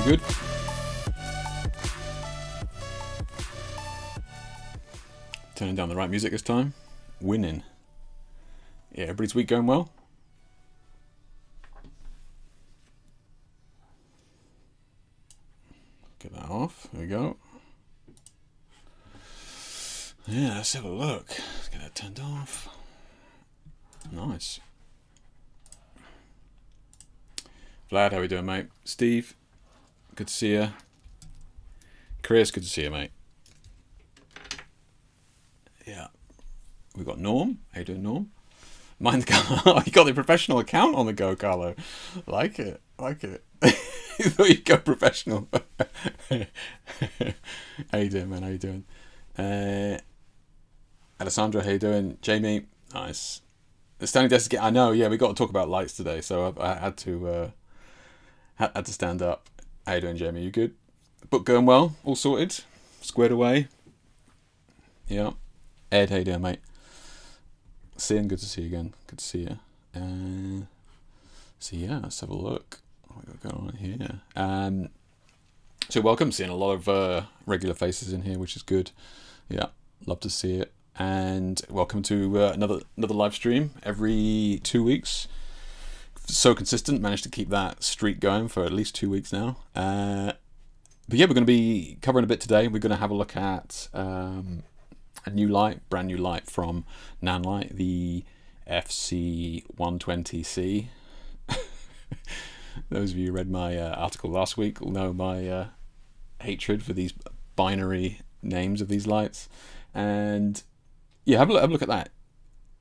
You good? Turning down the right music this time. Winning. Yeah, everybody's week going well? Get that off. There we go. Yeah, let's have a look. Let's get that turned off. Nice. Vlad, how we doing, mate? Steve, good to see you. Chris, good to see you, mate. Yeah. We've got Norm. How you doing, Norm? Mind the Carlo. You got the professional account on the go, Carlo. Like it. Like it. You thought you'd go professional. How you doing, man? How you doing? Alessandra, how you doing? Jamie, nice. The standing desk again. I know, yeah, we got to talk about lights today, so I had to stand up. How you doing, Jamie? You good? Book going well? All sorted? Squared away? Yeah. Ed, how you doing, mate? Sin, good to see you again. Good to see you. So yeah, let's have a look. What we got going on here? So welcome, seeing a lot of regular faces in here, which is good. Yeah, love to see it. And welcome to another live stream every 2 weeks. So consistent, managed to keep that streak going for at least 2 weeks now. But yeah, we're going to be covering a bit today. We're going to have a look at a new light, brand new light from Nanlite, the FC-120C. Those of you who read my article last week will know my hatred for these binary names of these lights. And yeah, have a look at that.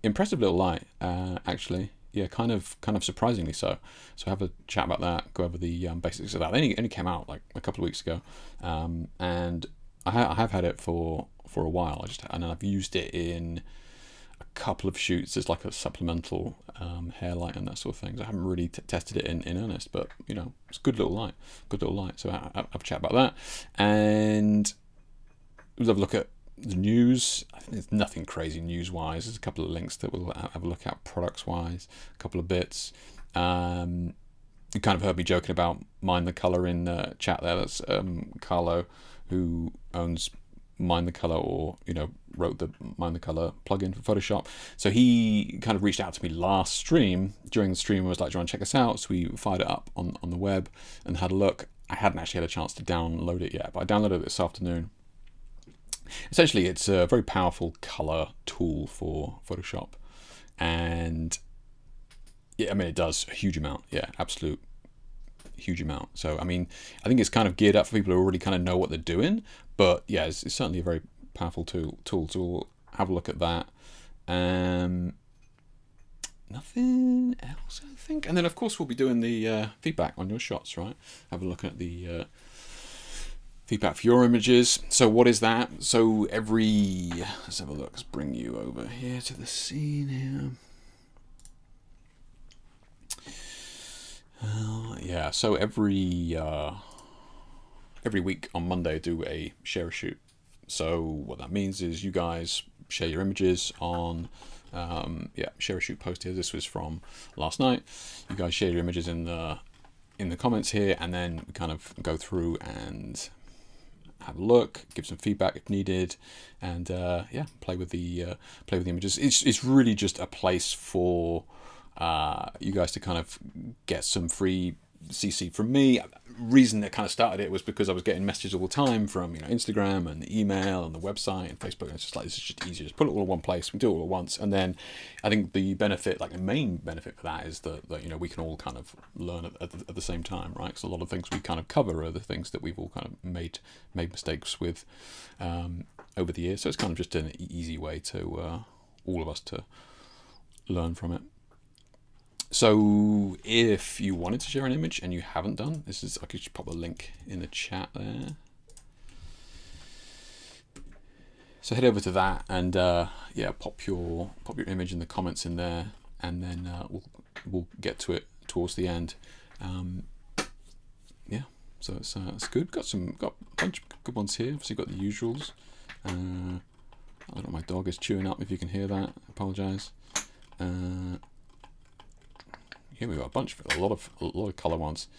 Impressive little light, actually. Yeah, kind of surprisingly so. So have a chat about that. Go over the basics of that. They only came out like a couple of weeks ago, and I have had it for a while. And I've used it in a couple of shoots as like a supplemental hair light and that sort of thing. So I haven't really tested it in earnest, but you know, it's a good little light. So I'll have a chat about that, and we'll have a look at the news. I think there's nothing crazy news-wise. There's a couple of links that we'll have a look at products-wise, a couple of bits. You kind of heard me joking about Mind the Colour in chat there. That's Carlo, who owns Mind the Colour, or wrote the Mind the Colour plugin for Photoshop. So he kind of reached out to me last stream. During the stream, I was like, "Do you want to check this out?" So we fired it up on the web and had a look. I hadn't actually had a chance to download it yet, but I downloaded it this afternoon. Essentially, it's a very powerful color tool for Photoshop, and yeah, I mean, it does a huge amount. Yeah, absolute huge amount. So I mean, I think it's kind of geared up for people who already kind of know what they're doing. But yeah, it's certainly a very powerful tool. So we'll have a look at that. Nothing else, I think. And then of course we'll be doing the feedback on your shots, right? Have a look at the feedback for your images. So what is that? So let's have a look. Let's bring you over here to the scene here. Yeah, so every week on Monday I do a share a shoot. So what that means is you guys share your images on share a shoot post here. This was from last night. You guys share your images in the comments here, and then we kind of go through and have a look, give some feedback if needed, and play with the images. It's really just a place for you guys to kind of get some free CC from me. Reason that kind of started it was because I was getting messages all the time from Instagram and the email and the website and Facebook, and it's just like, this is just easier, just put it all in one place, we do it all at once. And then I think the benefit, like the main benefit for that, is that we can all kind of learn at the same time, right? So a lot of things we kind of cover are the things that we've all kind of made mistakes with over the years. So it's kind of just an easy way to all of us to learn from it. So if you wanted to share an image and you haven't done, I could just pop a link in the chat there. So head over to that and pop your image in the comments in there, and then we'll get to it towards the end. So it's good. Got a bunch of good ones here. Obviously got the usuals. I don't know, my dog is chewing up. If you can hear that, I apologise. here we got a lot of color ones.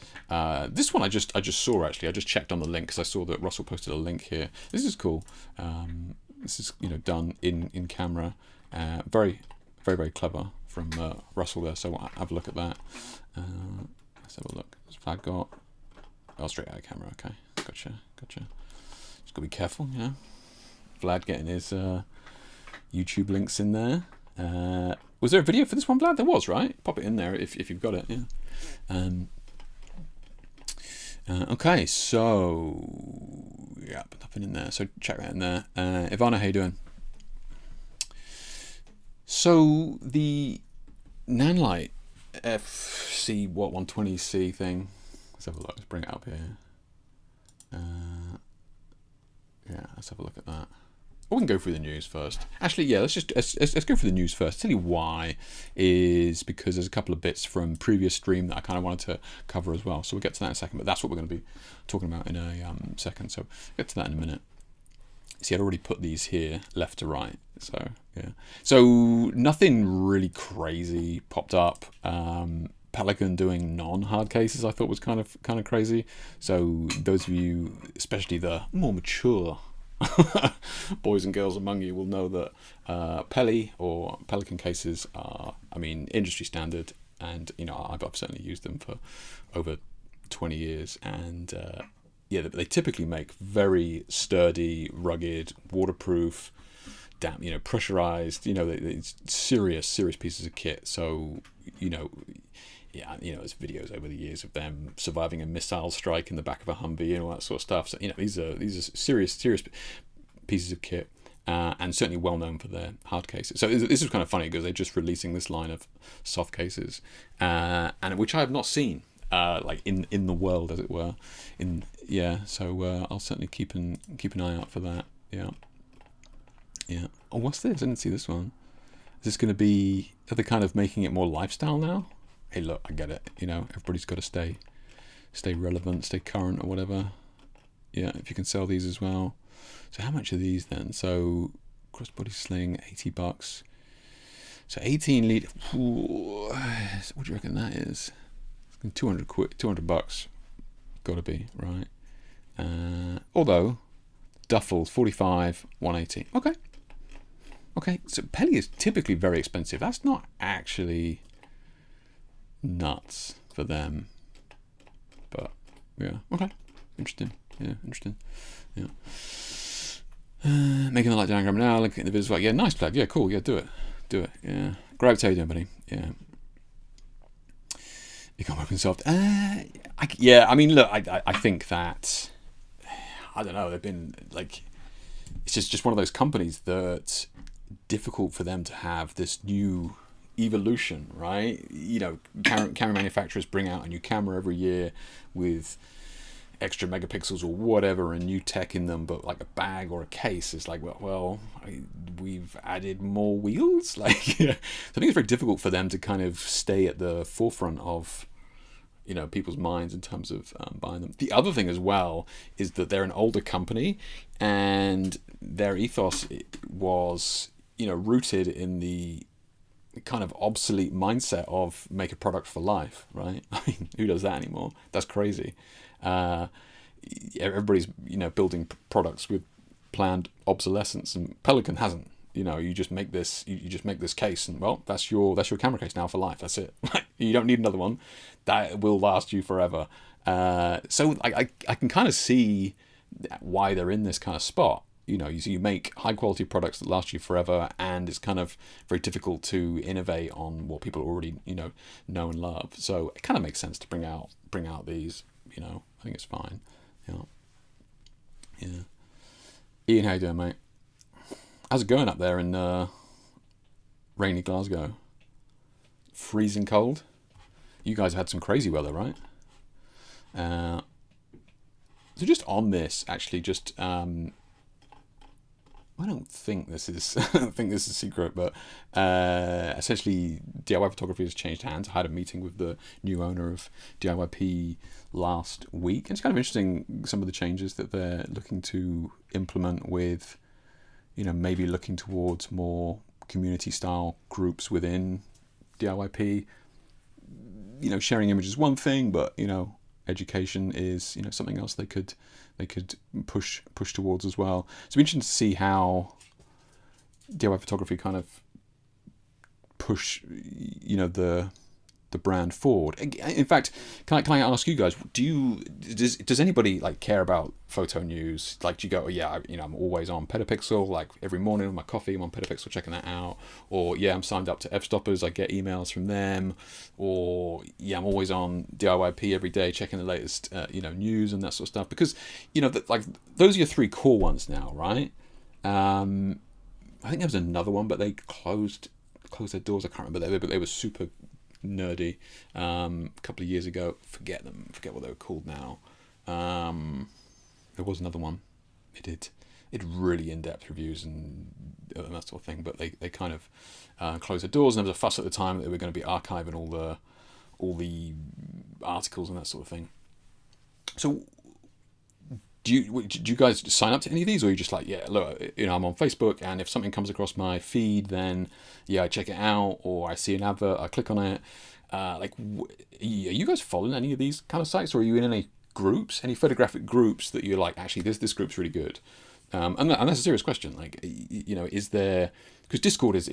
This one I just saw actually. I just checked on the link because I saw that Russell posted a link here. This is cool. This is done in camera. Very clever from Russell there. So I'll have a look at that. Let's have a look. What's flag got? Oh, straight out of camera. Okay, gotcha. Just gotta be careful, Vlad getting his YouTube links in there. Was there a video for this one, Vlad? There was, right? Pop it in there if you've got it. Yeah. Okay, so nothing in there. So check that in there. Ivana, how you doing? So the Nanlite FC-120C thing. Let's have a look. Let's bring it up here. Let's have a look at that. Or we can go through the news first. Actually, yeah, let's go through the news first. Tell you why is because there's a couple of bits from previous stream that I kind of wanted to cover as well. So we'll get to that in a second, but that's what we're going to be talking about in a second. So we'll get to that in a minute. See, I'd already put these here left to right. So yeah. So nothing really crazy popped up. Pelican doing non-hard cases I thought was kind of crazy. So those of you, especially the more mature boys and girls among you, will know that Peli or Pelican cases are, industry standard, and I've certainly used them for over 20 years, and they typically make very sturdy, rugged, waterproof, pressurized, it's serious pieces of kit. So there's videos over the years of them surviving a missile strike in the back of a Humvee and all that sort of stuff. So these are serious pieces of kit, and certainly well known for their hard cases. So this is kind of funny because they're just releasing this line of soft cases, and which I have not seen like in the world, as it were. So I'll certainly keep an eye out for that. Yeah. Oh, what's this? I didn't see this one. Is this going to be? Are they kind of making it more lifestyle now? Hey, look, I get it. Everybody's got to stay relevant, stay current, or whatever. Yeah, if you can sell these as well. So how much are these then? So crossbody sling, $80. So 18 litre. What do you reckon that is? 200 quid, $200. Got to be right. Although duffels 45, 180. Okay. So Peli is typically very expensive. That's not actually nuts for them, but yeah, okay, interesting. Yeah. Making the light diagram now, looking at the videos, like, yeah, nice plug, yeah, cool, yeah, do it, yeah. Grab, how you doing, buddy? Yeah. You can't open soft. Look, I think that, I don't know, they've been like, it's just one of those companies that's difficult for them to have this new evolution, right? Camera manufacturers bring out a new camera every year with extra megapixels or whatever and new tech in them, but like a bag or a case is like, we've added more wheels. Like, so I think it's very difficult for them to kind of stay at the forefront of people's minds in terms of buying them. The other thing as well is that they're an older company, and their ethos was rooted in the kind of obsolete mindset of make a product for life, right? Who does that anymore? That's crazy. Everybody's building products with planned obsolescence, and Pelican hasn't. You just make this case, and well, that's your camera case now for life. That's it. You don't need another one. That will last you forever. So I can kind of see why they're in this kind of spot. You make high quality products that last you forever, and it's kind of very difficult to innovate on what people already know and love. So it kind of makes sense to bring out these. I think it's fine. Yeah. Ian, how you doing, mate? How's it going up there in rainy Glasgow? Freezing cold. You guys had some crazy weather, right? So just on this, actually, I don't think this is a secret, but essentially DIY photography has changed hands. I had a meeting with the new owner of DIYP last week, and it's kind of interesting some of the changes that they're looking to implement with, maybe looking towards more community style groups within DIYP. sharing images is one thing, but education is something else they could push towards as well. So it'd be interesting to see how DIY photography kind of push the brand forward. In fact, can I ask you guys, does anybody like care about photo news? Like, do you go, oh yeah, I'm always on Petapixel, like every morning with my coffee I'm on Petapixel checking that out, or yeah, I'm signed up to F-Stoppers, I get emails from them, or yeah, I'm always on DIYP every day checking the latest news and that sort of stuff, because like those are your three core ones now, right? I think there was another one, but they closed their doors. I can't remember. They were super nerdy a couple of years ago. Forget what they were called now. There was another one. It did really in-depth reviews and that sort of thing, but they kind of closed their doors, and there was a fuss at the time that they were going to be archiving all the articles and that sort of thing. So do you guys sign up to any of these, or are you just like, yeah, look, I'm on Facebook, and if something comes across my feed, then yeah, I check it out, or I see an advert, I click on it. Are you guys following any of these kind of sites, or are you in any groups, any photographic groups that you're like, actually, this group's really good? And that's a serious question. Like, is there, because Discord is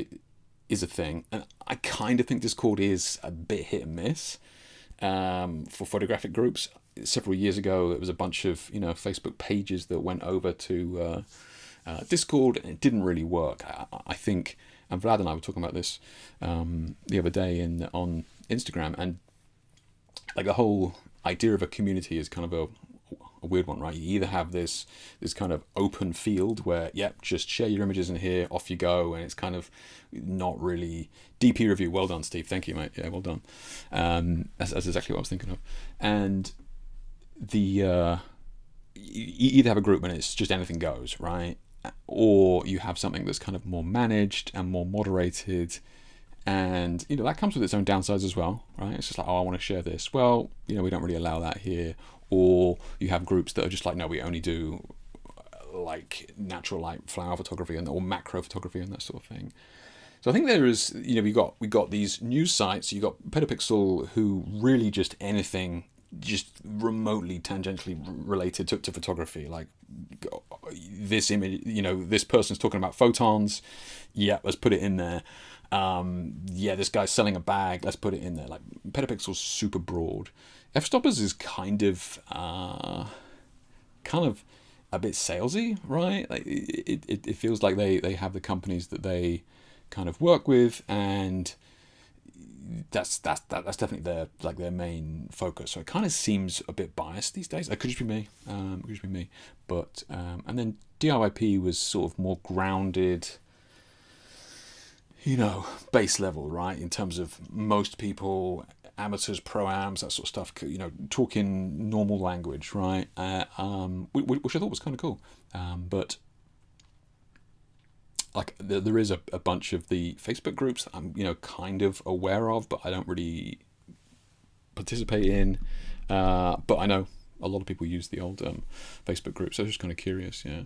a thing, and I kind of think Discord is a bit hit and miss for photographic groups. Several years ago, there was a bunch of Facebook pages that went over to Discord, and it didn't really work. I think, and Vlad and I were talking about this the other day on Instagram, and like the whole idea of a community is kind of a weird one, right? You either have this kind of open field where, yep, just share your images in here, off you go, and it's kind of not really DP review. Well done, Steve. Thank you, mate. Yeah, well done. That's exactly what I was thinking of. And you either have a group and it's just anything goes, right? Or you have something that's kind of more managed and more moderated, and that comes with its own downsides as well, right? It's just like, oh, I want to share this. Well, we don't really allow that here. Or you have groups that are just like, no, we only do like natural light flower photography or macro photography and that sort of thing. So I think there is, we got these news sites. You got Petapixel, who really just anything just remotely tangentially related to photography, like this image, this person's talking about photons, yeah, let's put it in there. Yeah, this guy's selling a bag, let's put it in there. Like, Petapixel's super broad. F-Stoppers is kind of a bit salesy, right? Like it feels like they have the companies that they kind of work with, and that's definitely their main focus. So it kind of seems a bit biased these days. It could just be me. But and then DIYP was sort of more grounded, base level, right? In terms of most people, amateurs, pro-ams, that sort of stuff, talking normal language, right? Which I thought was kind of cool. But like there is a bunch of the Facebook groups that I'm kind of aware of, but I don't really participate in. But I know a lot of people use the old Facebook groups, so I was just kind of curious. Yeah.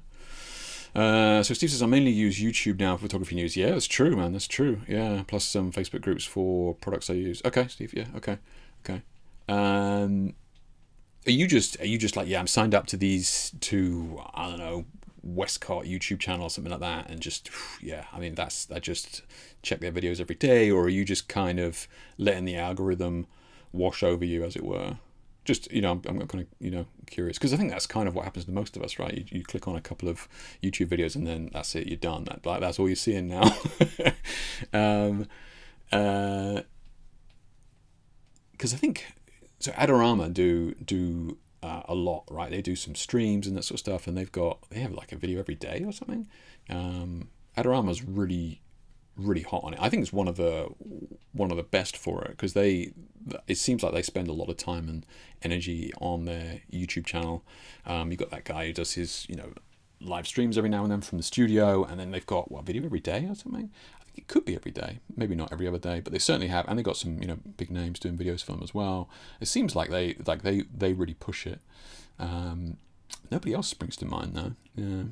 So Steve says, I mainly use YouTube now for photography news. Yeah, that's true, man. That's true. Yeah, plus some Facebook groups for products I use. Okay, Steve. Yeah. Okay. Are you just like, yeah, I'm signed up to these two, I don't know, Westcott YouTube channel or something like that, and just, yeah, I mean, I just check their videos every day? Or are you just kind of letting the algorithm wash over you, as it were? Just, I'm kind of, curious, because I think that's kind of what happens to most of us, right? You click on a couple of YouTube videos and then that's it, you're done. That's all you're seeing now. Because I think, so Adorama do a lot, right? They do some streams and that sort of stuff, and they have like a video every day or something. Adorama's really hot on it. I think it's one of the best for it, because it seems like they spend a lot of time and energy on their YouTube channel. You've got that guy who does his live streams every now and then from the studio, and then they've got video every day or something. I think it could be every day, maybe not every other day, but they certainly have, and they've got some big names doing videos for them as well. It seems like they really push it. Nobody else springs to mind though. Yeah.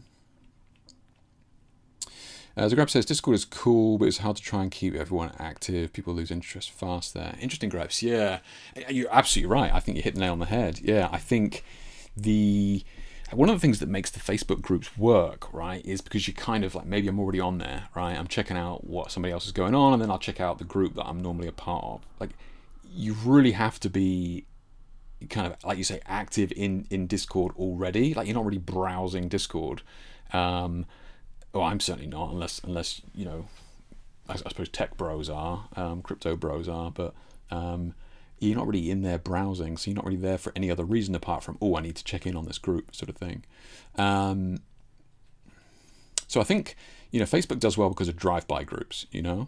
Zagreb says Discord is cool, but it's hard to try and keep everyone active. People lose interest fast there. Interesting, Grebs. Yeah, you're absolutely right. I think you hit the nail on the head. Yeah, I think the one of the things that makes the Facebook groups work, right, is because you kind of like, maybe I'm already on there, right? I'm checking out what somebody else is going on, and then I'll check out the group that I'm normally a part of. Like, you really have to be kind of, like you say, active in Discord already. Like, you're not really browsing Discord. Well, I'm certainly not, unless you know, I suppose tech bros are, crypto bros are, but you're not really in there browsing, so you're not really there for any other reason apart from, I need to check in on this group, sort of thing. So I think, Facebook does well because of drive-by groups. I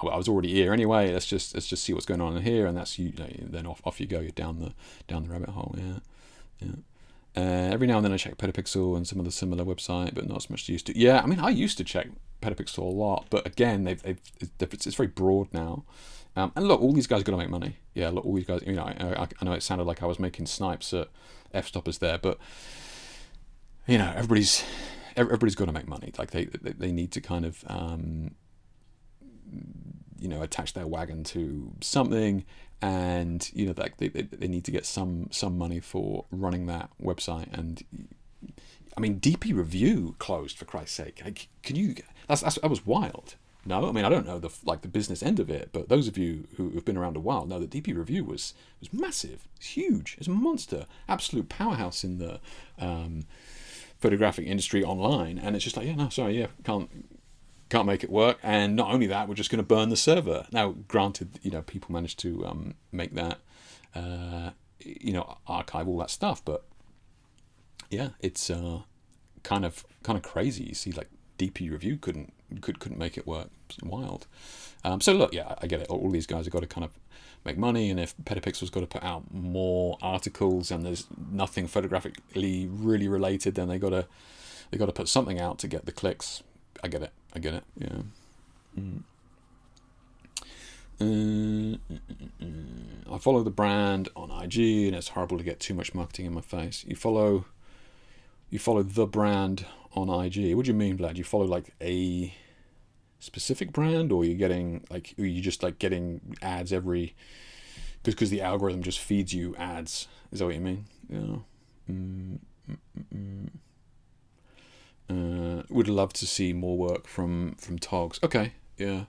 was already here anyway. Let's just see what's going on in here, and that's then off you go. You're down the rabbit hole. Yeah. Every now and then I check Petapixel and some other similar website, but not as much as I used to. Yeah, I mean, I used to check Petapixel a lot, but again, it's very broad now. And look, all these guys are going to make money. Yeah, look, all these guys. I know it sounded like I was making snipes at f-stoppers there, but everybody's got to make money. Like they need to kind of attach their wagon to something, and like they need to get some money for running that website. And I mean, DP Review closed, for Christ's sake. Like, that was wild. No, I mean, I don't know the business end of it, but those of you who have been around a while know that DP Review was massive. It's huge. It's a monster, absolute powerhouse in the photographic industry online. And it's just like, can't make it work. And not only that, we're just going to burn the server. Now, granted, people managed to make that, archive all that stuff, but yeah, it's kind of crazy. You see, like, DP Review couldn't make it work. It's wild. So look, yeah, I get it. All these guys have got to kind of make money, and if Petapixel's got to put out more articles and there's nothing photographically really related, then they got to put something out to get the clicks. I get it. Yeah. I follow the brand on IG, and it's horrible to get too much marketing in my face. You follow the brand on IG. What do you mean, Vlad? You follow like a specific brand, or are you just like getting ads every? Because the algorithm just feeds you ads. Is that what you mean? Yeah. Would love to see more work from Togs. Okay. Yeah.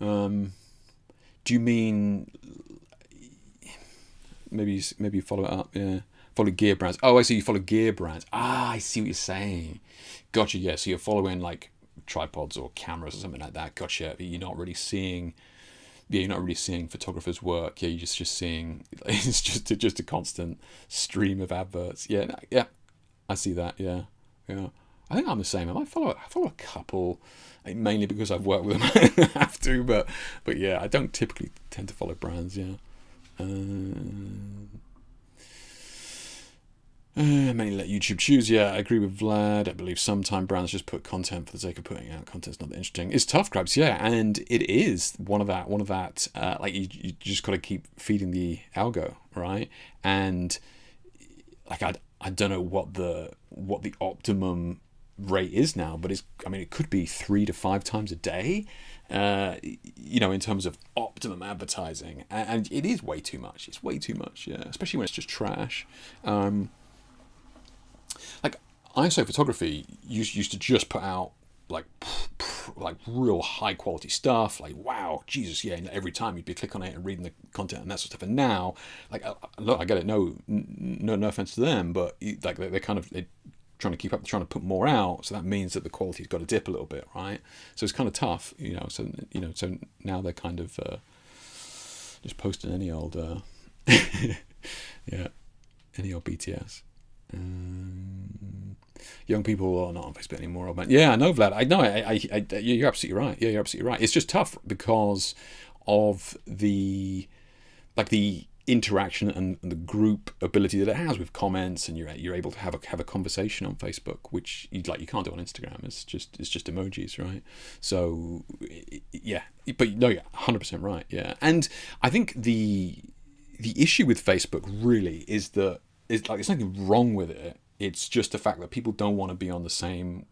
Do you mean maybe follow it up? Yeah. Follow gear brands. Oh, I see. You follow gear brands. I see what you're saying. Gotcha. Yeah. So you're following like tripods or cameras or something like that. Gotcha. But you're not really seeing. Yeah, you're not really seeing photographers' work. Yeah, you're just seeing. It's just a constant stream of adverts. Yeah. Yeah. I see that. Yeah. I think I'm the same. I follow a couple, mainly because I've worked with them. I have to, but yeah, I don't typically tend to follow brands. Yeah. Mainly let YouTube choose. Yeah, I agree with Vlad. I believe sometimes brands just put content for the sake of putting out content. It's not that interesting. It's tough, Crabs. Yeah, and it is one of that. Like you just got to keep feeding the algo, right? And like I don't know what the optimum rate is now, but it could be 3 to 5 times a day. In terms of optimum advertising, and it is way too much. It's way too much. Yeah, especially when it's just trash. Like ISO photography used to just put out like real high quality stuff. Like, wow, Jesus, yeah. And every time you'd be clicking on it and reading the content and that sort of stuff. And now, like, look, I get it. No offense to them, but like they're trying to keep up, trying to put more out. So that means that the quality's got to dip a little bit, right? So it's kind of tough, So now they're kind of just posting any old, any old BTS. Young people are not on Facebook anymore. But yeah, I know, Vlad. I know. You're absolutely right. Yeah, you're absolutely right. It's just tough because of the interaction and the group ability that it has with comments, and you're able to have a conversation on Facebook, which you can't do on Instagram. It's just emojis, right? So yeah, but no, you're 100% right. Yeah, and I think the issue with Facebook really is that there's nothing wrong with it. It's just the fact that people don't want to be on the same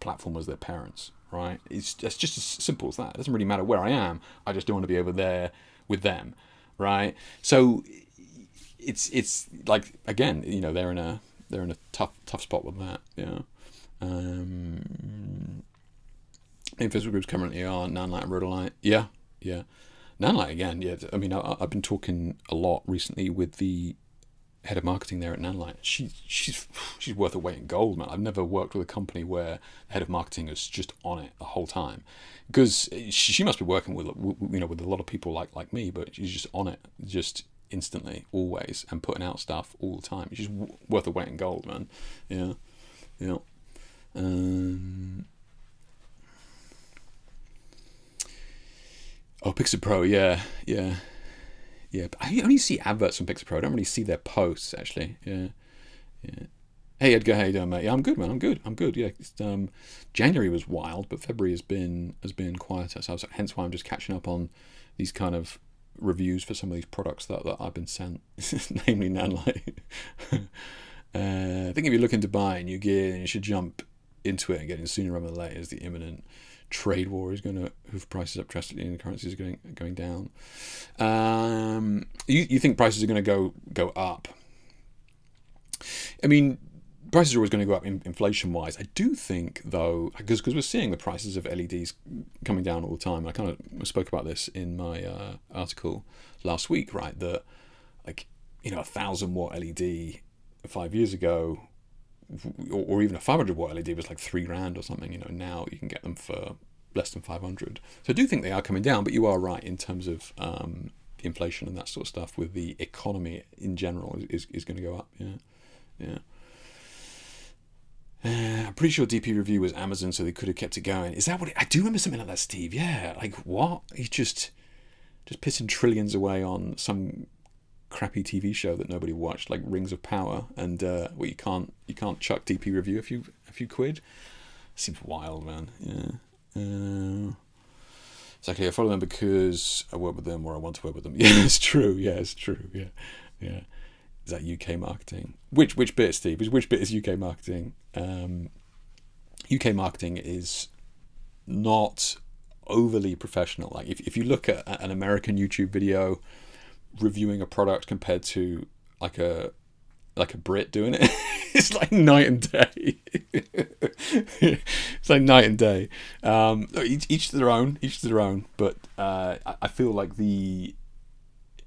platform as their parents, right? It's just as simple as that. It doesn't really matter where I am. I just don't want to be over there with them, right? So it's like, again, they're in a tough spot with that. Invisible groups currently are Nanlite and Rhodolite. Yeah. Nanlite again. Yeah. I mean, I've been talking a lot recently with the head of marketing there at Nanlite. She's worth her weight in gold, man. I've never worked with a company where the head of marketing is just on it the whole time, because she must be working with with a lot of people like me, but she's just on it, just instantly, always, and putting out stuff all the time. She's worth her weight in gold, man. Yeah. Oh, Pixar Pro, yeah. But I only see adverts from Pixar Pro. I don't really see their posts, actually. Yeah. Hey, Edgar, how you doing, mate? Yeah, I'm good, man. I'm good. Yeah, January was wild, but February has been quieter. So hence why I'm just catching up on these kind of reviews for some of these products that I've been sent, namely Nanlite. I think if you're looking to buy new gear, then you should jump into it and get in sooner rather than later, as the imminent trade war is going to hoof prices up drastically and the currencies are going down. You think prices are going to go up? I mean, prices are always going to go up inflation-wise. I do think, though, because we're seeing the prices of LEDs coming down all the time. I kind of spoke about this in my article last week, right? That, like, a 1,000-watt LED 5 years ago, or even a 500-watt LED was like $3,000 or something. Now you can get them for less than 500. So I do think they are coming down, but you are right in terms of inflation and that sort of stuff. With the economy in general is going to go up. Yeah. I'm pretty sure DP Review was Amazon, so they could have kept it going. Is that what I do remember something like that, Steve? Yeah, like what? He's just pissing trillions away on some crappy TV show that nobody watched, like Rings of Power, and you can't chuck DP Review a few quid. Seems wild, man. Yeah. Exactly. I follow them because I work with them, or I want to work with them. Yeah, it's true. Yeah. Is that UK marketing? Which bit, Steve? Which bit is UK marketing? UK marketing is not overly professional. Like if you look at an American YouTube video reviewing a product compared to like a Brit doing it, it's like night and day. It's like night and day. Each to their own. But I feel like the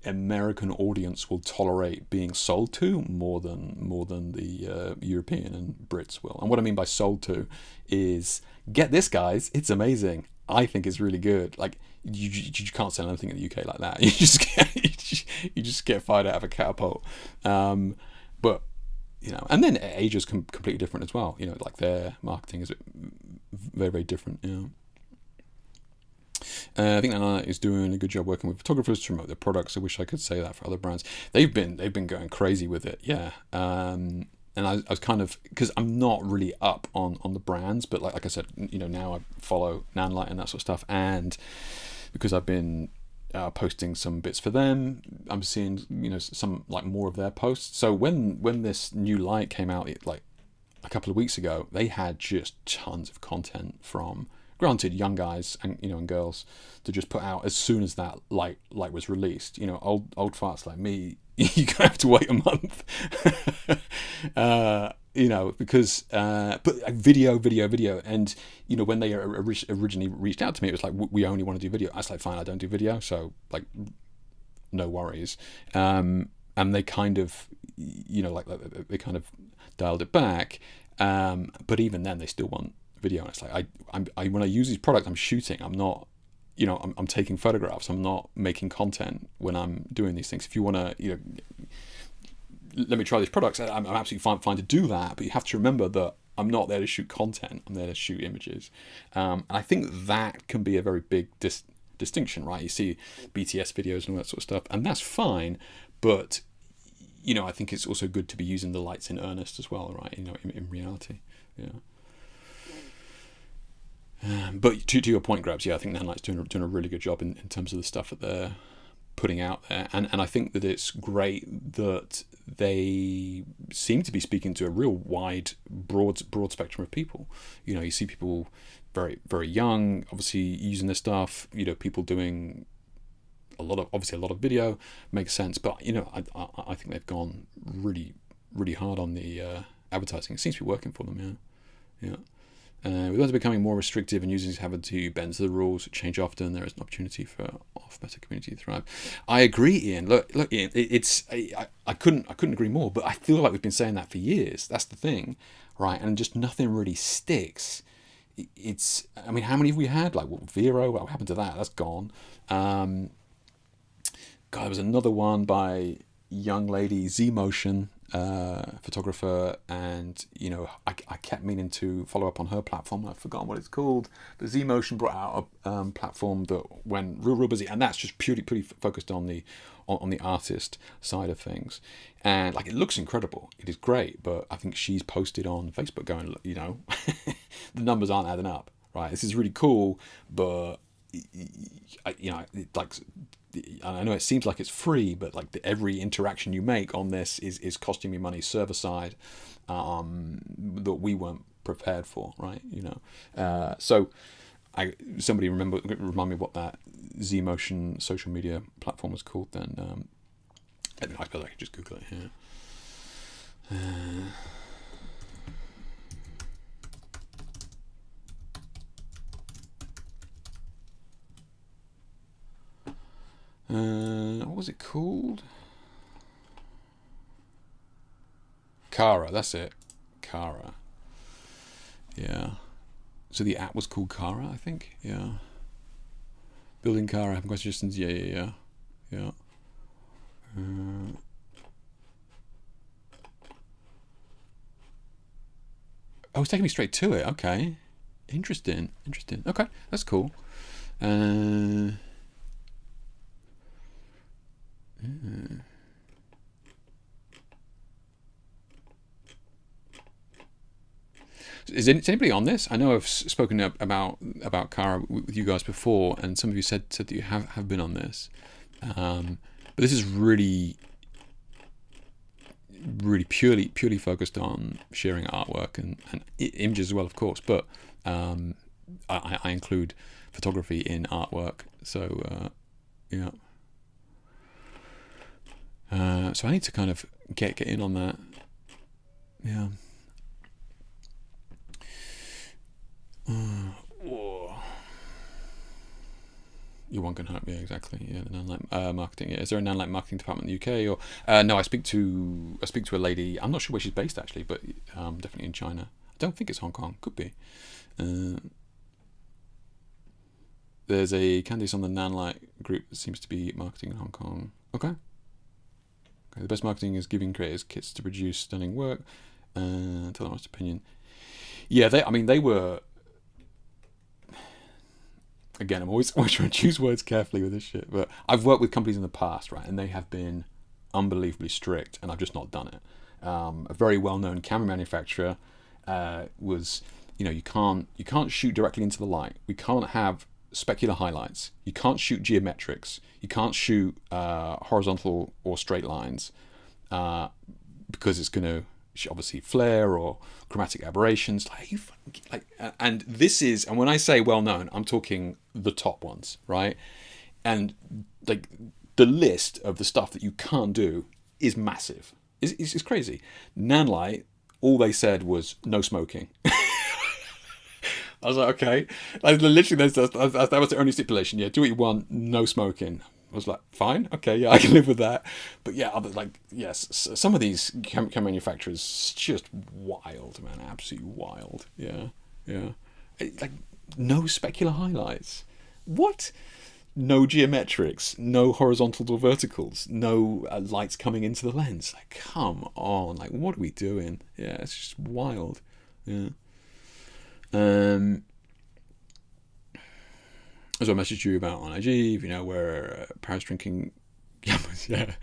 American audience will tolerate being sold to more than the European and Brits will. And what I mean by sold to is, get this, guys, it's amazing. I think it's really good. Like you can't sell anything in the UK like that. You just get fired out of a catapult. But and then Asia's completely different as well. Like their marketing is very, very different. I think Nanlite is doing a good job working with photographers to promote their products. I wish I could say that for other brands. They've been going crazy with it, yeah. And I was kind of, because I'm not really up on the brands, but like I said, now I follow Nanlite and that sort of stuff, and because I've been posting some bits for them, I'm seeing some like more of their posts. So when this new light came out, like a couple of weeks ago, they had just tons of content from, granted, young guys and and girls, to just put out as soon as that light was released. Old farts like me, you're gonna have to wait a month. Because but video, and when they originally reached out to me, it was like, we only want to do video. I was like, fine, I don't do video, so like no worries. And they kind of they kind of dialed it back, but even then they still want video. And it's like I when I use these products, I'm shooting. I'm not, I'm taking photographs. I'm not making content when I'm doing these things. If you want to, let me try these products, I'm absolutely fine to do that. But you have to remember that I'm not there to shoot content. I'm there to shoot images. And I think that can be a very big distinction, right? You see BTS videos and all that sort of stuff, and that's fine. But I think it's also good to be using the lights in earnest as well, right? In reality, yeah. But to your point, Grabs, yeah, I think Nanlite's doing a really good job in terms of the stuff that putting out there, and I think that it's great that they seem to be speaking to a real wide, broad spectrum of people. You know, you see people very, very young, obviously using this stuff. You know, people doing a lot of video, makes sense. But you know, I think they've gone really, really hard on the advertising. It seems to be working for them. Yeah. With those becoming more restrictive and users having to bend to the rules, change often, there is an opportunity for off-meta community to thrive. I agree, Ian. Look, Ian. I couldn't agree more. But I feel like we've been saying that for years. That's the thing, right? And just nothing really sticks. I mean, how many have we had? Like, Vero? What happened to that? That's gone. God, there was another one by young lady Z Motion. Photographer, and you know, I kept meaning to follow up on her platform. I've forgotten what it's called, but Z Motion brought out a platform that went real busy, and that's just purely focused on the artist side of things. And like, it looks incredible, it is great, but I think she's posted on Facebook going, you know, the numbers aren't adding up, right? This is really cool, but you know, like, I know it seems like it's free, but like every interaction you make on this is costing me money server side, that we weren't prepared for, right? You know, so somebody remind me what that Z Motion social media platform was called then. I suppose I could just Google it here. What was it called? Kara, that's it. Kara. Yeah. So the app was called Kara, I think. Yeah. Building Kara, having questions. Yeah. Oh, it's taking me straight to it. Okay. Interesting. Okay, that's cool. Is anybody on this? I know I've spoken about Kara with you guys before, and some of you said that you have been on this, but this is really purely focused on sharing artwork and images as well, of course. But I include photography in artwork, so yeah. So I need to kind of get in on that. Yeah. You one can hope. Yeah, exactly. Yeah, the Nanlite marketing. Yeah. Is there a Nanlite marketing department in the UK? Or no, I speak to a lady. I'm not sure where she's based actually, but definitely in China. I don't think it's Hong Kong. Could be. There's a Candice on the Nanlite group that seems to be marketing in Hong Kong. Okay. The best marketing is giving creators kits to produce stunning work. Tell them honest opinion. Yeah, they were. Again, I'm always trying to choose words carefully with this shit. But I've worked with companies in the past, right, and they have been unbelievably strict, and I've just not done it. A very well-known camera manufacturer was, you know, you can't shoot directly into the light. We can't have specular highlights. You can't shoot geometrics. You can't shoot horizontal or straight lines because it's going to obviously flare or chromatic aberrations. And this is, and when I say well known, I'm talking the top ones, right? And like the list of the stuff that you can't do is massive. It's crazy. Nanlite, all they said was no smoking. I was like, okay. Like, literally, that was the only stipulation. Yeah, do what you want, no smoking. I was like, fine, okay, yeah, I can live with that. But yeah, yes, some of these camera manufacturers, just wild, man, absolutely wild. Yeah. Like, no specular highlights. What? No geometrics, no horizontals or verticals, no lights coming into the lens. Like, come on, like, what are we doing? Yeah, it's just wild. Yeah. As I messaged you about on IG, you know, where Paris drinking, yeah, I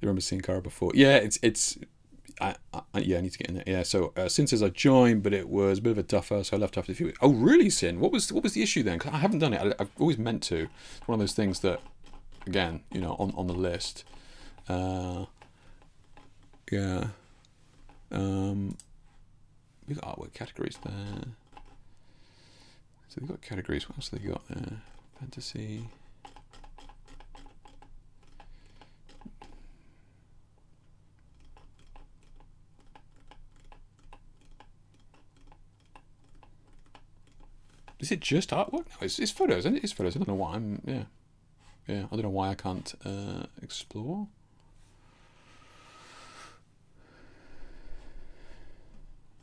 remember seeing Cara before. Yeah, I need to get in there. Yeah, so Sin says I joined, but it was a bit of a duffer, so I left after a few weeks. Oh, really, Sin? What was the issue then? Because I haven't done it. I've always meant to. It's one of those things that again, you know, on the list. Yeah. We got artwork categories there. So we've got categories. What else have they got there? Fantasy. Is it just artwork? No, it's photos, isn't it? It's photos. I don't know why I'm. Yeah. I don't know why I can't explore.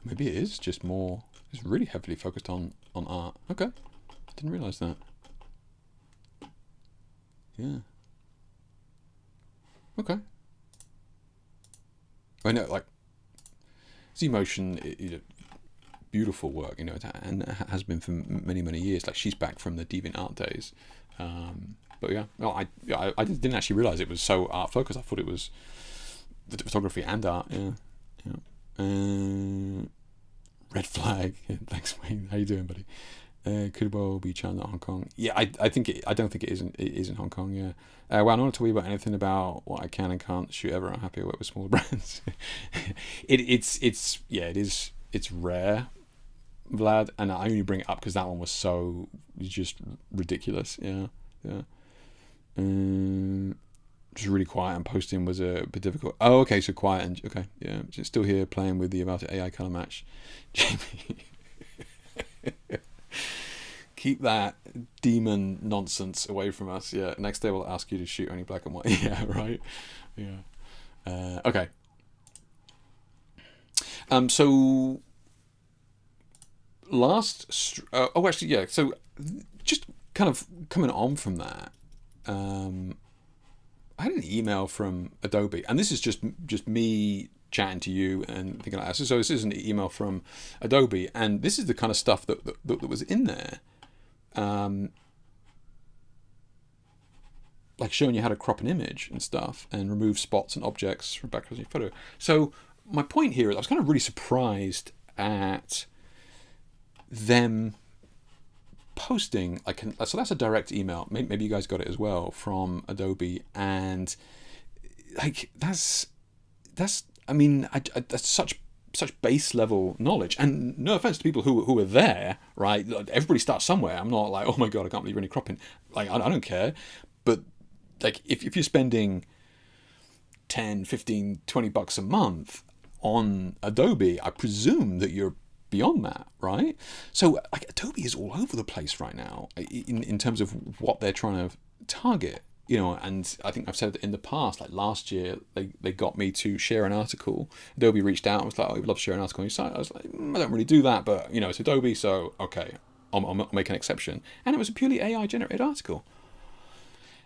Maybe it is just more. It's really heavily focused on art. Okay, didn't realize that. Yeah. Okay. I know, like Z-Motion, you know, beautiful work, you know, and it has been for many years. Like she's back from the DeviantArt days. But yeah, no, I didn't actually realize it was so art focused. I thought it was photography and art. Yeah. Red flag. Yeah, thanks, Wayne. How you doing, buddy? Could it well be China, not Hong Kong? Yeah, I think it. I don't think it isn't. It is in Hong Kong. Yeah. Well, I don't want to talk about anything about what I can and can't shoot ever. I'm happy I work with smaller brands. It's rare, Vlad, and I only bring it up because that one was so just ridiculous. Yeah. Just really quiet, and posting was a bit difficult. Oh, okay, so quiet and okay, yeah. Just still here playing with the About It AI color match. Jamie, keep that demon nonsense away from us. Yeah, next day we'll ask you to shoot only black and white. Yeah, right. Yeah. Okay. So actually, yeah. So just kind of coming on from that. I had an email from Adobe, and this is just me chatting to you and thinking like that. So this is an email from Adobe, and this is the kind of stuff that was in there, like showing you how to crop an image and stuff, and remove spots and objects from backgrounds in your photo. So my point here is I was kind of really surprised at them posting so that's a direct email. Maybe you guys got it as well from Adobe, and like that's I mean that's such base level knowledge, and no offense to people who are there, right? Everybody starts somewhere. I'm not like, oh my god, I can't believe you're only cropping. Like I don't care, but like if you're spending 10, 15, 20 bucks a month on Adobe, I presume that you're beyond that, right? So like Adobe is all over the place right now in terms of what they're trying to target, you know. And I think I've said in the past, like last year they got me to share an article. Adobe reached out and was like, oh, we'd love to share an article on your site. I was like, I don't really do that, but you know, it's Adobe, so okay, I'll make an exception. And it was a purely AI generated article.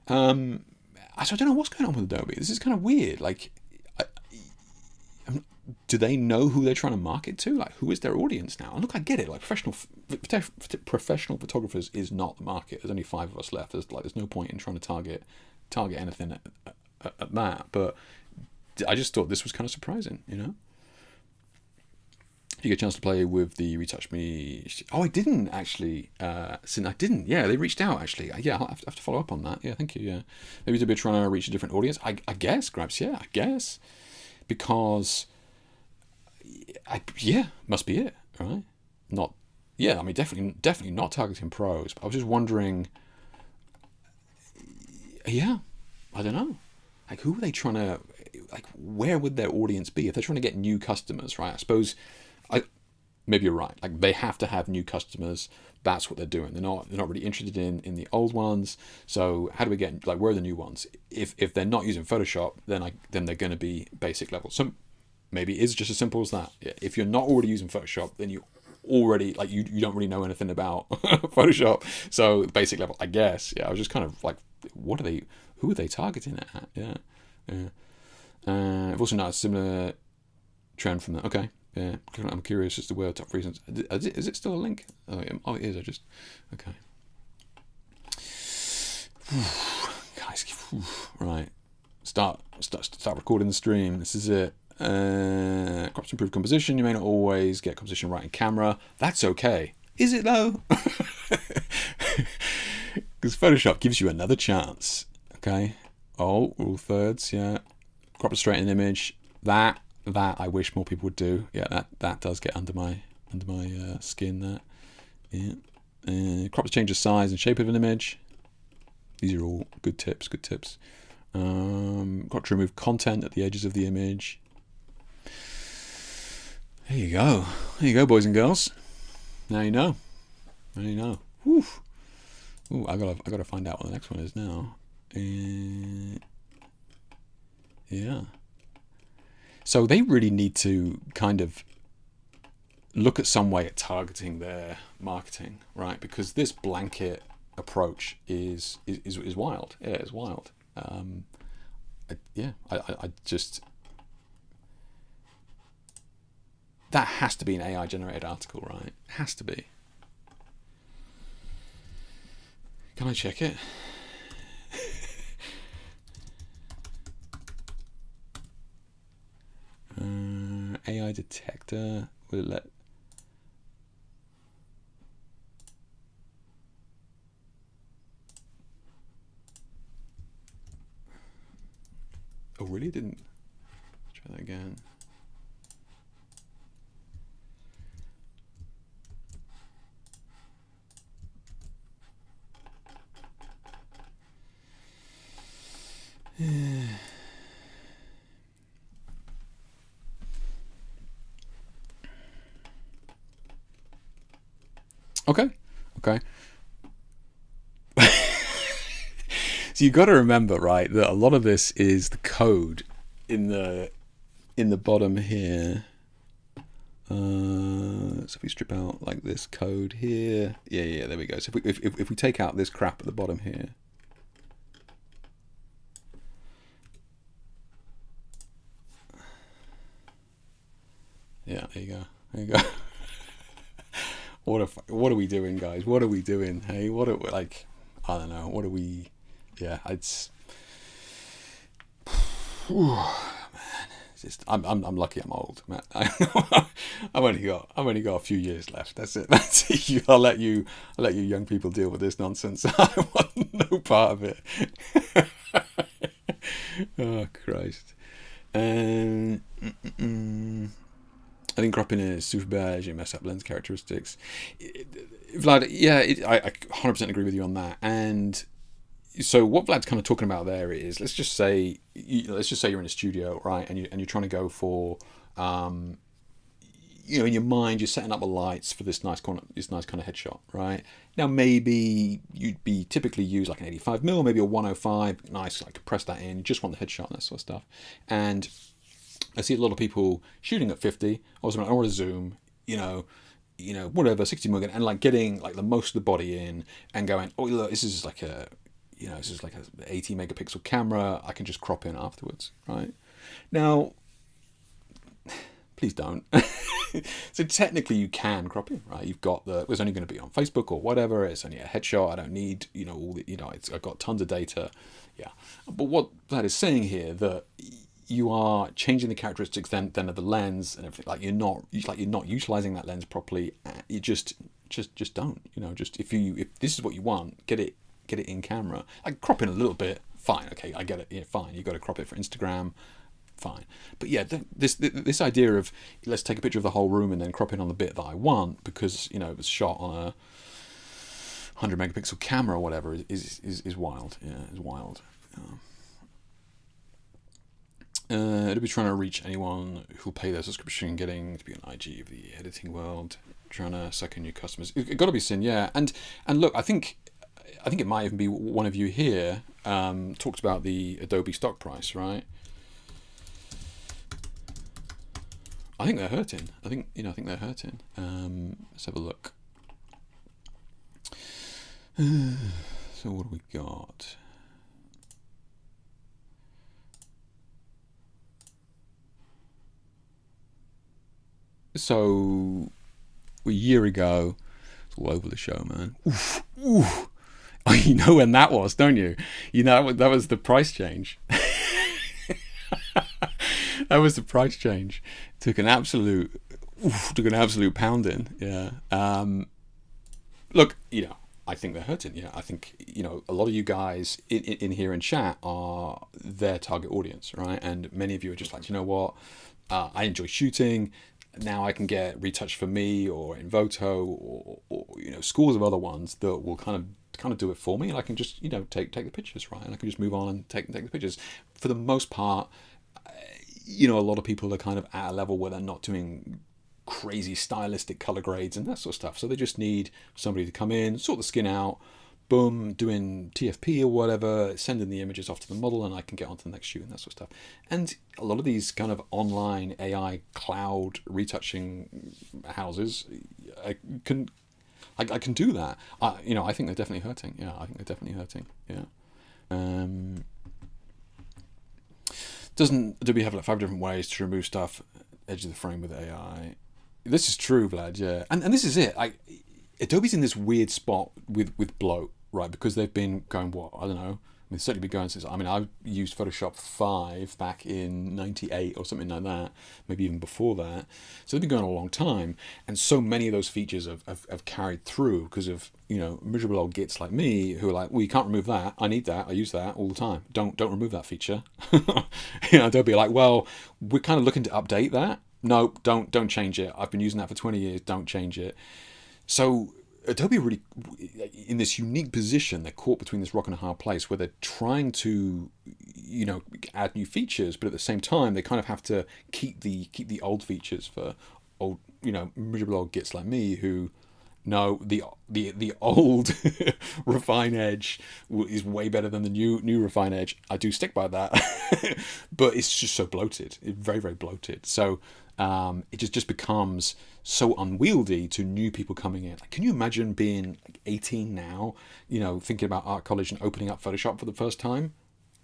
So I don't know what's going on with Adobe. This is kind of weird. Like, do they know who they're trying to market to? Like, who is their audience now? And look, I get it. Like, professional photographers is not the market. There's only 5 of us left. There's no point in trying to target anything at that. But I just thought this was kind of surprising, you know. Did you get a chance to play with the Retouch Me? Oh, I didn't actually. Sin, I didn't. Yeah, they reached out actually. Yeah, I'll have to follow up on that. Yeah, thank you. Yeah, maybe they're trying to reach a different audience. I guess, Grabs. Yeah, I guess because. Must be it, right? Not, yeah, I mean, definitely not targeting pros. But I was just wondering, yeah, I don't know. Like, who are they trying to, like, where would their audience be if they're trying to get new customers, right? I suppose, maybe you're right. Like, they have to have new customers. That's what they're doing. They're not really interested in the old ones. So how do we get, like, where are the new ones? If they're not using Photoshop, then they're going to be basic level. So maybe it's just as simple as that. If you're not already using Photoshop, then you already, like, you don't really know anything about Photoshop. So basic level, I guess. Yeah, I was just kind of like, who are they targeting it at? Yeah. I've also noticed a similar trend from that. Okay. Yeah. I'm curious as to where top reasons. Is it still a link? Oh, it is. Okay. Guys, right. Start recording the stream. This is it. Crops improve composition. You may not always get composition right in camera. That's okay. Is it though? Because Photoshop gives you another chance. Okay. Oh, rule thirds. Yeah. Crop to straighten an image. That I wish more people would do. Yeah, that does get under my skin. That. Yeah. Crop to change the size and shape of an image. These are all good tips. Good tips. Got to remove content at the edges of the image. There you go. There you go, boys and girls. Now you know. Now you know. Whew. Ooh, I gotta find out what the next one is now. Yeah. So they really need to kind of look at some way at targeting their marketing, right? Because this blanket approach is wild. Yeah, it's wild. I just, that has to be an AI generated article, right? It has to be. Can I check it? AI detector, will it let? Oh, really? Didn't try that again. Okay. So you got to remember, right, that a lot of this is the code in the bottom here. So if we strip out like this code here, yeah, there we go. So if we take out this crap at the bottom here. Yeah, there you go. What are we doing, guys? What are we doing? Hey, I don't know. What are we? Yeah, it's. Man, it's just I'm lucky I'm old, man. I've only got a few years left. That's it. I'll let you young people deal with this nonsense. I want no part of it. Oh Christ. I think cropping is super bad. You mess up lens characteristics. Vlad, yeah, I 100% agree with you on that. And so what Vlad's kind of talking about there is, let's just say you're in a studio, right, and you're trying to go for, in your mind you're setting up the lights for this nice kind of headshot, right? Now maybe you'd be typically use like an 85mm, maybe a 105, nice, like press that in. You just want the headshot and that sort of stuff. And I see a lot of people shooting at 50. I want to zoom, whatever, 60mm, and like getting like the most of the body in and going, oh look, this is like a 80 megapixel camera. I can just crop in afterwards, right? Now, please don't. So technically you can crop in, right? You've got it's only going to be on Facebook or whatever. It's only a headshot. I don't need, I've got tons of data. Yeah. But what that is saying here, that you are changing the characteristics then of the lens and everything. Like you're not utilizing that lens properly. You just don't. Just if this is what you want, get it in camera. Like crop in a little bit, fine. Okay, I get it. Yeah, fine. You got to crop it for Instagram, fine. But yeah, this idea of let's take a picture of the whole room and then crop in on the bit that I want because it was shot on a 100 megapixel camera or whatever is wild. Yeah, it's wild. Adobe trying to reach anyone who'll pay their subscription, getting to be an IG of the editing world, trying to suck in new customers. It's got to be sin, yeah. And look, I think it might even be one of you here talked about the Adobe stock price, right? I think they're hurting. I think they're hurting. Let's have a look. So what do we got? So a year ago, it's all over the show, man. Oof. Oh, you know when that was, don't you? That was the price change. That was the price change. Took an absolute pounding. Yeah. Look, I think they're hurting. Yeah, I think, a lot of you guys in here in chat are their target audience, right? And many of you are just like, you know what, I enjoy shooting. Now I can get Retouch for Me or Invoto or scores of other ones that will kind of do it for me, and I can just take the pictures, right? And I can just move on and take the pictures. For the most part, a lot of people are kind of at a level where they're not doing crazy stylistic color grades and that sort of stuff. So they just need somebody to come in, sort the skin out, boom, doing TFP or whatever, sending the images off to the model, and I can get on to the next shoot and that sort of stuff. And a lot of these kind of online AI cloud retouching houses, I can do that. I think they're definitely hurting. Yeah, I think they're definitely hurting. Yeah. Doesn't Adobe have like 5 different ways to remove stuff edge of the frame with AI? This is true, Vlad. Yeah, and this is it. Adobe's in this weird spot with bloat, right? Because they've been going, what, I don't know. I mean, certainly been going since. I mean, I used Photoshop 5 back in '98 or something like that, maybe even before that. So they've been going a long time, and so many of those features have carried through because of miserable old gits like me who are like, well, you can't remove that. I need that. I use that all the time. Don't remove that feature. Adobe are like, well, we're kind of looking to update that. No, don't change it. I've been using that for 20 years. Don't change it. So Adobe are really in this unique position. They're caught between this rock and a hard place where they're trying to, add new features, but at the same time they kind of have to keep the old features for old, miserable old gits like me who know the old Refine Edge is way better than the new Refine Edge. I do stick by that, but it's just so bloated. It's very, very bloated. So it just becomes so unwieldy to new people coming in. Like, can you imagine being like 18 now, thinking about art college and opening up Photoshop for the first time?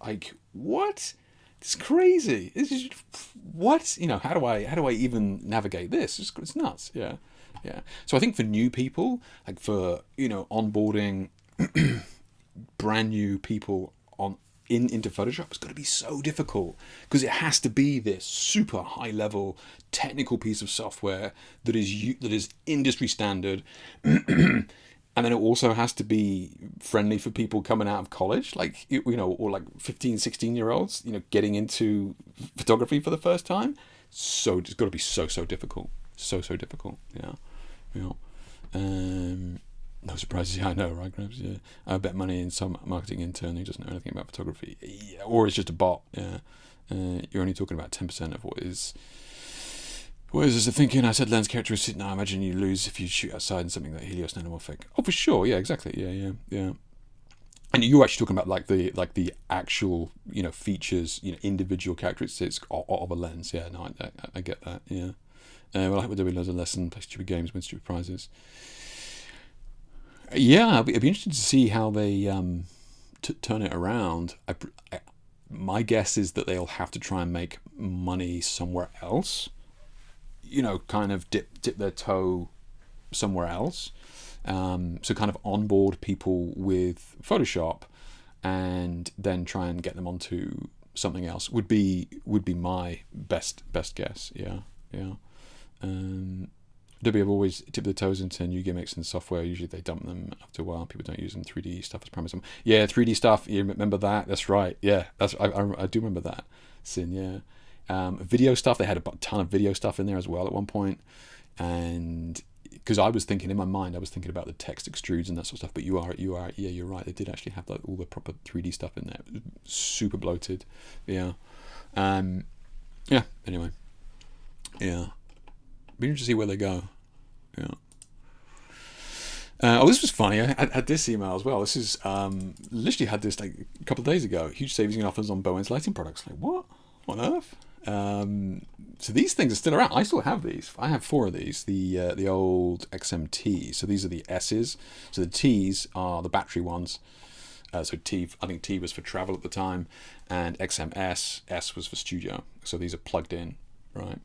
Like, what? It's crazy. This is what? How do I even navigate this? It's nuts. Yeah. Yeah. So I think for new people, like for onboarding brand new people into Photoshop, it's got to be so difficult because it has to be this super high level technical piece of software that is industry standard, and then it also has to be friendly for people coming out of college, like or like 15, 16-year-olds, getting into photography for the first time. So it's got to be so difficult, so difficult. Yeah. No surprises. Yeah, I know, right, Grabs? Yeah, I bet money in some marketing intern who doesn't know anything about photography, yeah, or it's just a bot. Yeah, you're only talking about 10% of what is the thinking. I said lens characteristic. Now I imagine you lose if you shoot outside in something like Helios nanomorphic. Oh, for sure. Yeah, exactly. Yeah. And you're actually talking about like the actual features, individual characteristics of a lens. Yeah, no, I get that. Yeah. Well, I hope we're doing loads of lessons, play stupid games, win stupid prizes. Yeah, it'd be interesting to see how they turn it around. My guess is that they'll have to try and make money somewhere else. Kind of dip their toe somewhere else. So kind of onboard people with Photoshop, and then try and get them onto something else would be my best guess. Yeah. Adobe have always dipped their toes into new gimmicks in software. Usually they dump them after a while. People don't use them. 3D stuff as promised. Yeah, 3D stuff. You remember that? That's right. Yeah, I do remember that. Sin, yeah. Video stuff. They had a ton of video stuff in there as well at one point. And because I was thinking in my mind, I was thinking about the text extrudes and that sort of stuff. But you are. Yeah, you're right. They did actually have like all the proper 3D stuff in there. It was super bloated. Yeah. Yeah. Anyway. Yeah. Be interesting to see where they go. Yeah. This was funny. I had this email as well. This is literally had this like a couple of days ago. Huge savings and offers on Bowen's lighting products. Like, what on earth? So these things are still around. I still have these. I have 4 of these. The old XMT. So these are the S's. So the T's are the battery ones. So T, I think T was for travel at the time, and XMS, S was for studio. So these are plugged in, right?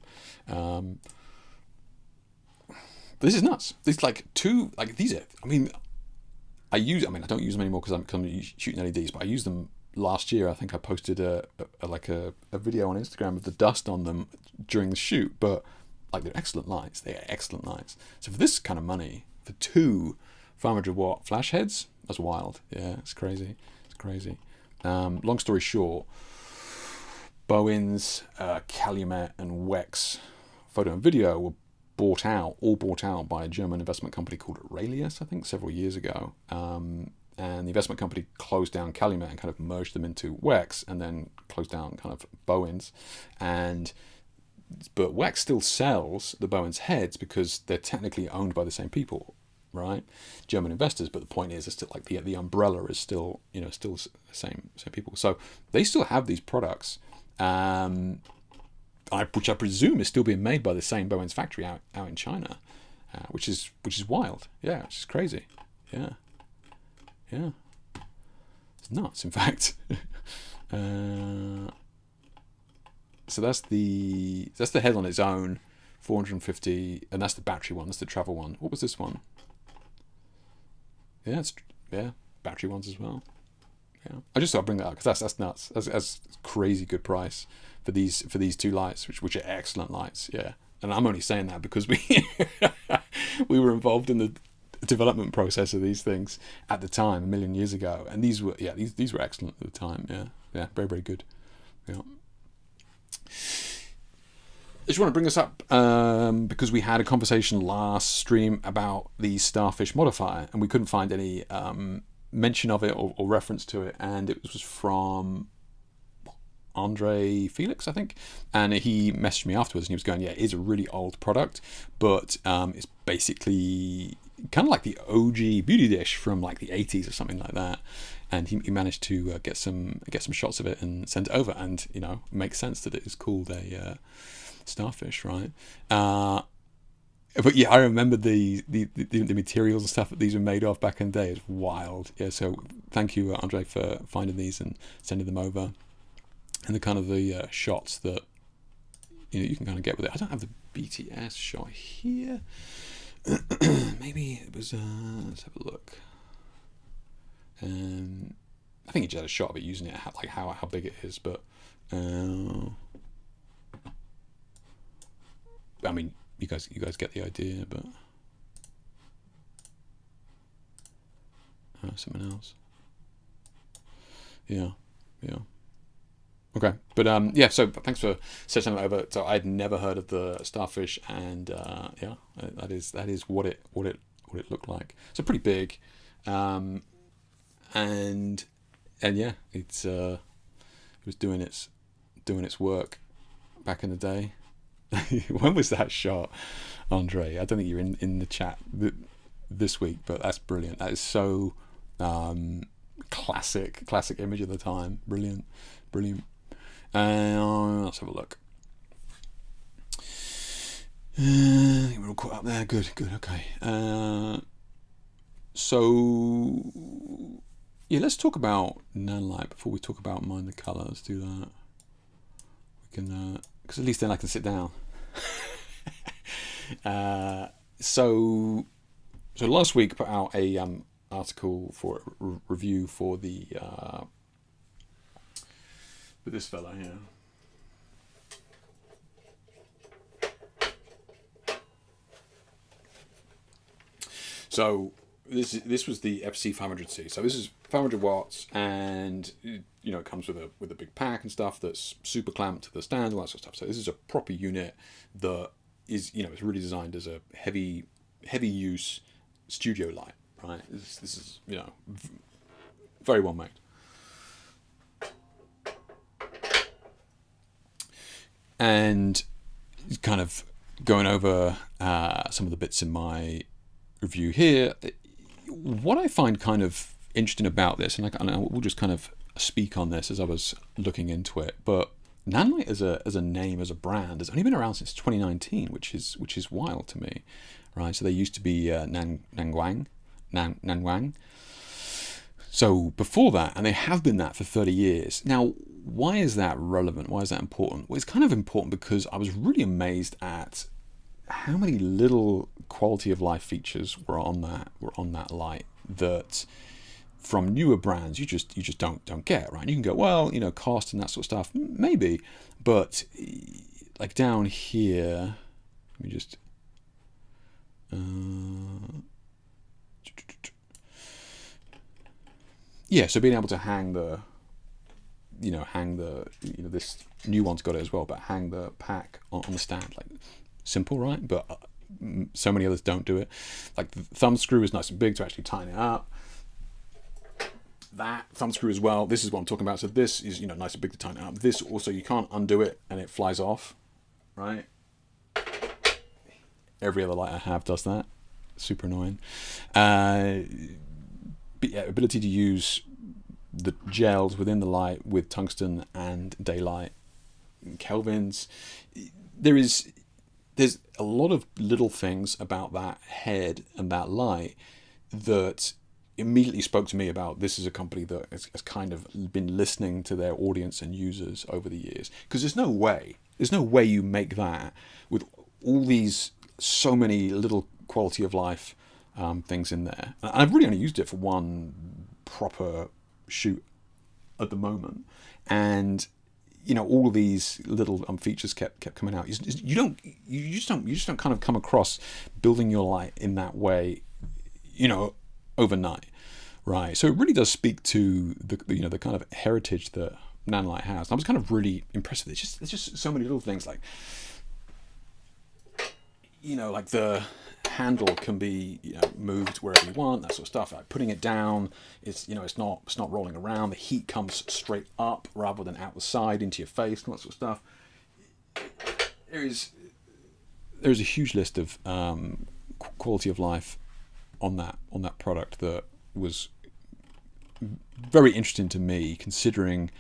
This is nuts. These these are. I don't use them anymore because I'm shooting LEDs, but I used them last year. I think I posted a video on Instagram of the dust on them during the shoot. But like they're excellent lights. They are excellent lights. So for this kind of money, for 2 500-watt flash heads. That's wild. Yeah, it's crazy. It's crazy. Long story short, Bowens, Calumet, and Wex Photo and Video were all bought out by a German investment company called Aurelius, I think, several years ago. And the investment company closed down Calumet and kind of merged them into Wex, and then closed down kind of Bowens. But Wex still sells the Bowens heads because they're technically owned by the same people, right? German investors. But the point is, it's still like the umbrella is still, still the same people. So they still have these products, which I presume is still being made by the same Bowens factory out in China, which is wild. Yeah, which is crazy. Yeah. It's nuts, in fact. So that's the head on its own, 450, and that's the battery one. That's the travel one. What was this one? Yeah, battery ones as well. Yeah, I just thought I'd bring that up because that's nuts. That's crazy good price for these two lights, which are excellent lights. Yeah, and I'm only saying that because we were involved in the development process of these things at the time, a million years ago, and these were excellent at the time. Yeah, very, very good. Yeah. I just want to bring this up because we had a conversation last stream about the Starfish modifier, and we couldn't find any mention of it or reference to it, and it was from Andre Felix, I think, and he messaged me afterwards and he was going, yeah, it is a really old product, but it's basically kind of like the OG beauty dish from like the 80s or something like that, and he managed to get some shots of it and send it over, and it makes sense that it is called a Starfish, right? But yeah, I remember the materials and stuff that these were made of back in the day. It's wild. Yeah, so thank you, Andre, for finding these and sending them over, and the kind of the shots that you can kind of get with it. I don't have the BTS shot here. Maybe it was. Let's have a look. I think he just had a shot of it using it, like how big it is, but I mean, you guys get the idea, but something else. Yeah. Okay, but yeah. So thanks for sending that over. So I'd never heard of the Starfish, and yeah, that is what it looked like. So pretty big, and yeah, it was doing its work back in the day. When was that shot, Andre? I don't think you're in the chat this week, but that's brilliant. That is so classic image of the time. Brilliant. Let's have a look. I think we're all caught up there. Good. Okay. So yeah, let's talk about Nanlite before we talk about Mind the Colour. Let's do that. We can, because at least then I can sit down. So last week I put out a article for review for the with this fella here. So this was the FC-500C. So this is 500 watts, and it comes with a big pack and stuff that's super clamped to the stand, all that sort of stuff. So this is a proper unit that is it's really designed as a heavy use studio light, right? This is very well made. And kind of going over some of the bits in my review here, what I find kind of interesting about this, and I will just kind of speak on this as I was looking into it, but Nanlite as a name, as a brand, has only been around since 2019, which is wild to me, right? So they used to be Nanwang. So before that, and they have been that for 30 years. Now, why is that relevant? Why is that important? Well, it's kind of important because I was really amazed at how many little quality of life features were on that light that from newer brands you just don't get, right? You can go, well, cost and that sort of stuff, maybe, but like down here, let me just yeah, so being able to hang the, this new one's got it as well, but hang the pack on the stand, like simple, right? But so many others don't do it. Like the thumb screw is nice and big to actually tighten it up. That thumb screw as well. This is what I'm talking about. So this is, nice and big to tighten it up. This also, you can't undo it and it flies off, right? Every other light I have does that. Super annoying. But yeah, ability to use the gels within the light with tungsten and daylight kelvins. There's a lot of little things about that head and that light that immediately spoke to me about this is a company that has kind of been listening to their audience and users over the years. Because there's no way you make that with all these, so many little quality of life things in there. And I've really only used it for one proper shoot at the moment, and all these little features kept coming out. You just don't kind of come across building your light in that way, overnight, right? So it really does speak to the kind of heritage that Nanlite has. And I was kind of really impressed with it. There's just so many little things, like like the handle can be moved wherever you want, that sort of stuff. Like putting it down, it's it's not rolling around. The heat comes straight up rather than out the side into your face and that sort of stuff. There's a huge list of quality of life on that product that was very interesting to me, considering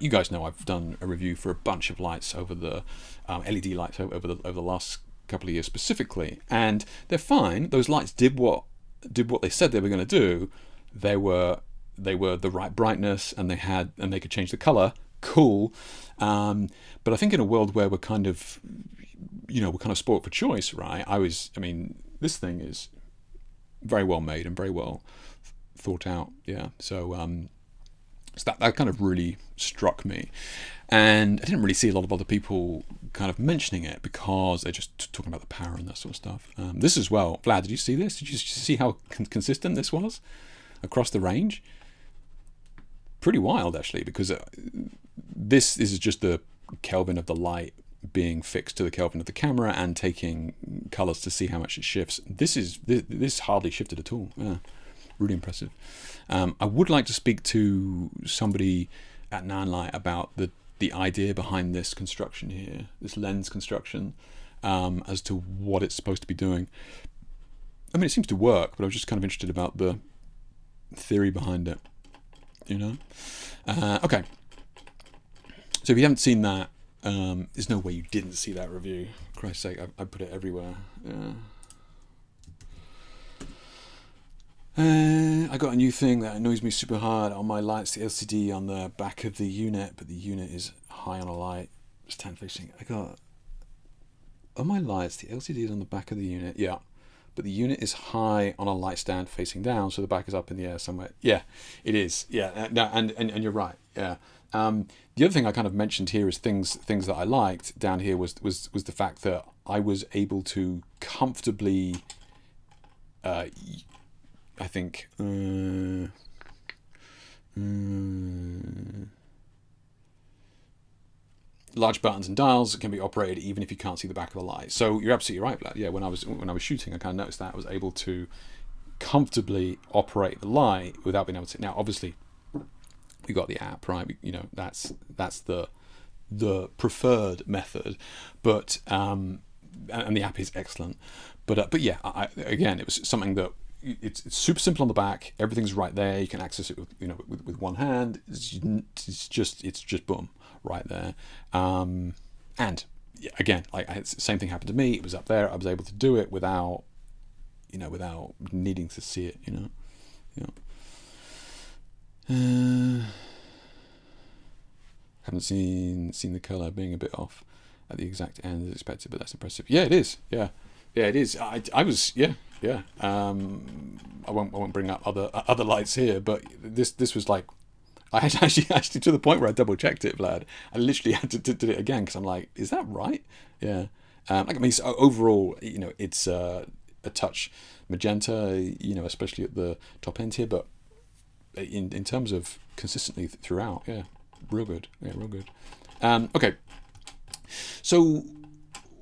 you guys know I've done a review for a bunch of lights over the LED lights over the last couple of years specifically, and they're fine. Those lights did what they said they were going to do. They were the right brightness, and they could change the color. Cool. But I think in a world where we're kind of spoiled for choice, right? This thing is very well made and very well thought out. Yeah. So that kind of really struck me. And I didn't really see a lot of other people kind of mentioning it because they're just talking about the power and that sort of stuff. This as well. Vlad, did you see this? Did you see how consistent this was across the range? Pretty wild, actually, because this is just the Kelvin of the light being fixed to the Kelvin of the camera and taking colors to see how much it shifts. This hardly shifted at all. Yeah, really impressive. I would like to speak to somebody at Nanlite about the idea behind this construction here, this lens construction, as to what it's supposed to be doing. It seems to work, but I was just kind of interested about the theory behind it. Okay. So if you haven't seen that, there's no way you didn't see that review. For Christ's sake, I put it everywhere. I got a new thing that annoys me super hard on my lights, the LCD on the back of the unit, but the unit is high on a light, stand facing. On my lights, the LCD is on the back of the unit, yeah, but the unit is high on a light stand facing down, so the back is up in the air somewhere. Yeah, it is. Yeah, no, and you're right. Yeah. The other thing I kind of mentioned here is things that I liked down here was the fact that I was able to comfortably, I think, large buttons and dials can be operated even if you can't see the back of the light. So you're absolutely right, Vlad. Yeah, when I was shooting, I kind of noticed that I was able to comfortably operate the light without being able to. Now, obviously, we got the app, right? That's the preferred method, but and the app is excellent. But yeah, again, it was something that. It's super simple on the back. Everything's right there. You can access it with one hand. It's just boom right there. And again, same thing happened to me. It was up there. I was able to do it without needing to see it. Haven't seen the color being a bit off at the exact end as expected, but that's impressive. Yeah, it is. Yeah, it is. I was. Yeah. I won't bring up other lights here, but this was like, I had actually to the point where I double checked it, Vlad. I literally had to do it again because I'm like, is that right? Yeah. So overall, it's a touch magenta, especially at the top end here, but in terms of consistently throughout, yeah, real good. Yeah, real good. Okay, so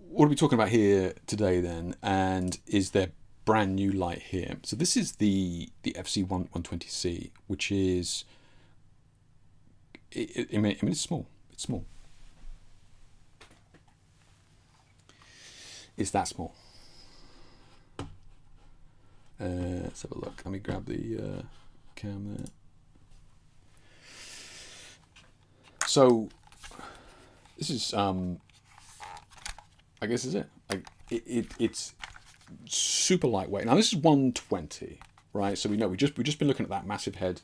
what are we talking about here today then? And is there brand new light here? So this is the FC-120C, which is, I mean, it's small. It's small. It's that small. Let's have a look. Let me grab the camera. So this is, I guess, is it. Like it's super lightweight. Now this is 120, right? So we know we've just been looking at that massive head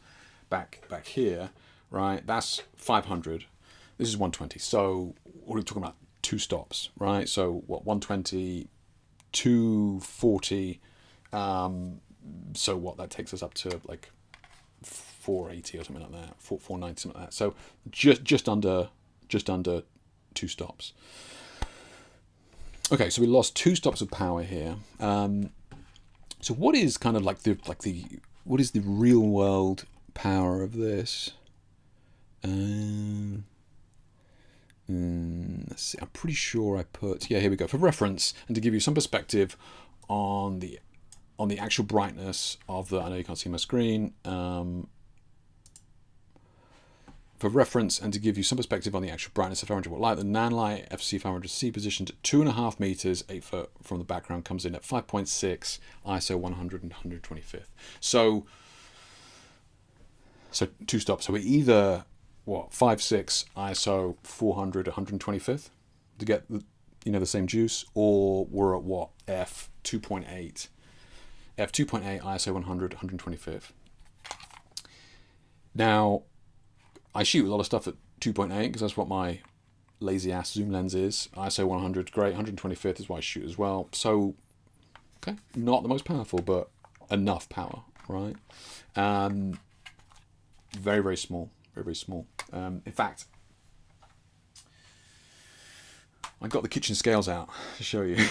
back here, right? That's 500. This is 120. So what are we talking about? 2 stops, right? So what, 120, 240. So what, that takes us up to like 480 or something like that, 490, something like that. So just under 2 stops. Okay, so we lost 2 stops of power here. So what is kind of like the what is the real world power of this? Let's see. I'm pretty sure I put, yeah, here we go, for reference and to give you some perspective on the actual brightness of the, I know you can't see my screen, for reference and to give you some perspective on the actual brightness of 500 watt light, the Nanlite FC-500C positioned at 2.5 meters, 8 foot from the background, comes in at 5.6 ISO 100 and 125th. So 2 stops. So we're either what, 5.6 ISO 400 125th to get the same juice, or we're at what, f2.8 ISO 100 125th. Now I shoot a lot of stuff at 2.8 because that's what my lazy ass zoom lens is. ISO 100 great, 125th is what I shoot as well. So okay, not the most powerful, but enough power, right? Very, very small. Very, very small. In fact, I got the kitchen scales out to show you.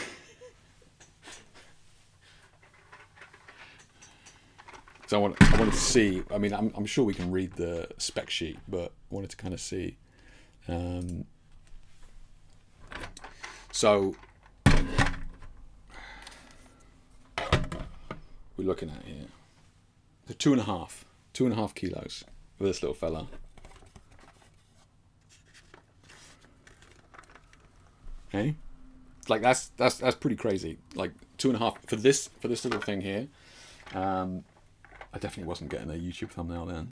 So I wanted to see. I mean, I'm sure we can read the spec sheet, but I wanted to kind of see. So we're looking at here the 2.5 kilos for this little fella. Okay, like that's pretty crazy. Like 2.5 for this little thing here. I definitely wasn't getting a YouTube thumbnail then.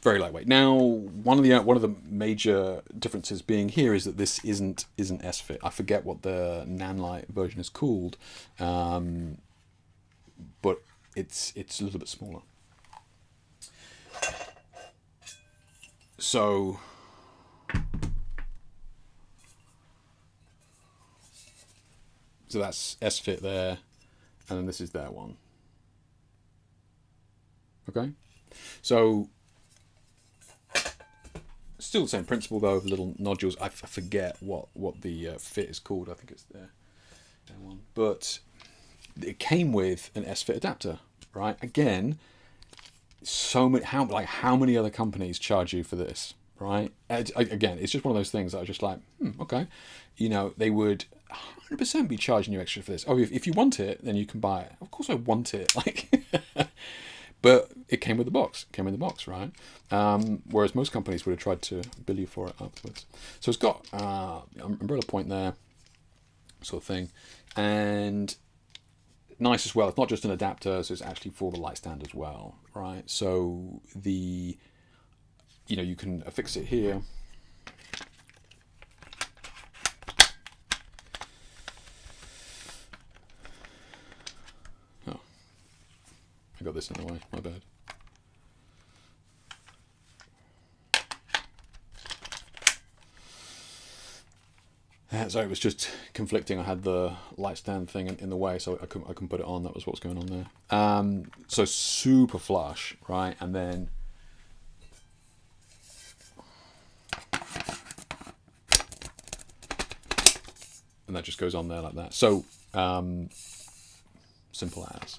Very lightweight. Now, one of the major differences being here is that this isn't S-fit. I forget what the Nanlite version is called, but it's a little bit smaller. So that's S-fit there, and then this is their one. Okay, so still the same principle though, of little nodules. I forget what the fit is called. I think it's their one, but it came with an S-fit adapter, right? Again, so many. How many other companies charge you for this, right? Again, it's just one of those things that I was just like, okay, they would 100% be charging you extra for this. Oh, if you want it, then you can buy it. Of course I want it, but it came with the box. Right? Whereas most companies would have tried to bill you for it afterwards. So it's got umbrella point there, sort of thing, and nice as well. It's not just an adapter, so it's actually for the light stand as well, right? So you can affix it here. I got this in the way, my bad. So it was just conflicting. I had the light stand thing in the way, so I couldn't put it on. That was what was going on there. So super flush, right? And then that just goes on there like that. So Simple as.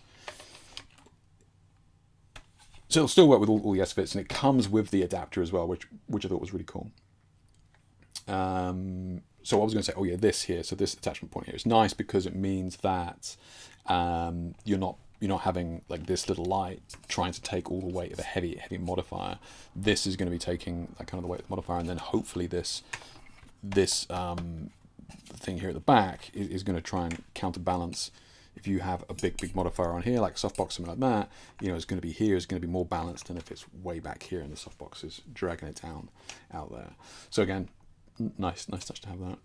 So it'll still work with all the SFITs, and it comes with the adapter as well, which I thought was really cool. So I was going to say, oh yeah, this here. So this attachment point here is nice because it means that you're not having like this little light trying to take all the weight of a heavy modifier. This is going to be taking like kind of the weight of the modifier, and then hopefully this thing here at the back is going to try and counterbalance. If you have a big modifier on here, like softbox, something like that, it's going to be here, is going to be more balanced than if it's way back here and the softbox is dragging it down out there. So again, nice touch to have that.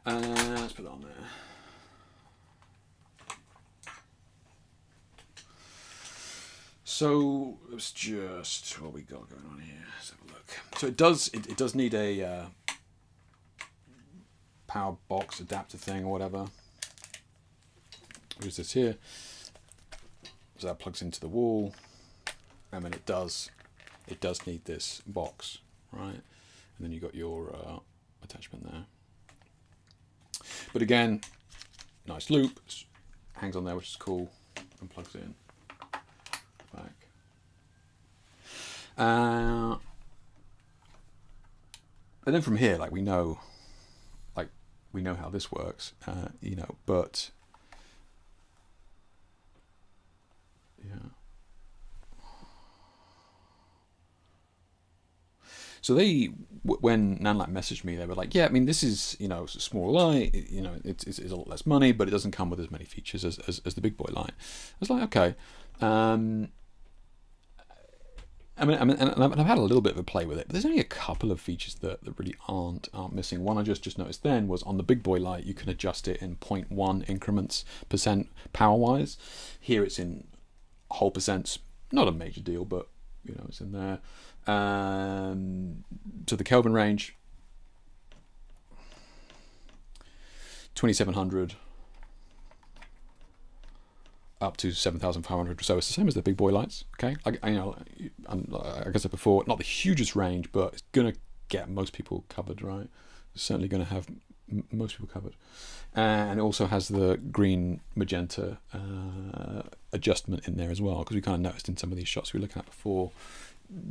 Let's put that on there. So it's just what we got going on here. Let's have a look. So it does need a power box adapter thing or whatever. What is this here? So that plugs into the wall, and then it does need this box, right? And then you got your attachment there. But again, nice loop, hangs on there, which is cool, and plugs in back. And then from here, like we know how this works, but yeah. So when Nanlite messaged me, they were like, yeah, I mean, this is, it's a small light, it's a lot less money, but it doesn't come with as many features as the big boy light. I was like, okay. And I've had a little bit of a play with it, but there's only a couple of features that really aren't missing. One I just noticed then was on the big boy light, you can adjust it in 0.1 increments percent power-wise. Here it's in whole percents, not a major deal, but it's in there. So the Kelvin range, 2700 up to 7500. So it's the same as the big boy lights. Okay, like I said before, not the hugest range, but it's gonna get most people covered, right? It's certainly gonna have most people covered. And it also has the green magenta adjustment in there as well, because we kind of noticed in some of these shots we were looking at before,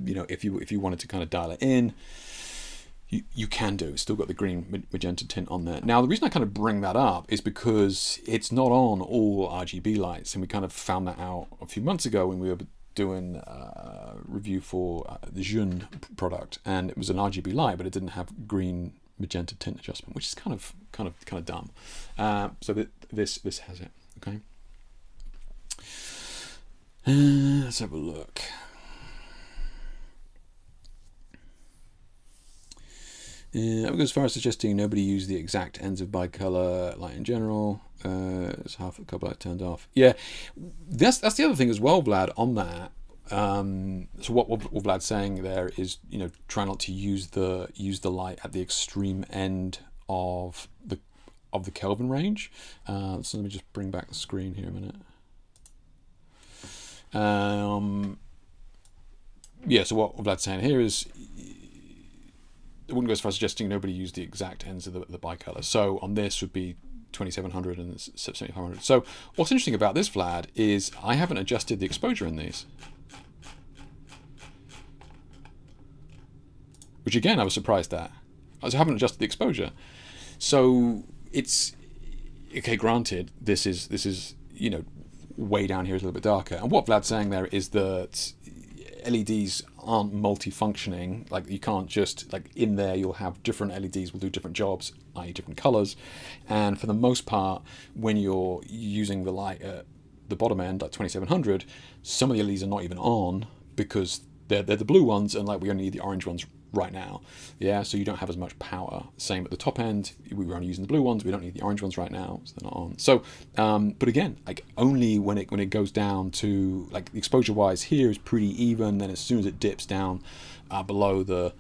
if you wanted to kind of dial it in, you can do. It's still got the green magenta tint on there. Now the reason I kind of bring that up is because it's not on all RGB lights, and we kind of found that out a few months ago when we were doing a review for the Jun product, and it was an RGB light, but it didn't have green magenta tint adjustment, which is kind of dumb. So this has it. Okay. Let's have a look. I would go as far as suggesting nobody use the exact ends of bicolor light in general. It's half the colour light turned off. Yeah, that's the other thing as well, Vlad, on that. So what Vlad's saying there is, try not to use the light at the extreme end of the Kelvin range. So let me just bring back the screen here a minute. Yeah, so what Vlad's saying here is, I wouldn't go as far as suggesting nobody use the exact ends of the bicolor. So on this would be 2700 and 7500. So what's interesting about this, Vlad, is I haven't adjusted the exposure in these. Which again, I was surprised at. I haven't adjusted the exposure. So it's, okay, granted, this is way down here is a little bit darker. And what Vlad's saying there is that LEDs aren't multifunctioning. Like you can't just, like in there you'll have different LEDs will do different jobs, i.e. different colors. And for the most part, when you're using the light at the bottom end, like 2700, some of the LEDs are not even on because they're the blue ones, and like we only need the orange ones right now. Yeah, so you don't have as much power. Same at the top end, we were only using the blue ones, we don't need the orange ones right now, so they're not on. So but again, like only when it goes down to, like, the exposure wise here is pretty even, then as soon as it dips down below the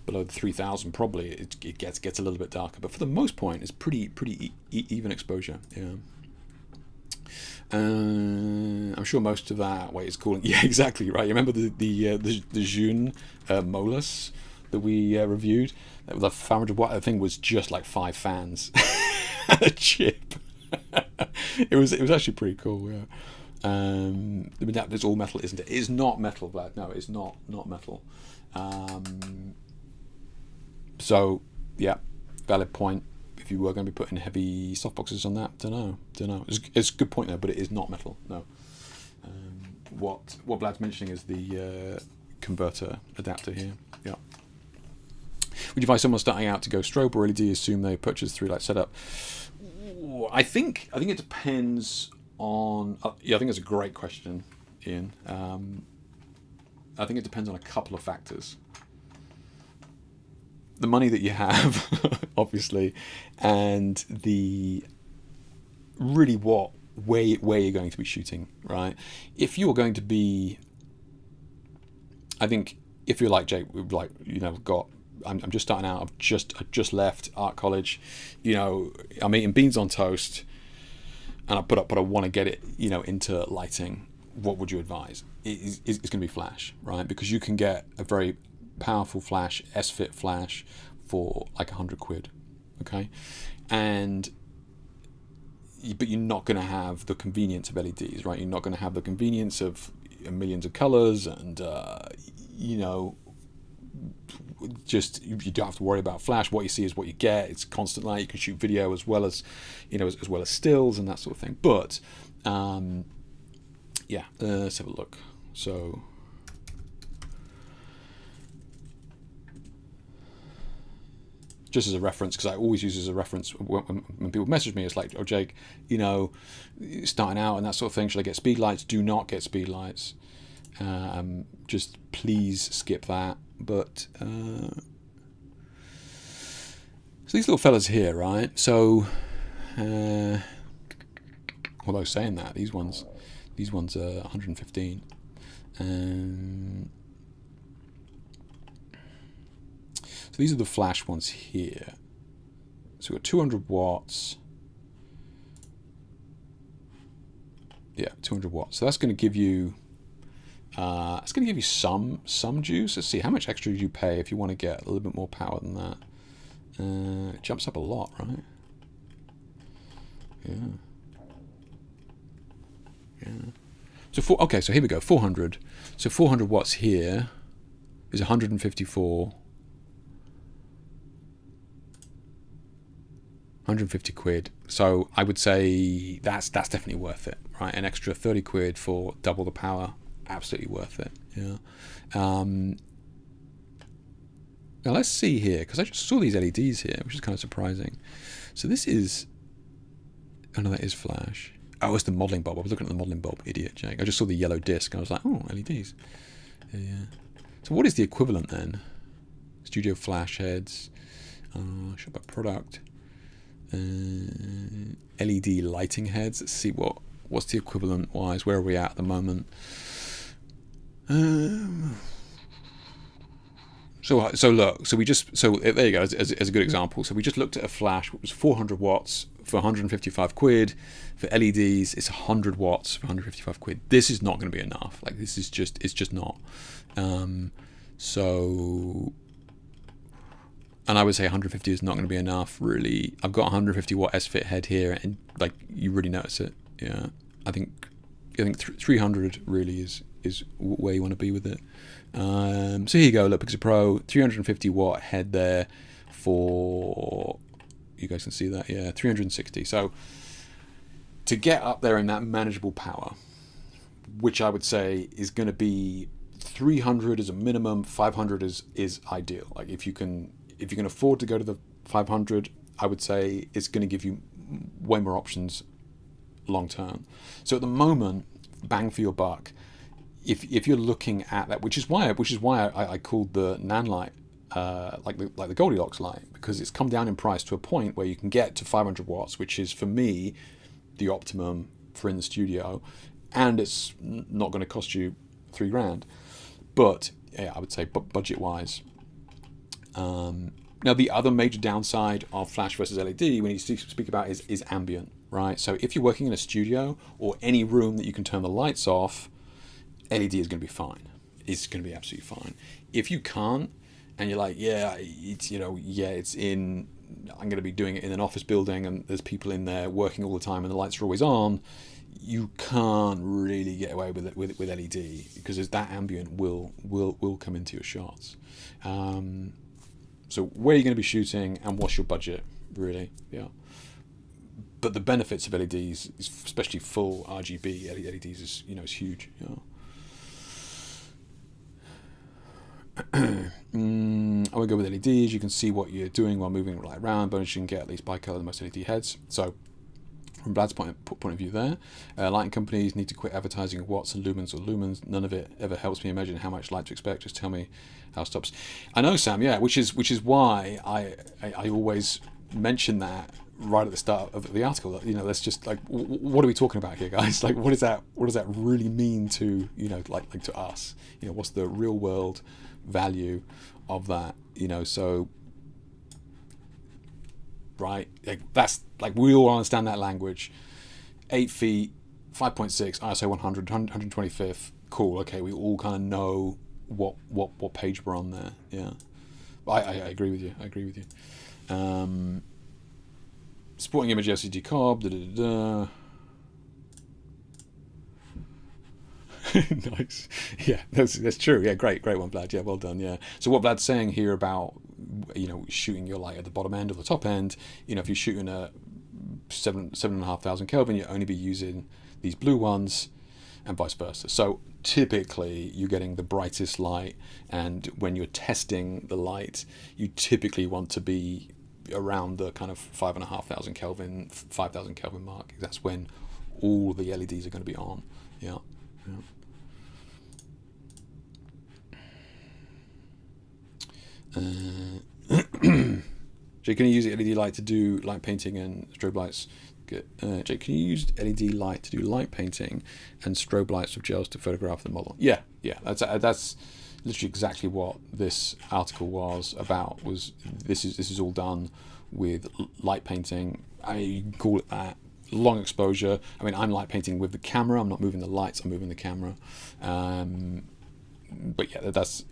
3000 probably it gets a little bit darker, but for the most part it's pretty even exposure. Yeah. I'm sure most of that way is cooling. Yeah, exactly right. You remember the Jun Molus that we reviewed? That was a 500 watt. The thing was just like 5 fans. a chip. It was actually pretty cool. Yeah. It's all metal, isn't it? It is not metal, Vlad. No, it's not metal. So yeah, valid point. If you were going to be putting heavy softboxes on that, don't know. It's a good point there, but it is not metal. No. What Vlad's mentioning is the converter adapter here. Yeah. Would you advise someone starting out to go strobe or LED? Assume they purchase 3-light setup. I think it depends on. I think it's a great question, Ian. I think it depends on a couple of factors. The money that you have, obviously, and the really where you're going to be shooting, right? If you're going to be, I think if you're like Jake, like I'm just starting out. I've just left art college, I'm eating beans on toast, and but I want to get it, into lighting. What would you advise? It's going to be flash, right? Because you can get a very powerful flash, S-Fit flash, for like £100, okay? But you're not going to have the convenience of LEDs, right? You're not going to have the convenience of millions of colors, and just you don't have to worry about flash. What you see is what you get. It's constant light. You can shoot video as well as as well as stills and that sort of thing. But let's have a look. So just as a reference, because I always use as a reference when people message me, it's like, oh Jake, starting out and that sort of thing, should I get speed lights? Do not get speed lights. Just please skip that. But so these little fellas here, right? So although saying that, these ones are 115. So these are the flash ones here. So we've got 200 watts. Yeah, 200 watts. So that's going to give you some juice. Let's see, how much extra do you pay if you want to get a little bit more power than that? It jumps up a lot, right? Yeah. So so here we go, 400. So 400 watts here is 154. 150 quid. So I would say that's definitely worth it, right? An extra 30 quid for double the power, absolutely worth it. Yeah. Now let's see here, because I just saw these LEDs here, which is kind of surprising. So this is, oh no, that is flash. Oh, it's the modeling bulb. I was looking at the modeling bulb, idiot, Jake. I just saw the yellow disc and I was like, oh, LEDs. Yeah. So what is the equivalent then? Studio flash heads. Shop by product. LED lighting heads. Let's see what's the equivalent wise. Where are we at the moment? So look. So there you go. As a good example. So we just looked at a flash which was 400 watts for 155 quid. For LEDs, it's 100 watts for 155 quid. This is not going to be enough. Like it's just not. And I would say 150 is not going to be enough, really. I've got 150 watt S-Fit head here, and like you really notice it. Yeah, I think 300 really is where you want to be with it. So here you go, look, Pixel Pro, 350 watt head there for, you guys can see that, yeah, 360. So to get up there in that manageable power, which I would say is going to be 300 as a minimum, 500 is ideal. Like if you can afford to go to the 500, I would say it's going to give you way more options long term. So at the moment, bang for your buck, if you're looking at that, which is why I called the Nanlite like the Goldilocks light, because it's come down in price to a point where you can get to 500 watts, which is for me the optimum for in the studio, and it's not going to cost you $3,000. But yeah, I would say budget wise. Now the other major downside of flash versus LED when you speak about is ambient, right? So if you're working in a studio or any room that you can turn the lights off, LED is going to be fine. It's going to be absolutely fine. If you can't, and you're like, it's in I'm going to be doing it in an office building and there's people in there working all the time and the lights are always on, you can't really get away with it with LED, because that ambient will come into your shots. So where are you going to be shooting and what's your budget, really? Yeah. But the benefits of LEDs, especially full RGB LEDs, is huge. Yeah. I would go with LEDs. You can see what you're doing while moving light around, but you can get at least bi-color the most LED heads. So from Vlad's point of view there, lighting companies need to quit advertising watts and lumens or lumens. None of it ever helps me imagine how much light to expect. Just tell me how it stops. I know, Sam, yeah, which is why I always mention that right at the start of the article. Let's just what are we talking about here, guys? Like, what does that really mean to like to us? What's the real world value of that? So right, that's we all understand that language. 8 feet, 5.6, ISO 100, 125th. Cool. Okay, we all kind of know what page we're on there. Yeah, I agree with you. Sporting image LCD cob. Nice. Yeah, that's true. Yeah, great one, Vlad. Yeah, well done. Yeah. So what Vlad's saying here about shooting your light at the bottom end or the top end, if you're shooting at 7,500 Kelvin, you only be using these blue ones, and vice versa. So typically you're getting the brightest light, and when you're testing the light, you typically want to be around the kind of 5,500 Kelvin, 5,000 Kelvin mark. That's when all the LEDs are going to be on. Yeah. Jake, can you use LED light to do light painting and strobe lights? Jake, can you use LED light to do light painting and strobe lights with gels to photograph the model? Yeah. That's literally exactly what this article was about. This is all done with light painting. You can call it that. Long exposure. I mean, I'm light painting with the camera. I'm not moving the lights. I'm moving the camera. But yeah, that's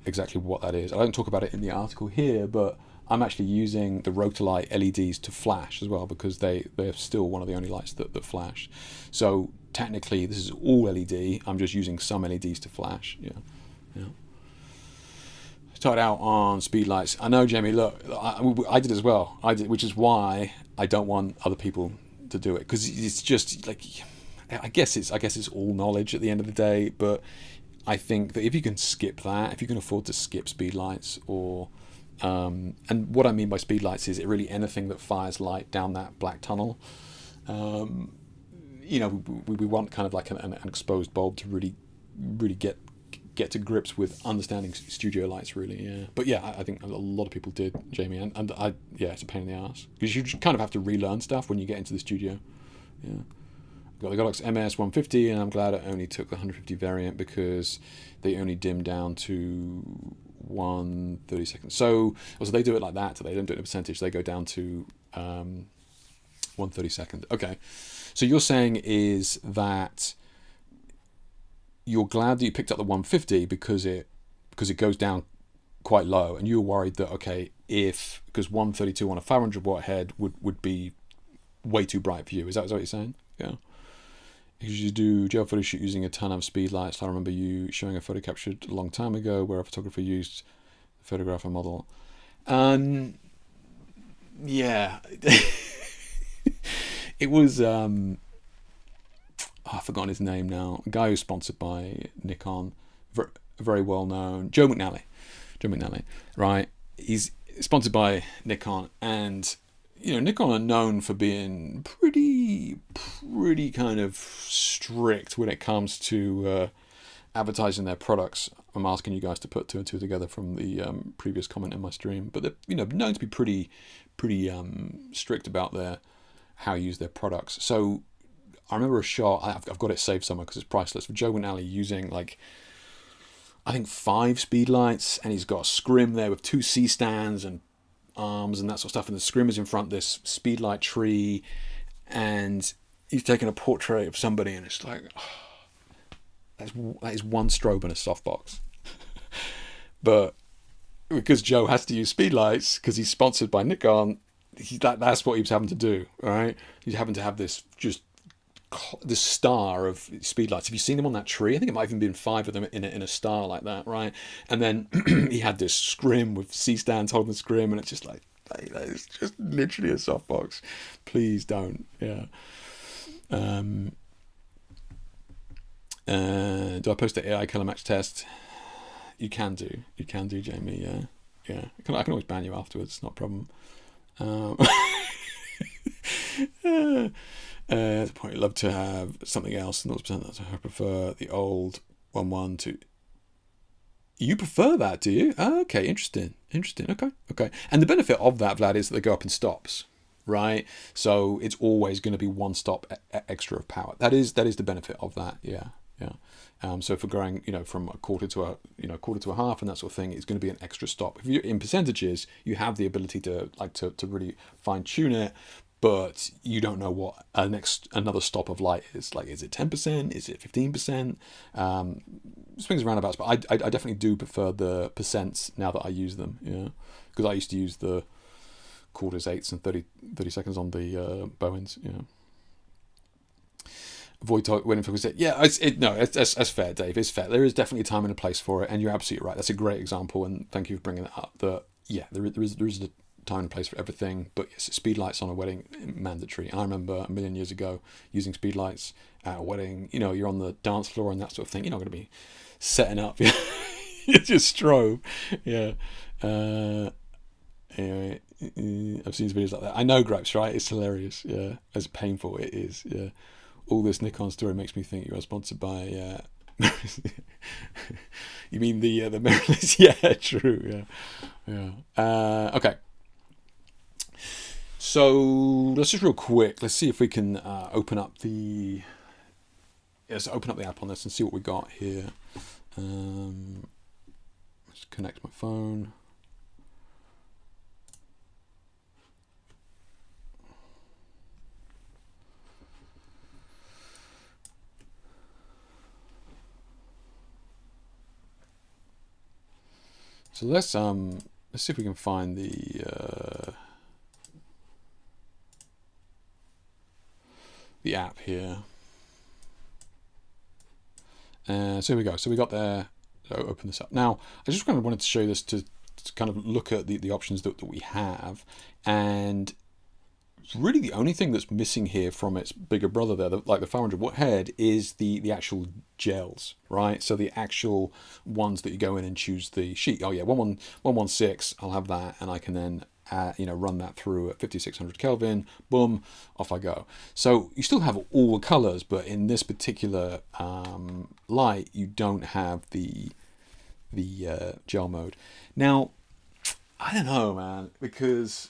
exactly what that is. I don't talk about it in the article here, but I'm actually using the Rotolight LEDs to flash as well, because they're still one of the only lights that flash. So technically this is all LED. I'm just using some LEDs to flash. Yeah. Started out on speed lights. I know, Jamie, look, I did as well. I did, which is why I don't want other people to do it, because it's just like, I guess it's all knowledge at the end of the day, but I think that if you can skip that, if you can afford to skip speed lights, or and what I mean by speed lights is really anything that fires light down that black tunnel. We want kind of like an exposed bulb to really get to grips with understanding studio lights, really. Yeah, but yeah, I think a lot of people did, Jamie, and it's a pain in the ass, because you kind of have to relearn stuff when you get into the studio. Yeah. Got the Godox MS-150, and I'm glad I only took the 150 variant, because they only dim down to 1/32. So they do it like that. So they don't do it in a percentage. They go down to 1/32. Okay. So you're saying is that you're glad that you picked up the 150 because it goes down quite low, and you were worried that because 132 on a 500 watt head would be way too bright for you. Is that what you're saying? Yeah. Because you do gel photo shoot using a ton of speed lights. I remember you showing a photo captured a long time ago where a photographer used to photograph a model. Yeah. It was I've forgotten his name now. A guy who's sponsored by Nikon, very well known, Joe McNally, right? He's sponsored by Nikon, and Nikon are known for being pretty kind of strict when it comes to advertising their products. I'm asking you guys to put two and two together from the previous comment in my stream, but they're known to be pretty strict about how you use their products. So I remember a shot. I've got it saved somewhere because it's priceless. For Joe McNally using I think 5 speed lights, and he's got a scrim there with 2 C stands and arms and that sort of stuff, and the scrim is in front of this speedlight tree, and he's taking a portrait of somebody, and it's like, that is one strobe in a softbox. But because Joe has to use speedlights because he's sponsored by Nikon. That's what he was having to do. All right, he's having to have this star of speedlights. Have you seen them on that tree? I think it might have even been 5 of them in a star like that, right? And then he had this scrim with C-stands holding the scrim, and it's just like it's just literally a softbox. Please don't. Yeah. Do I post the AI color match test? You can do, Jamie. Yeah, yeah. I can always ban you afterwards. Not a problem. At the point, I'd love to have something else. 0%. I prefer the old 112. You prefer that, do you? Oh, okay, interesting. Okay. And the benefit of that, Vlad, is that they go up in stops, right? So it's always going to be one stop extra of power. That is the benefit of that. Yeah. So if we're going, from a quarter to a half and that sort of thing, it's going to be an extra stop. If you're in percentages, you have the ability to really fine tune it, but you don't know what another stop of light is. Like, is it 10%? Is it 15%? Swings and roundabouts, but I definitely do prefer the percents now that I use them. Yeah, because I used to use the quarters, eighths, and 30 seconds on the Bowens. Yeah. Avoid waiting for consent. Yeah, that's fair, Dave. It's fair. There is definitely a time and a place for it, and you're absolutely right. That's a great example, and thank you for bringing that up. There is a time and place for everything, but yes, speed lights on a wedding, mandatory. I remember a million years ago using speed lights at a wedding. You're on the dance floor and that sort of thing. You're not going to be setting up. It's just strobe. Yeah. Anyway, I've seen videos like that. I know, Grapes, right? It's hilarious. Yeah, as painful it is. Yeah. All this Nikon story makes me think you are sponsored by. You mean the mirrorless? Yeah, true. Yeah. Okay. So let's just real quick. Let's see if we can open up the app on this and see what we got here. Let's connect my phone. So let's see if we can find the app here. So here we go. So we got there. So open this up. Now, I just kind of wanted to show you this to kind of look at the options that we have, and really the only thing that's missing here from its bigger brother there, like the 500 watt head, is the actual gels, right? So the actual ones that you go in and choose the sheet. Oh yeah, 116, I'll have that, and I can then run that through at 5600 Kelvin, boom, off I go. So you still have all the colors, but in this particular light, you don't have the gel mode. Now, I don't know, man, because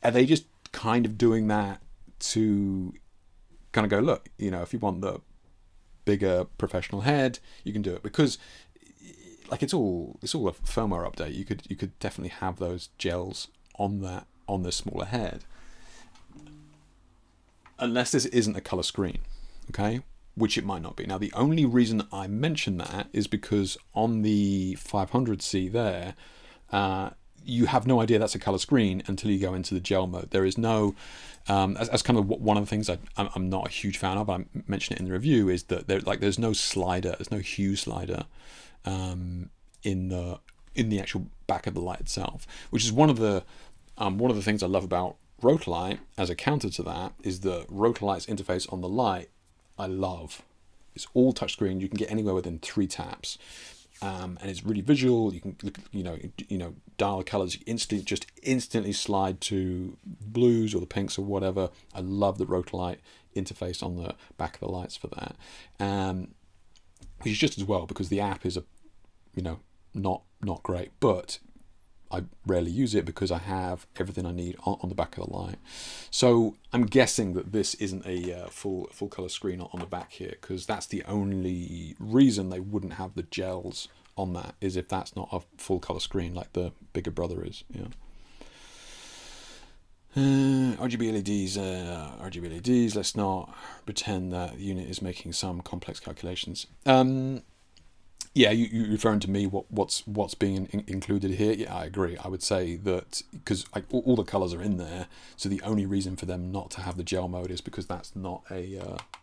are they just kind of doing that to kind of go, look, if you want the bigger professional head, you can do it, because like it's all a firmware update. You could definitely have those gels on the smaller head, unless this isn't a color screen, okay? Which it might not be. Now, the only reason I mention that is because on the 500C there, you have no idea that's a color screen until you go into the gel mode. There is no, as kind of one of the things I'm not a huge fan of, but I mentioned it in the review, is that there's no slider, there's no hue slider in the actual back of the light itself, which is one of the things I love about Rotolight. As a counter to that, is the Rotolight's interface on the light. I love. It's all touchscreen. You can get anywhere within 3 taps. And it's really visual. You can look, dial the colors. You instantly slide to blues or the pinks or whatever. I love the Rotolight interface on the back of the lights for that. Which is just as well, because the app is not great, but I rarely use it because I have everything I need on the back of the light. So I'm guessing that this isn't a full color screen on the back here, because that's the only reason they wouldn't have the gels on that, is if that's not a full color screen like the bigger brother is. RGB LEDs. Let's not pretend that the unit is making some complex calculations. Yeah, you referring to me what's being included here? Yeah, I agree. I would say that because all the colors are in there, so the only reason for them not to have the gel mode is because that's not a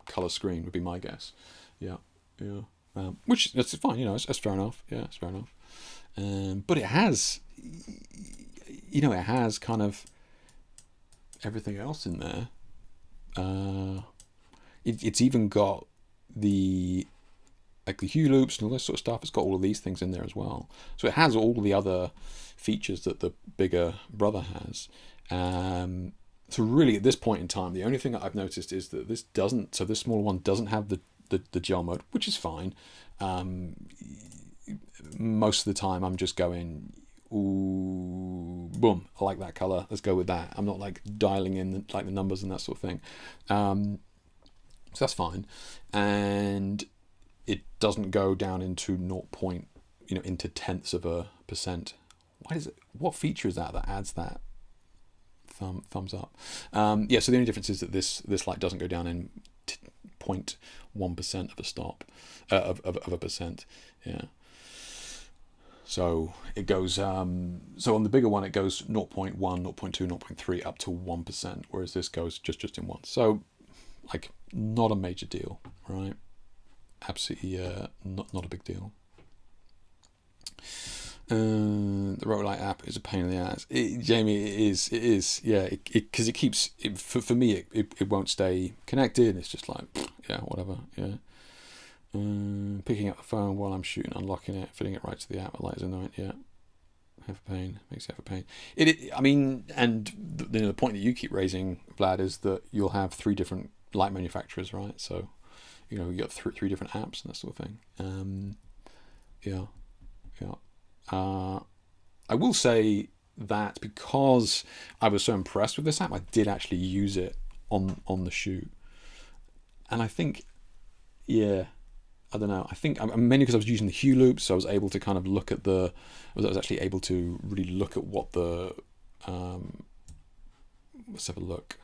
color screen. Would be my guess. Yeah, yeah. Which that's fine. That's fair enough. Yeah, it's fair enough. But it has, it has kind of everything else in there. It's even got the the hue loops and all this sort of stuff. It's got all of these things in there as well. So it has all the other features that the bigger brother has. So really, at this point in time, the only thing that I've noticed is that this doesn't. So this smaller one doesn't have the gel mode, which is fine. Most of the time, I'm just going, ooh, boom, I like that color. Let's go with that. I'm not like dialing in the numbers and that sort of thing. So that's fine, and it doesn't go down into into tenths of a percent. Why is it? What feature is that adds that thumbs up? Yeah. So the only difference is that this light doesn't go down in 0.1% of a stop of a percent. Yeah. So it goes. So on the bigger one, it goes 0.1, 0.2, 0.3 up to 1%, whereas this goes just in one. So like not a major deal, right? Absolutely not a big deal. The Rotolight app is a pain in the ass. Jamie, it is. Yeah, because it keeps for me. It won't stay connected. It's just like yeah, whatever. Yeah. Picking up the phone while I'm shooting, unlocking it, fitting it right to the app. The light is annoying. Yeah. Have a pain. Makes it have a pain. I mean, and the point that you keep raising, Vlad, is that you'll have 3 different light manufacturers, right? So you got three different apps and that sort of thing. Yeah. I will say that because I was so impressed with this app, I did actually use it on the shoot, and I think, yeah, I don't know. I think mainly because I was using the hue loops, so I was able to kind of look at I was actually able to really look at what the let's have a look.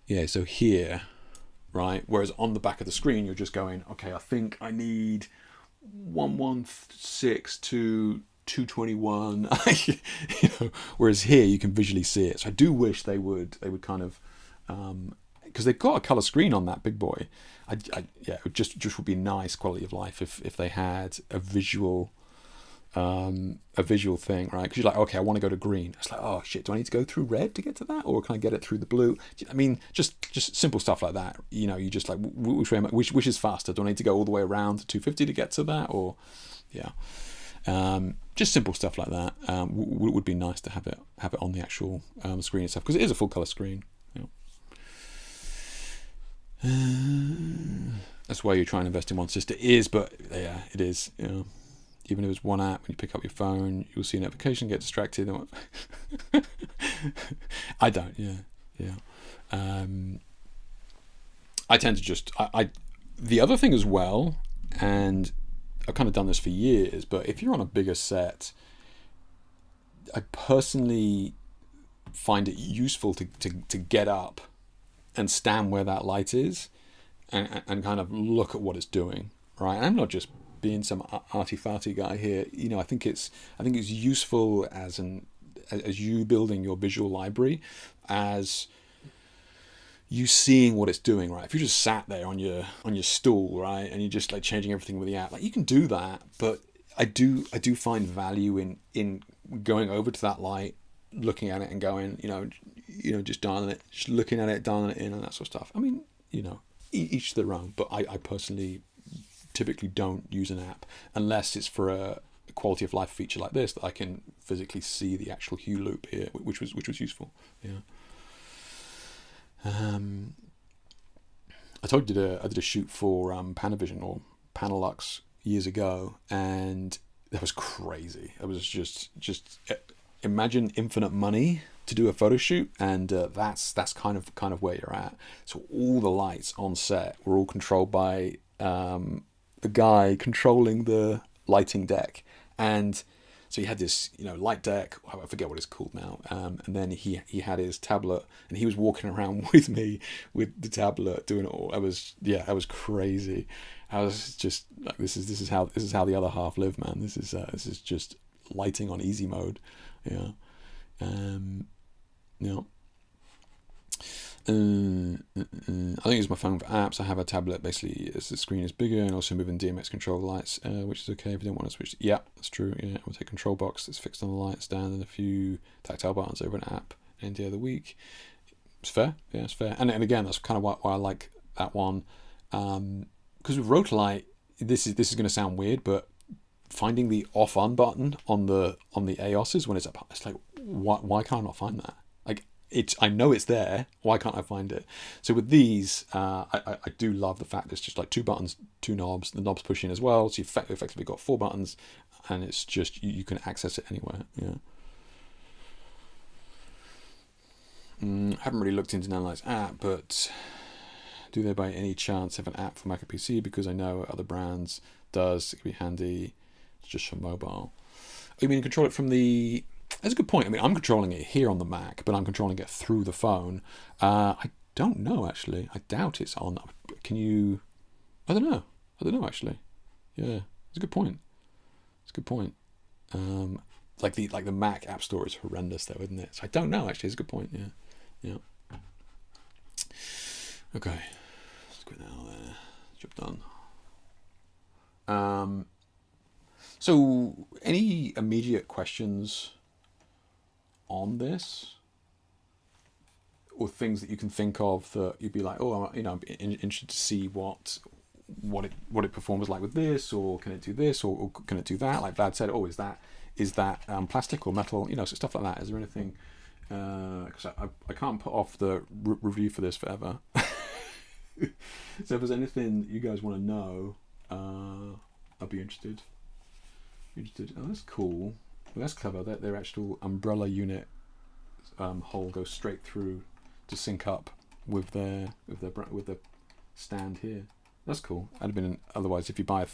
Yeah, so here, right, whereas on the back of the screen, you're just going, okay, I think I need 116 to 221. Whereas here, you can visually see it. So I do wish they would kind of, because they've got a color screen on that big boy. Yeah, it just would be nice quality of life if they had a visual thing, right? Because you're like, okay, I want to go to green. It's like, oh shit, do I need to go through red to get to that, or can I get it through the blue? I mean, just simple stuff like that. You just like, which is faster? Do I need to go all the way around to 250 to get to that, or yeah, just simple stuff like that. Would be nice to have it on the actual screen itself, because it is a full color screen. That's why you try and invest in one sister is, but yeah, it is. Even if it's one app, when you pick up your phone, you'll see a notification, get distracted. I don't, yeah. I tend to just, the other thing as well, and I've kind of done this for years, but if you're on a bigger set, I personally find it useful to get up and stand where that light is and kind of look at what it's doing, right? And I'm not just being some arty-farty guy here. I think it's useful as you building your visual library, as you seeing what it's doing, right? If you just sat there on your stool, right, and you're just like changing everything with the app, like you can do that, but I do find value in going over to that light, looking at it and going, just dialing it, just looking at it, dialing it in, and that sort of stuff. I mean, each their own, but I personally typically don't use an app unless it's for a quality of life feature like this, that I can physically see the actual hue loop here, which was useful. Yeah. I told you I did a shoot for Panavision or Panelux years ago, and that was crazy. It was just imagine infinite money to do a photo shoot, and that's kind of where you're at. So all the lights on set were all controlled by the guy controlling the lighting deck, and So he had this, light deck. I forget what it's called now. And then he had his tablet, and he was walking around with me with the tablet doing it all. I was crazy. I was just like, this is how the other half live, man. This is just lighting on easy mode. Yeah. Yeah. I think it's my phone for apps. I have a tablet basically as the screen is bigger, and also moving DMX control lights, which is okay if you don't want to switch. Yeah, that's true. Yeah, I'll take a control box that's fixed on the light stand and a few tactile buttons over an app any day of the week. It's fair. Yeah, it's fair. And again, that's kind of why I like that one. Because with Rotolite, this is going to sound weird, but finding the off-on button on the AOS's when it's up, it's like, why can't I not find that? Like, I know it's there. Why can't I find it? So with these, I do love the fact it's just like 2 buttons, 2 knobs. The knobs push in as well, so you've effectively got 4 buttons, and it's just you can access it anywhere. Yeah. I haven't really looked into Nanlite's app, but do they by any chance have an app for Mac or PC? Because I know other brands does. It could be handy. It's just for mobile. Oh, you mean control it from the... That's a good point. I mean, I'm controlling it here on the Mac, but I'm controlling it through the phone. I don't know, actually. I doubt it's on... Can you... I don't know, actually. Yeah, it's a good point. Like the Mac App Store is horrendous, though, isn't it? So I don't know, actually. It's a good point, yeah. Okay. Let's go now there. Job done. So, any immediate questions on this, or things that you can think of that you'd be like, oh, I'm interested to see what it performs like with this, or can it do this, or can it do that? Like Vlad said, oh, is that plastic or metal? So stuff like that. Is there anything? Because I can't put off the review for this forever. So if there's anything you guys want to know, I'd be interested. Oh, that's cool. Well, that's clever. Their actual umbrella unit hole goes straight through to sync up with the stand here. That's cool. That'd have been otherwise if you buy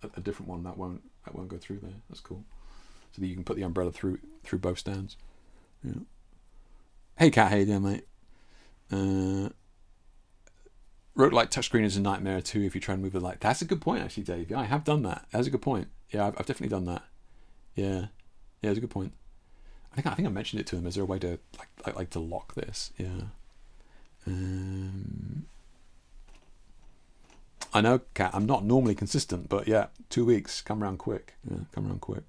a different one that won't go through there. That's cool. So that you can put the umbrella through both stands. Yeah. Hey Cat, how you doing, mate? Rotolite touchscreen is a nightmare too if you try and move the light. That's a good point, actually, Dave. Yeah, I have done that. That's a good point. Yeah, I've definitely done that. Yeah, it's a good point. I think I mentioned it to him. Is there a way to like to lock this? Yeah. I know, Kat. I'm not normally consistent, but yeah, 2 weeks. Come around quick. Yeah, come around quick.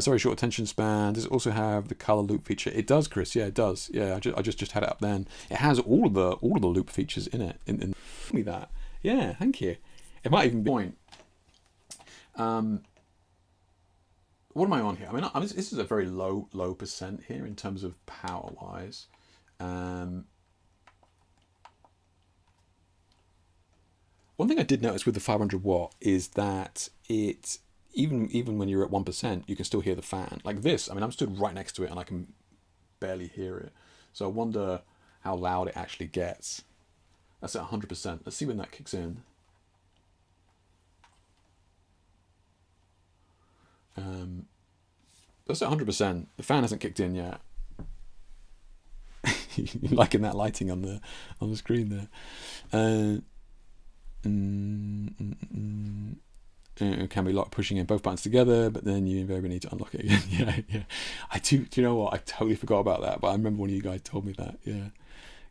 Sorry, short attention span. Does it also have the color loop feature? It does, Chris. Yeah, it does. Yeah, I just had it up then. It has all of the loop features in it. In me that. Yeah, thank you. It might even be a point. What am I on here? I mean, this is a very low percent here in terms of power wise. One thing I did notice with the 500 watt is that it. Even when you're at 1%, you can still hear the fan. Like this, I mean, I'm stood right next to it and I can barely hear it. So I wonder how loud it actually gets. That's at 100%. Let's see when that kicks in. That's at 100%. The fan hasn't kicked in yet. Liking that lighting on the screen there. It can be locked pushing in both buttons together, but then you invariably need to unlock it again. Yeah. I do. Do you know what? I totally forgot about that, but I remember one of you guys told me that. Yeah.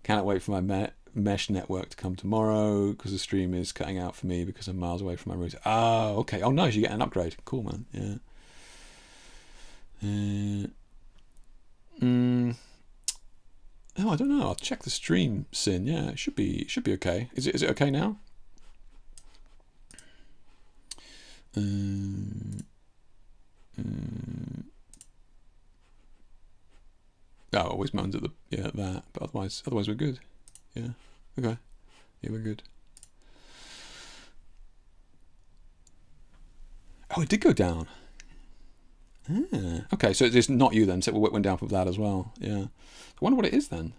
Cannot wait for my mesh network to come tomorrow because the stream is cutting out for me because I'm miles away from my router. Oh, okay. Oh, nice. You get an upgrade. Cool, man. Yeah. Oh, I don't know. I'll check the stream, Sin. Yeah, it should be okay. Is it okay now? Always moans at that, but otherwise we're good. Yeah, okay, yeah, we're good. Oh, it did go down. Okay, so it's not you then. So it went down for that as well. Yeah, I wonder what it is then.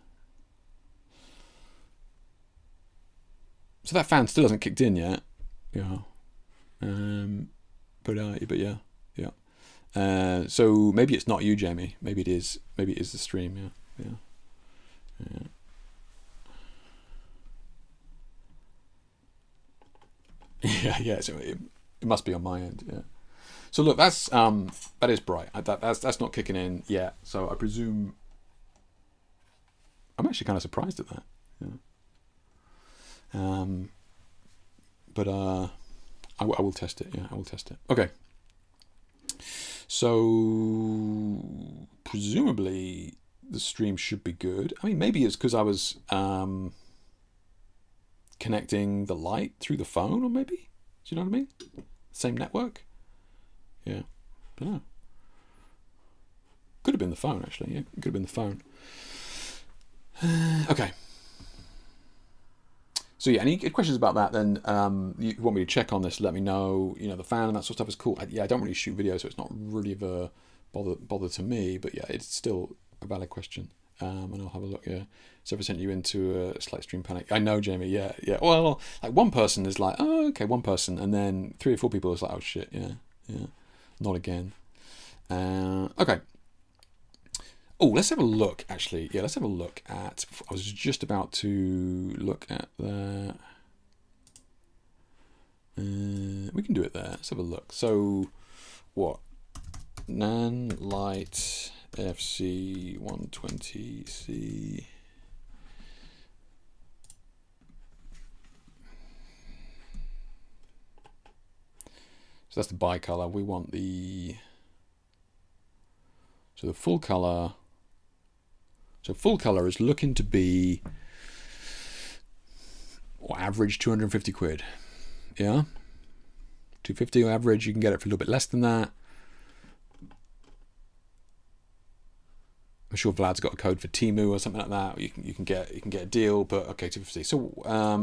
So that fan still hasn't kicked in yet. Yeah. But yeah. So maybe it's not you, Jamie. Maybe it is. Maybe it is the stream. Yeah. Yeah. So it must be on my end. Yeah. So look, that is bright. That's not kicking in yet. So I presume I'm actually kind of surprised at that. Yeah. But I will test it. Yeah, I will test it. Okay. So presumably the stream should be good. I mean, maybe it's because I was connecting the light through the phone, or maybe. Do you know what I mean? Same network. Yeah. I don't know. Could have been the phone, actually. Yeah, could have been the phone. Okay. So yeah, any questions about that, then you want me to check on this, let me know. The fan and that sort of stuff is cool. I don't really shoot video, so it's not really of a bother to me, but yeah, it's still a valid question. And I'll have a look, yeah. So if I sent you into a slight stream panic. I know, Jamie, yeah. Well, like one person is like, oh, okay, one person, and then 3 or 4 people is like, oh shit, yeah. Not again. Okay. Oh, let's have a look, actually. Yeah, let's have a look at... I was just about to look at that. We can do it there. Let's have a look. So, what? Nanlite FC-120C. So that's the bicolor. We want the... So the full color... So full color is looking to be average 250 quid. Yeah? 250 average. You can get it for a little bit less than that. I'm sure Vlad's got a code for Temu or something like that. You can get a deal, but okay, 250. So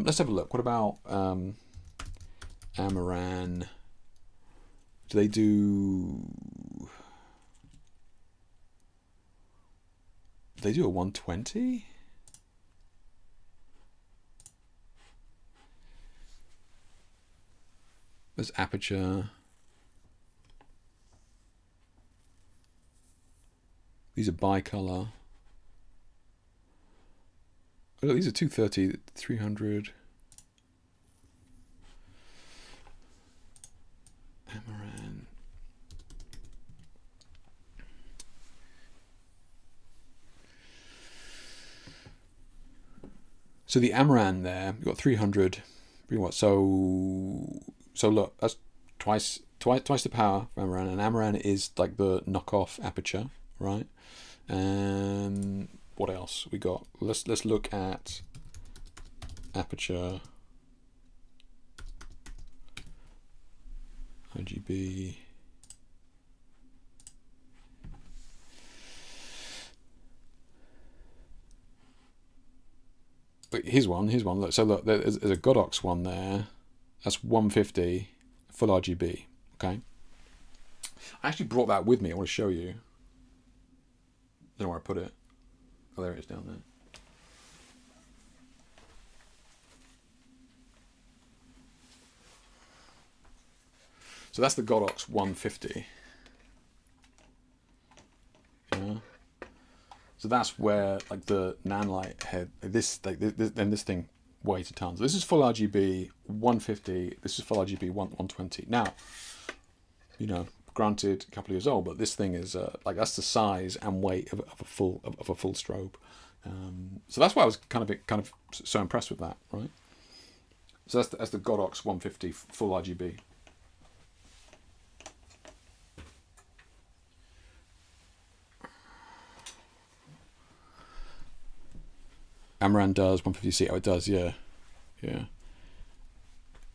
let's have a look. What about Amaran? Do they do a 120? There's aperture. These are bicolor. Oh, look, these are 230, 300. Amaran. So the Amaran there, you've got 300. So look, that's twice the power of Amaran, and Amaran is like the knockoff aperture, right? And what else we got? Let's look at aperture, RGB. But here's one. Look, so look, there's a Godox one there. That's 150 full RGB. Okay. I actually brought that with me. I want to show you. I don't know where I put it. Oh, there it is down there. So that's the Godox 150. Yeah. So that's where like the Nanlite head, this thing weighs a ton. So this is full RGB 150. This is full RGB 120. Now, granted, a couple of years old, but this thing is like that's the size and weight of a full strobe. So that's why I was kind of so impressed with that, right? So that's the Godox 150 full RGB. Amaran does 150C. Oh, it does. Yeah. Hey,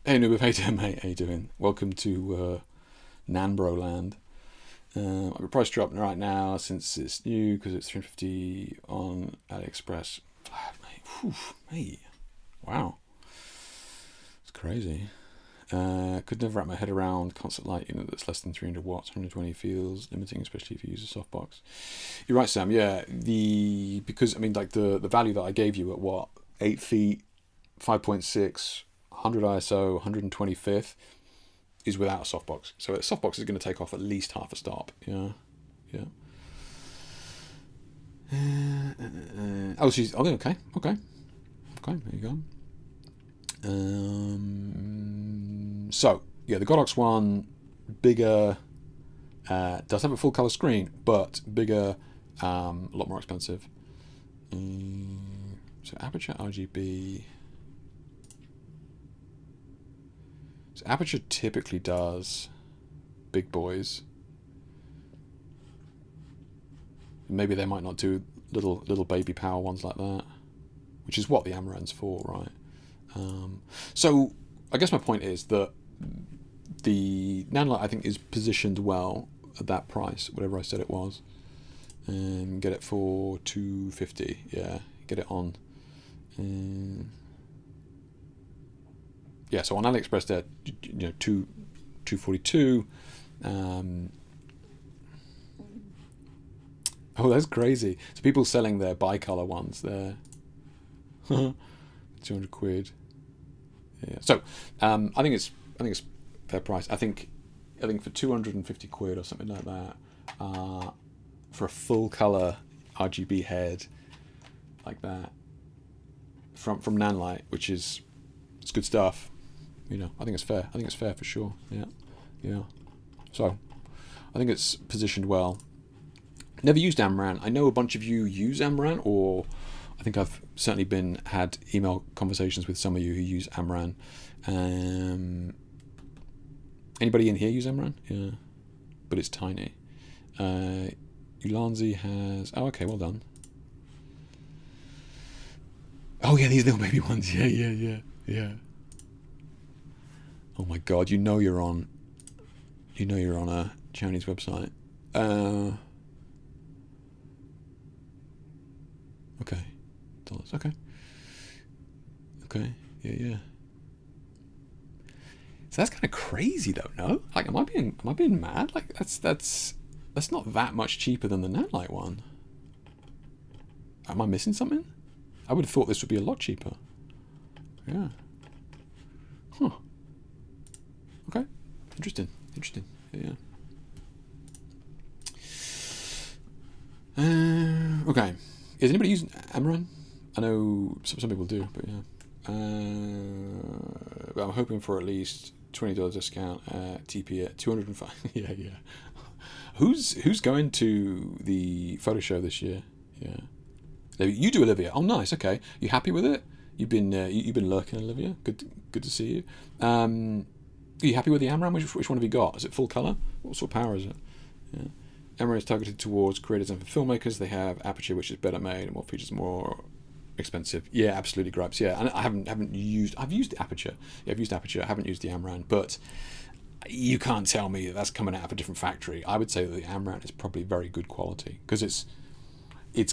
Nubib, hey, mate. How you doing? Welcome to Nanbro land. The price drop right now since it's new because it's 350 on AliExpress. Mate. Wow. It's crazy. Could never wrap my head around concert light unit that's less than 300 watts, 120 feels limiting, especially if you use a softbox. You're right, Sam. Yeah, because I mean, like the value that I gave you at 8 feet, 5.6, 100 ISO, 125th. is without a softbox. So a softbox is going to take off at least half a stop. Yeah, yeah. Oh, she's okay. There you go. So yeah, the Godox one, bigger, does have a full color screen, but bigger, a lot more expensive. So aperture RGB. So aperture typically does big boys. Maybe they might not do little baby power ones like that, which is what the Amaran's for, right? So I guess my point is that the Nanlite, I think, is positioned well at that price, whatever I said it was. Get it for $250. Yeah, get it on. Yeah, so on AliExpress there, $242. Oh, that's crazy. So people selling their bicolor ones there. 200 quid. Yeah. So I think it's fair price. I think for 250 quid or something like that, for a full color RGB head like that from Nanlite, which is, it's good stuff. I think it's fair. I think it's fair for sure. Yeah. So I think it's positioned well. Never used Amaran. I know a bunch of you use Amaran, or I think I've certainly had email conversations with some of you who use Amaran. Anybody in here use Amaran? Yeah, but it's tiny. Ulanzi has. Oh, okay, well done. Oh yeah, these little baby ones. Yeah. Oh my God, you're on a Chinese website. Okay, dollars. Okay, yeah. So that's kind of crazy, though. No, like, am I being mad? Like, that's not that much cheaper than the Nanlite one. Am I missing something? I would have thought this would be a lot cheaper. Yeah. Huh. Okay. Interesting. Yeah. Okay. Is anybody using Amaran? I know some people do, but yeah. But I'm hoping for at least $20 discount at TP at 205. Yeah. Who's going to the photo show this year? Yeah. You do, Olivia. Oh, nice. Okay. You happy with it? You've been lurking, Olivia. Good to see you. Are you happy with the Amaran? Which one have you got? Is it full color? What sort of power is it? Yeah. Amaran is targeted towards creators and for filmmakers. They have aperture, which is better made and more features, more expensive. Yeah, absolutely, gripes. Yeah, and I've used aperture. Yeah, I've used aperture. I haven't used the Amaran, but you can't tell me that's coming out of a different factory. I would say that the Amaran is probably very good quality because it's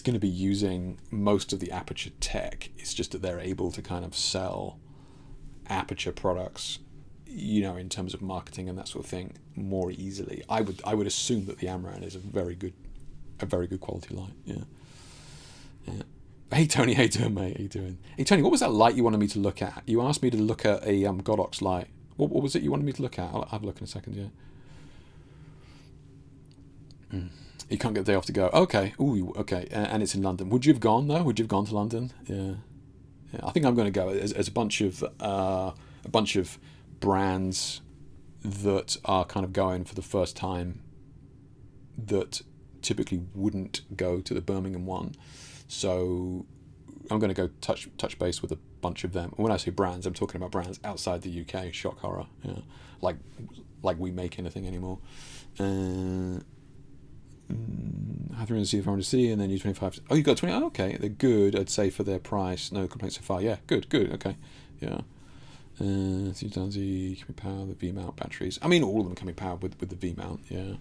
going to be using most of the aperture tech. It's just that they're able to kind of sell aperture products, in terms of marketing and that sort of thing, more easily. I would assume that the Amaran is a very good quality light. Yeah. Hey Tony, how you doing, mate? How you doing? Hey Tony, what was that light you wanted me to look at? You asked me to look at a Godox light. What was it you wanted me to look at? I'll have a look in a second. Yeah. You can't get the day off to go. Okay. Ooh. Okay. And it's in London. Would you have gone though? Would you have gone to London? Yeah. I think I'm going to go. As a bunch of brands that are kind of going for the first time that typically wouldn't go to the Birmingham one. So I'm going to go touch base with a bunch of them. When I say brands, I'm talking about brands outside the UK. Shock horror. Yeah. Like we make anything anymore. FC-500C and then U25. Oh, you got 20. Oh, okay, they're good. I'd say for their price, no complaints so far. Yeah, good. Okay, yeah. C-Danzy can be powered with V-mount batteries. I mean, all of them can be powered with the V-mount. Yeah.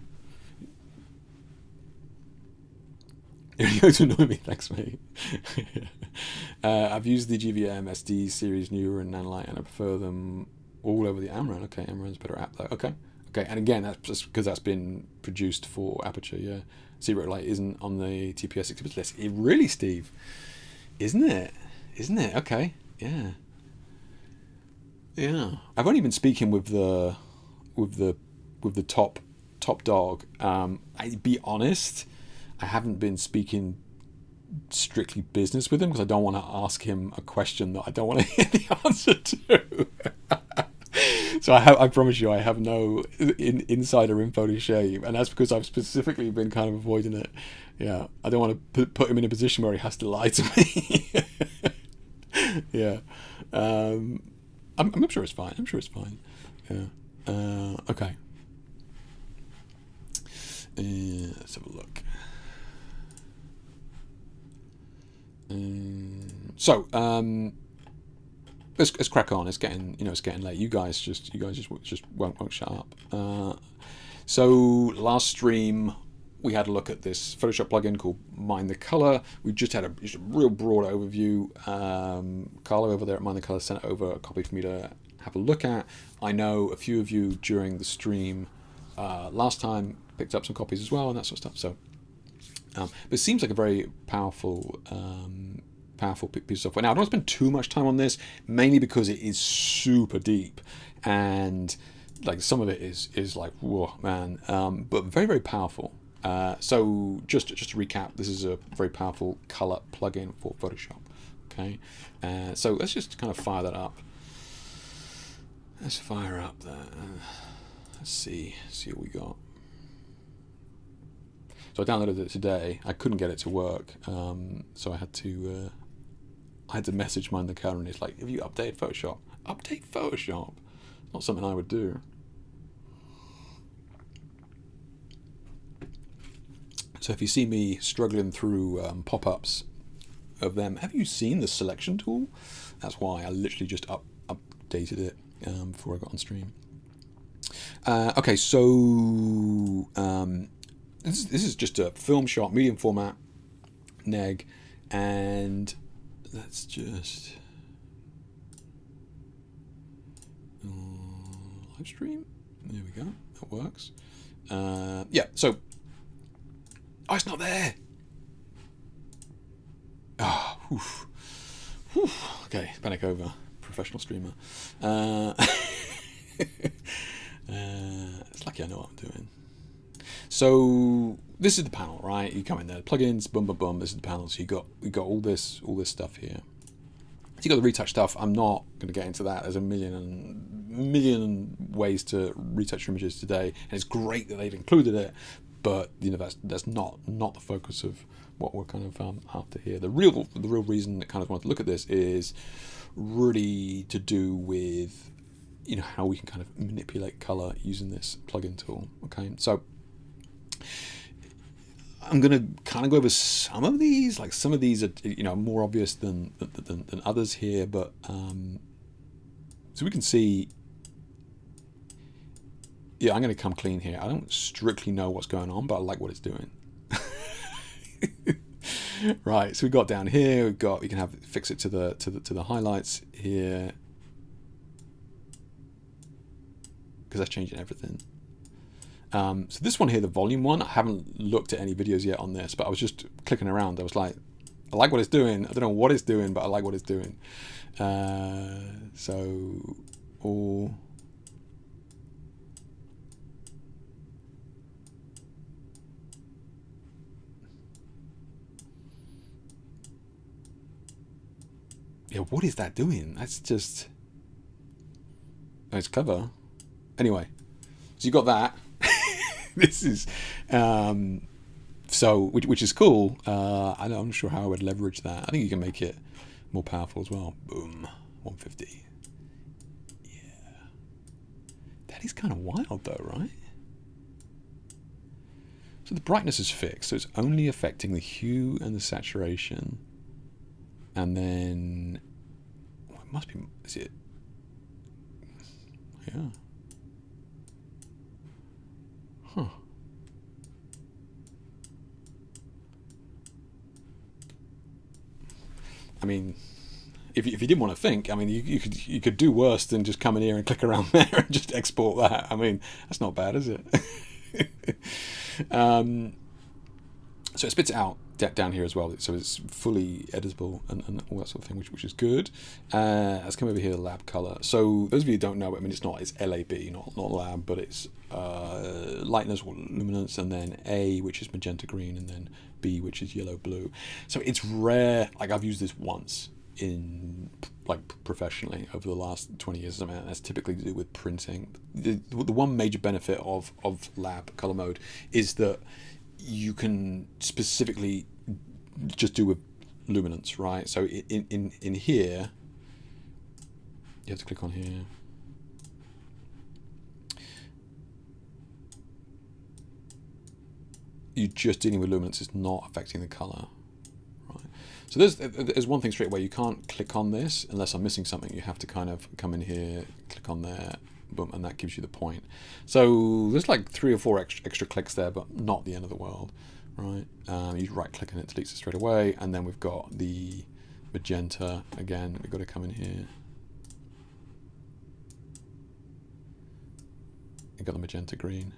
You're going to annoy me, thanks, mate. I've used the GVM SD series newer and Nanlite, and I prefer them all over the Amaran. Okay, Amaran's a better app though. Okay, and again, that's just because that's been produced for aperture. Yeah, Zero Light isn't on the TPS exhibit list. It really, Steve, isn't it? Okay, yeah. I've only been speaking with the the top dog. I'd be honest, I haven't been speaking strictly business with him because I don't want to ask him a question that I don't want to hear the answer to. So I promise you, I have no insider info to share you, and that's because I've specifically been kind of avoiding it. Yeah, I don't want to put him in a position where he has to lie to me. Yeah, I'm sure it's fine. I'm sure it's fine. Yeah. Okay. Let's have a look. So let's crack on. It's getting late. You guys just won't shut up. So last stream we had a look at this Photoshop plugin called Mind the Color. We just had a real broad overview. Carlo over there at Mind the Color sent over a copy for me to have a look at. I know a few of you during the stream last time picked up some copies as well and that sort of stuff. So, but it seems like a very powerful piece of software. Now, I don't want to spend too much time on this, mainly because it is super deep, and like some of it is like, whoa, man, but very, very powerful. So just to recap, this is a very powerful color plugin for Photoshop. Okay, so let's just kind of fire that up. Let's fire up that. Let's see what we got. So I downloaded it today. I couldn't get it to work, so I had to message Mind the Color, and it's like, have you updated Photoshop? Update Photoshop? Not something I would do. So if you see me struggling through pop-ups of them, have you seen the selection tool? That's why I literally just updated it before I got on stream. Okay, so this is just a film shot, medium format, neg, and let's just live stream. There we go. That works. Yeah. So, it's not there. Ah, okay. Panic over. Professional streamer. It's lucky I know what I'm doing. So this is the panel, right? You come in there, plugins, boom, boom, boom. This is the panel. So you got all this stuff here. So you got the retouch stuff. I'm not going to get into that. There's a million ways to retouch your images today, and it's great that they've included it. But that's not the focus of what we're kind of after here. The real reason that kind of want to look at this is really to do with how we can kind of manipulate color using this plugin tool. Okay, so I'm going to kind of go over some of these. Like some of these are more obvious than others here, but so we can see. Yeah, I'm going to come clean here. I don't strictly know what's going on, but I like what it's doing. Right, so we got down here. We can fix it to the highlights here, because that's changing everything. So this one here, the volume one, I haven't looked at any videos yet on this, but I was just clicking around. I was like, I like what it's doing. I don't know what it's doing, but I like what it's doing. So all. Yeah, what is that doing? That's just. It's clever. Anyway, so you got that. This is so which is cool. I'm not sure how I would leverage that. I think you can make it more powerful as well. Boom, 150. Yeah, that is kind of wild though, right? So the brightness is fixed, so it's only affecting the hue and the saturation, and then it must be. Is it? Yeah. Huh. I mean, if you didn't want to think, I mean, you could do worse than just come in here and click around there and just export that. I mean, that's not bad, is it? So it spits it out down here as well, so it's fully editable and all that sort of thing, which is good. Let's come over here to lab color. So those of you who don't know, I mean, it's LAB, not lab, but it's lightness or luminance, and then A, which is magenta green, and then B, which is yellow blue. So it's rare. Like, I've used this once in professionally over the last 20 years. I mean, that's typically to do with printing. The one major benefit of lab color mode is that you can specifically just do with luminance, right? So in here, you have to click on here. You're just dealing with luminance, it's not affecting the color, right? So there's one thing straight away. You can't click on this unless I'm missing something. You have to kind of come in here, click on there, boom, and that gives you the point. So there's like 3 or 4 extra clicks there, but not the end of the world, right? You right click and it deletes it straight away, and then we've got the magenta again. We've got to come in here. You've got the magenta green.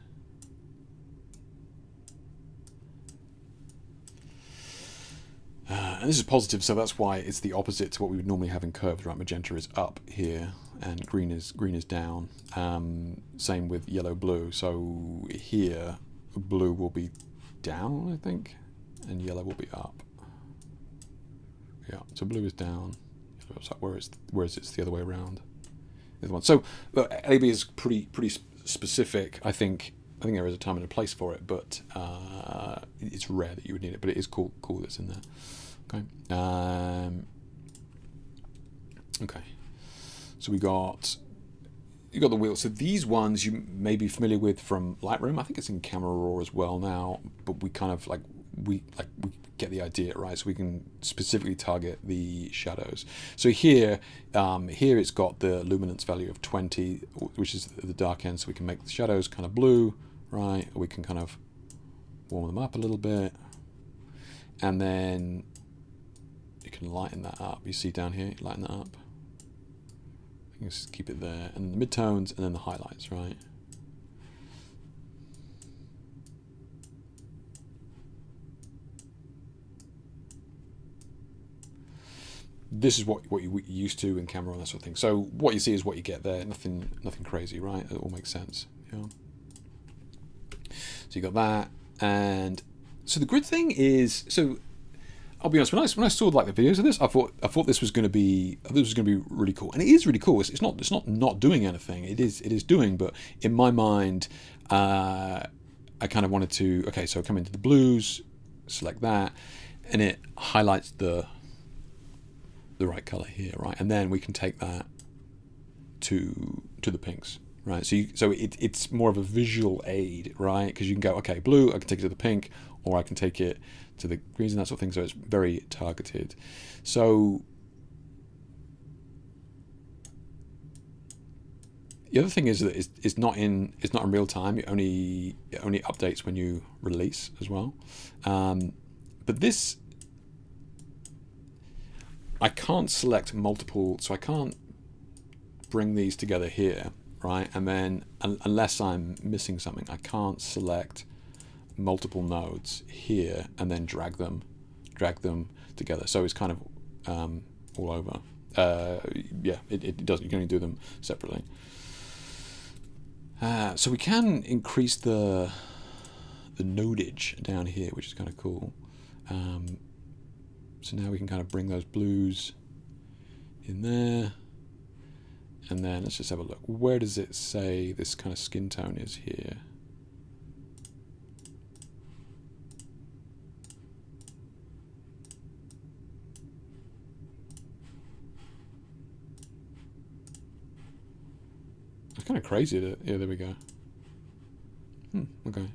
And this is positive, so that's why it's the opposite to what we would normally have in curves, right? Magenta is up here, and green is down. Same with yellow blue. So here, blue will be down, I think, and yellow will be up. Yeah, so blue is down, whereas it's the other way around. The other one. So LAB is pretty specific. I think there is a time and a place for it, but it's rare that you would need it. But it is cool that it's in there. Okay. Okay. So you got the wheel. So these ones you may be familiar with from Lightroom. I think it's in Camera Raw as well now. But we kind of we get the idea, right? So we can specifically target the shadows. So here it's got the luminance value of 20, which is the dark end. So we can make the shadows kind of blue, right? Or we can kind of warm them up a little bit, and then you can lighten that up. You see down here, lighten that up. You can just keep it there, and the midtones, and then the highlights, right? This is what you used to in camera and that sort of thing. So what you see is what you get there. Nothing crazy, right? It all makes sense. Yeah. So you got that, and so the grid thing is, so I'll be honest, when I saw like the videos of this, I thought this was going to be really cool, and it is really cool. It's not doing anything. It is doing, but in my mind, I kind of wanted to. Okay, so come into the blues, select that, and it highlights the right color here, right? And then we can take that to the pinks, right? So it's more of a visual aid, right? Because you can go, okay, blue, I can take it to the pink, or I can take it to the greens and that sort of thing. So it's very targeted. So the other thing is that it's not in real time. It only updates when you release as well. But this, I can't select multiple, so I can't bring these together here, right? And then unless I'm missing something, I can't select multiple nodes here and then drag them together. So it's kind of all over. Yeah, it doesn't. You can only do them separately. So we can increase the nodage down here, which is kind of cool. So now we can kind of bring those blues in there, and then let's just have a look. Where does it say this kind of skin tone is here? It's kind of crazy that, yeah, there we go. Okay.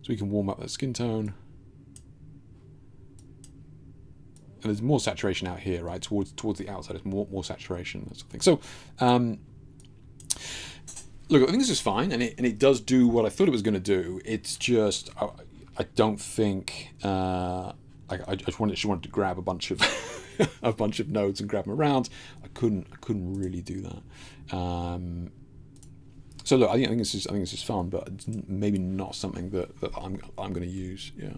So we can warm up that skin tone. And there's more saturation out here, right? Towards the outside, it's more saturation, that sort of thing. So, look, I think this is fine, and it does do what I thought it was going to do. It's just I don't think I just wanted to grab a bunch of a bunch of nodes and grab them around. I couldn't really do that. So look, I think this is fun, but it's maybe not something that I'm going to use. Yeah.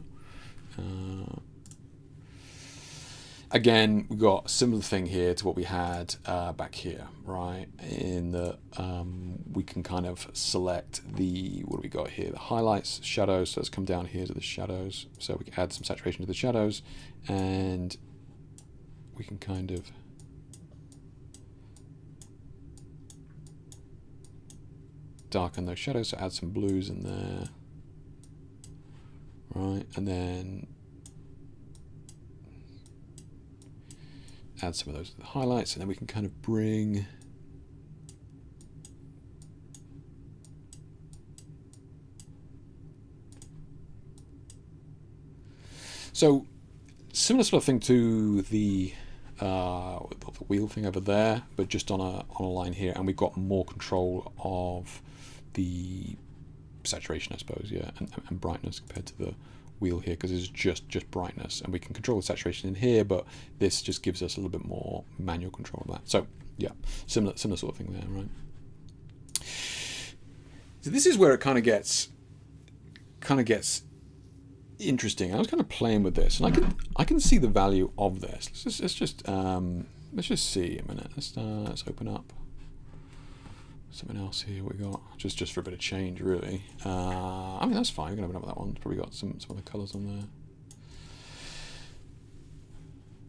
Again, we've got a similar thing here to what we had back here, right? In the we can kind of select the, what do we got here? The highlights, shadows. So let's come down here to the shadows. So we can add some saturation to the shadows, and we can kind of darken those shadows. So add some blues in there, right? And then add some of those to the highlights, and then we can kind of bring so similar sort of thing to the wheel thing over there, but just on a line here, and we've got more control of the saturation, I suppose, yeah, and brightness compared to the wheel here, because it's just brightness, and we can control the saturation in here, but this just gives us a little bit more manual control of that. So yeah, similar sort of thing there, right? So this is where it kind of gets interesting. I was kind of playing with this, and I can see the value of this. Let's just see a minute. Let's open up something else here. We got just for a bit of change, really. I mean, that's fine. We're gonna open up that one. It's probably got some other colours on there.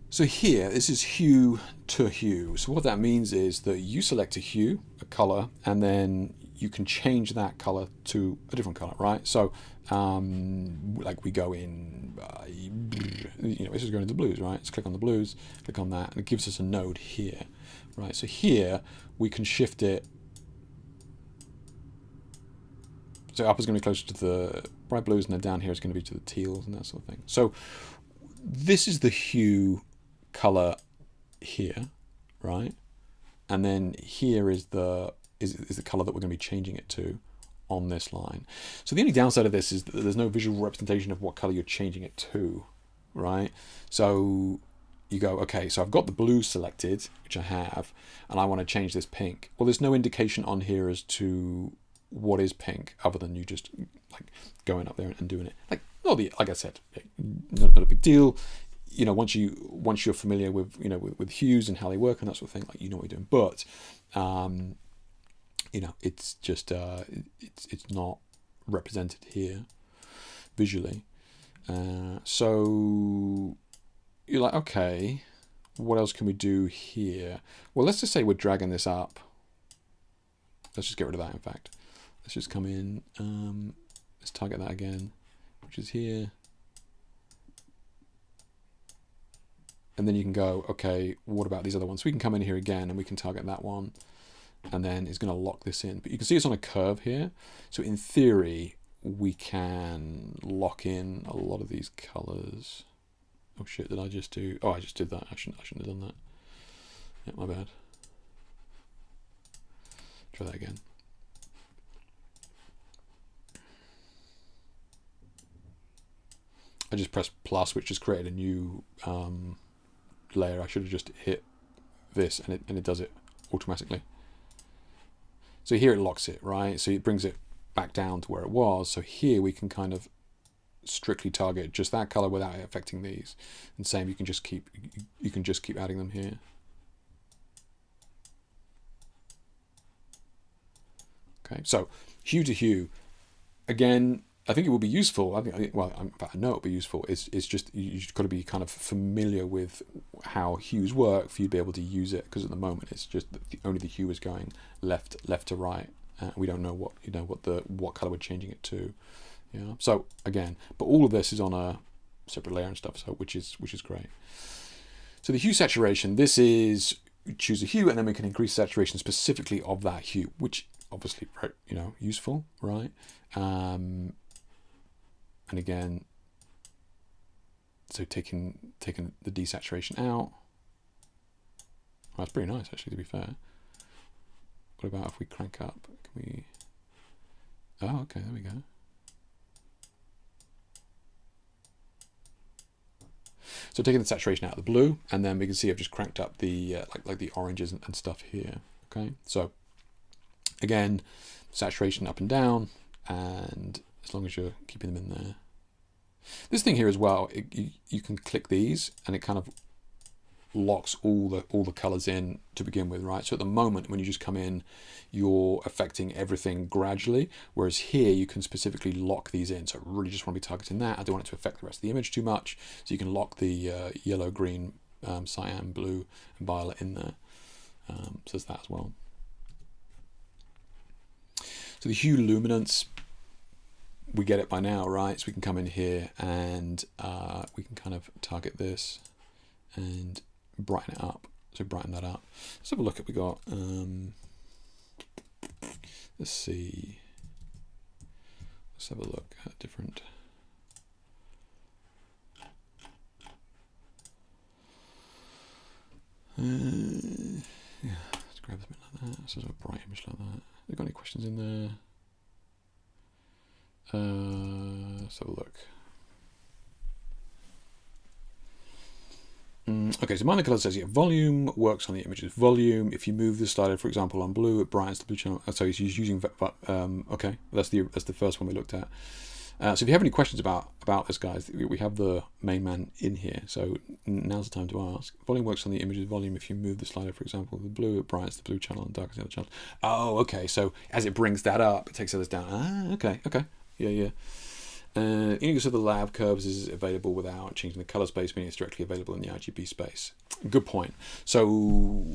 So here, this is hue to hue. So what that means is that you select a hue, a colour, and then you can change that colour to a different colour, right? So like we go in, this is going into blues, right? Let's click on the blues, click on that, and it gives us a node here, right? So here we can shift it. So up is going to be closer to the bright blues, and then down here is going to be to the teals and that sort of thing. So this is the hue color here, right? And then here is the color that we're going to be changing it to on this line. So the only downside of this is that there's no visual representation of what color you're changing it to, right? So you go, okay, so I've got the blue selected, which I have, and I want to change this pink. Well, there's no indication on here as to what is pink, other than you just like going up there and doing it. Like I said, not a big deal. You know, once you're familiar with with hues and how they work and that sort of thing, like you know what you're doing. But it's just it's not represented here visually. So you're like, okay, what else can we do here? Well, let's just say we're dragging this up. Let's just get rid of that, in fact. Let's just come in, let's target that again, which is here. And then you can go, okay, what about these other ones? So we can come in here again and we can target that one, and then it's going to lock this in. But you can see it's on a curve here. So in theory, we can lock in a lot of these colors. Oh shit, did I just do? Oh, I just did that. I shouldn't have done that. Yeah, my bad. Try that again. I just pressed plus, which just created a new layer. I should have just hit this, and it does it automatically. So here it locks it, right? So it brings it back down to where it was. So here we can kind of strictly target just that color without it affecting these. And same, you can just keep adding them here. Okay, so hue to hue. Again, I think it will be useful. I know it'll be useful. It's just you've got to be kind of familiar with how hues work for you to be able to use it. Because at the moment, it's just that only the hue is going left to right. We don't know what color we're changing it to. Yeah. So again, but all of this is on a separate layer and stuff. So which is great. So the hue saturation. This is choose a hue, and then we can increase saturation specifically of that hue, which obviously useful, right? And again, so taking the desaturation out. Well, that's pretty nice, actually, to be fair. What about if we crank up? Can we? Oh, okay, there we go. So taking the saturation out of the blue, and then we can see I've just cranked up the like the oranges and stuff here. Okay, so Again, saturation up and down, and as long as you're keeping them in there. This thing here as well, you can click these and it kind of locks all the colors in to begin with, right? So at the moment when you just come in, you're affecting everything gradually, whereas here you can specifically lock these in. So I really just want to be targeting that. I don't want it to affect the rest of the image too much, so you can lock the yellow, green, cyan, blue and violet in there. So there's that as well. So the hue luminance, we get it by now, right? So we can come in here and we can kind of target this and brighten it up. So brighten that up. Let's have a look at what we got. Let's see. Let's have a look at different. Yeah, let's grab a bit like that. So a bright image like that. Have you got any questions in there? Let's have a look. Okay, so minor color says here, volume works on the image's volume. If you move the slider, for example, on blue, it brightens the blue channel. So he's using, okay, that's the first one we looked at. So if you have any questions about this, guys, we have the main man in here. So now's the time to ask. Volume works on the image's volume. If you move the slider, for example, the blue, it brightens the blue channel and darkens the other channel. Oh, okay. So as it brings that up, it takes others down. Ah, okay. Yeah. Use of the lab curves is available without changing the color space, meaning it's directly available in the RGB space. Good point. So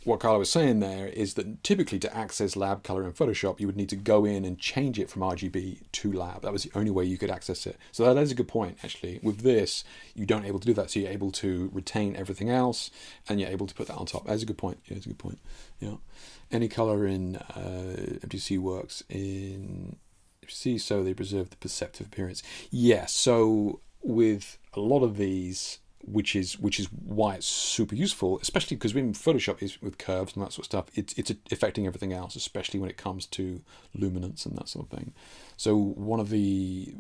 what Carlo was saying there is that typically to access lab color in Photoshop, you would need to go in and change it from RGB to lab. That was the only way you could access it. So that is a good point, actually. With this, you don't able to do that. So you're able to retain everything else and you're able to put that on top. That's a good point. Yeah, it's a good point. Yeah. Any color in MTC works in see, so they preserve the perceptive appearance. Yeah, so with a lot of these, which is why it's super useful, especially because in Photoshop is with curves and that sort of stuff, it's affecting everything else, especially when it comes to luminance and that sort of thing. So one of the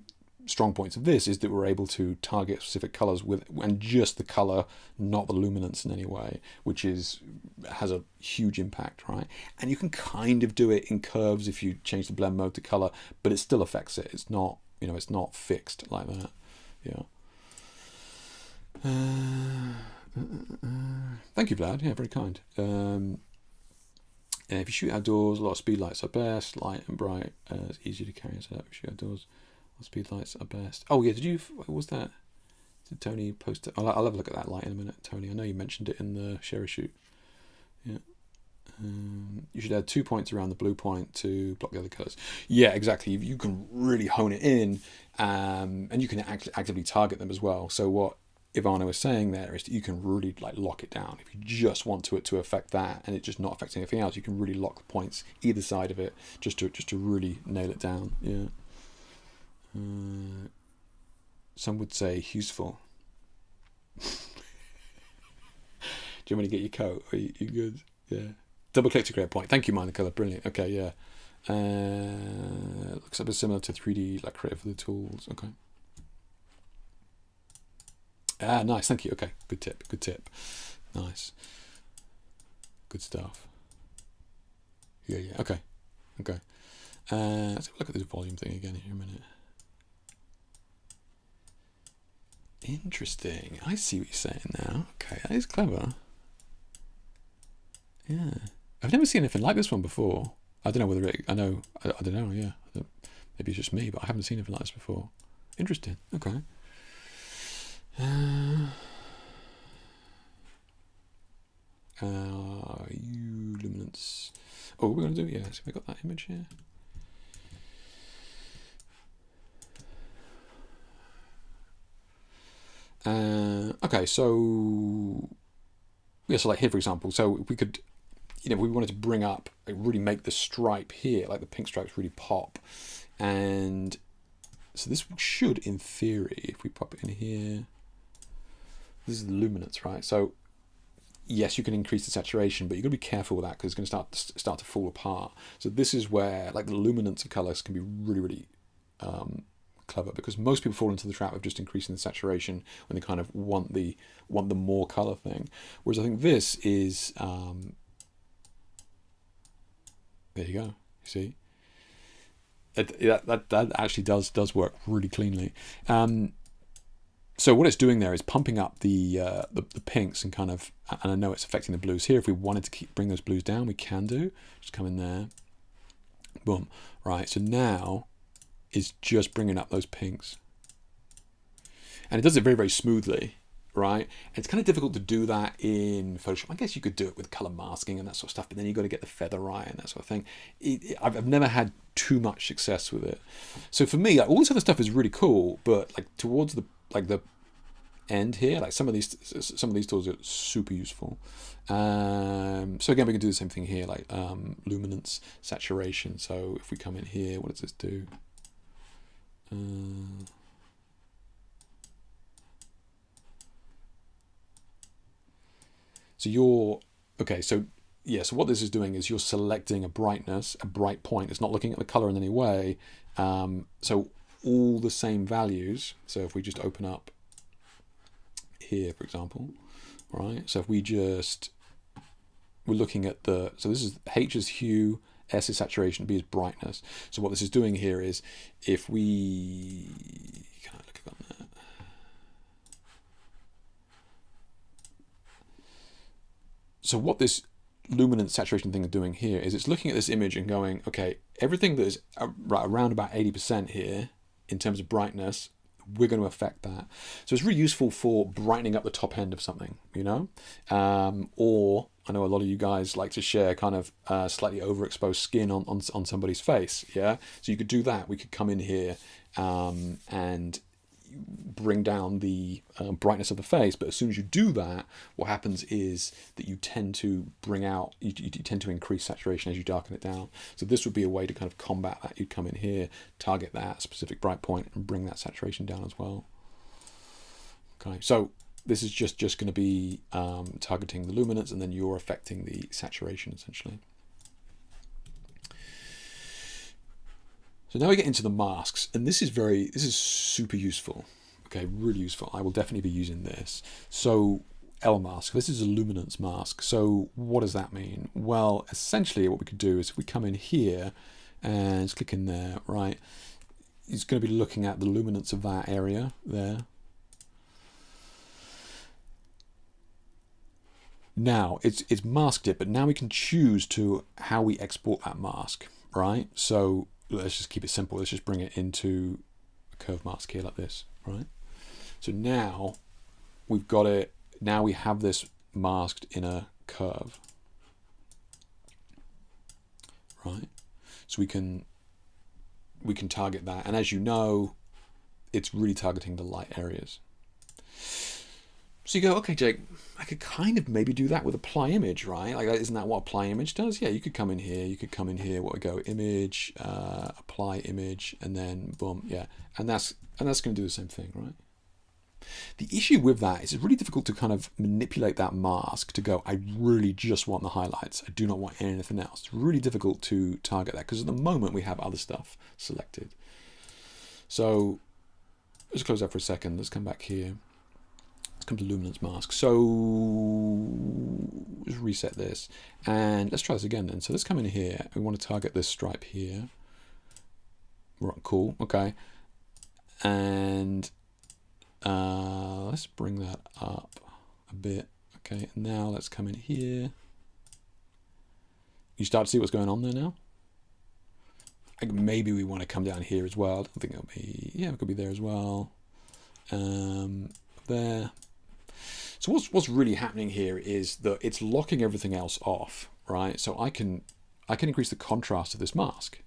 strong points of this is that we're able to target specific colors and just the color, not the luminance in any way, which has a huge impact, right? And you can kind of do it in curves if you change the blend mode to color, but it still affects it. It's not, it's not fixed like that. Yeah. Thank you, Vlad. Yeah, very kind. If you shoot outdoors, a lot of speed lights are best. Light and bright, it's easy to carry and set up. If you shoot outdoors, speed lights are best. Oh yeah, what was that? Did Tony post it? I'll have a look at that light in a minute, Tony. I know you mentioned it in the share shoot. Yeah. You should add 2 points around the blue point to block the other colors. Yeah, exactly. You can really hone it in, and you can actively target them as well. So what Ivana was saying there is that you can really lock it down. If you just want it to affect that and it just not affects anything else, you can really lock the points either side of it just to really nail it down. Yeah. Some would say useful. Do you want me to get your coat? Are you good? Yeah. Double click to create a point. Thank you, Minor Color. Brilliant. Okay, yeah. Looks a bit similar to 3D, creative for the tools. Okay. Nice. Thank you. Okay. Good tip. Nice. Good stuff. Yeah. Okay. Let's have a look at this volume thing again here a minute. Interesting. I see what you're saying now. Okay, that is clever. Yeah. I've never seen anything like this one before. I don't know whether I don't know, yeah. Maybe it's just me, but I haven't seen anything like this before. Interesting. Okay. Luminance. Oh, we're going to do, yeah, so we got that image here. Okay, so yeah, so here for example, so we could, we wanted to bring up, really make the stripe here, the pink stripes really pop, and so this should, in theory, if we pop it in here, this is the luminance, right? So yes, you can increase the saturation, but you've got to be careful with that because it's going to start to fall apart. So this is where the luminance of colors can be really, really clever, because most people fall into the trap of just increasing the saturation when they kind of want the more color thing. Whereas I think this is There you go. You see, that actually does work really cleanly. So what it's doing there is pumping up the pinks and kind of, and I know it's affecting the blues here. If we wanted to bring those blues down, we can do. Just come in there, boom. Right. So now is just bringing up those pinks, and it does it very, very smoothly. Right, and it's kind of difficult to do that in Photoshop. I guess you could do it with color masking and that sort of stuff, but then you've got to get the feather right and that sort of thing. I've never had too much success with it. So for me, like, all this other stuff is really cool, but like towards the end here, like some of these tools are super useful. So again, we can do the same thing here, like luminance, saturation. So if we come in here, what does this do? So so what this is doing is you're selecting a brightness, a bright point. It's not looking at the color in any way. So all the same values. So if we just open up here, for example, right? So if we're looking at so this is H is hue, S is saturation, B is brightness. So what this is doing here is, if we, can I look at that? So what this luminance saturation thing is doing here is it's looking at this image and going, okay, everything that is around about 80% here in terms of brightness, we're going to affect that. So it's really useful for brightening up the top end of something, you know? Or I know a lot of you guys like to share kind of slightly overexposed skin on somebody's face, yeah? So you could do that. We could come in here and bring down the brightness of the face, but as soon as you do that, what happens is that you tend to you tend to increase saturation as you darken it down. So this would be a way to kind of combat that. You'd come in here, target that specific bright point, and bring that saturation down as well. Okay, so this is just going to be targeting the luminance, and then you're affecting the saturation essentially. So now we get into the masks, and this is super useful. Okay, really useful. I will definitely be using this. So L mask, this is a luminance mask. So what does that mean? Well, essentially what we could do is if we come in here and just click in there, right? It's going to be looking at the luminance of that area there. Now it's masked it, but now we can choose to how we export that mask, right? So let's just keep it simple. Let's just bring it into a curve mask here like this, right? So now we've got it. Now we have this masked in a curve, right? So we can target that. And as you know, it's really targeting the light areas. So you go, okay, Jake, I could kind of maybe do that with apply image, right? Like, isn't that what apply image does? Yeah, you could come in here. You could come in here. What we go, image, apply image, and then boom, yeah, and that's going to do the same thing, right? The issue with that is it's really difficult to kind of manipulate that mask to go, I really just want the highlights. I do not want anything else. It's really difficult to target that because at the moment we have other stuff selected. So let's close that for a second. Let's come back here. Let's come to luminance mask. So let's reset this and let's try this again then. So let's come in here. We want to target this stripe here. Right, cool. Okay. And let's bring that up a bit. Okay. And now let's come in here. You start to see what's going on there now? Like maybe we want to come down here as well. I don't think it'll be, yeah, it could be there as well. There. So what's really happening here is that it's locking everything else off, right? So I can increase the contrast of this mask,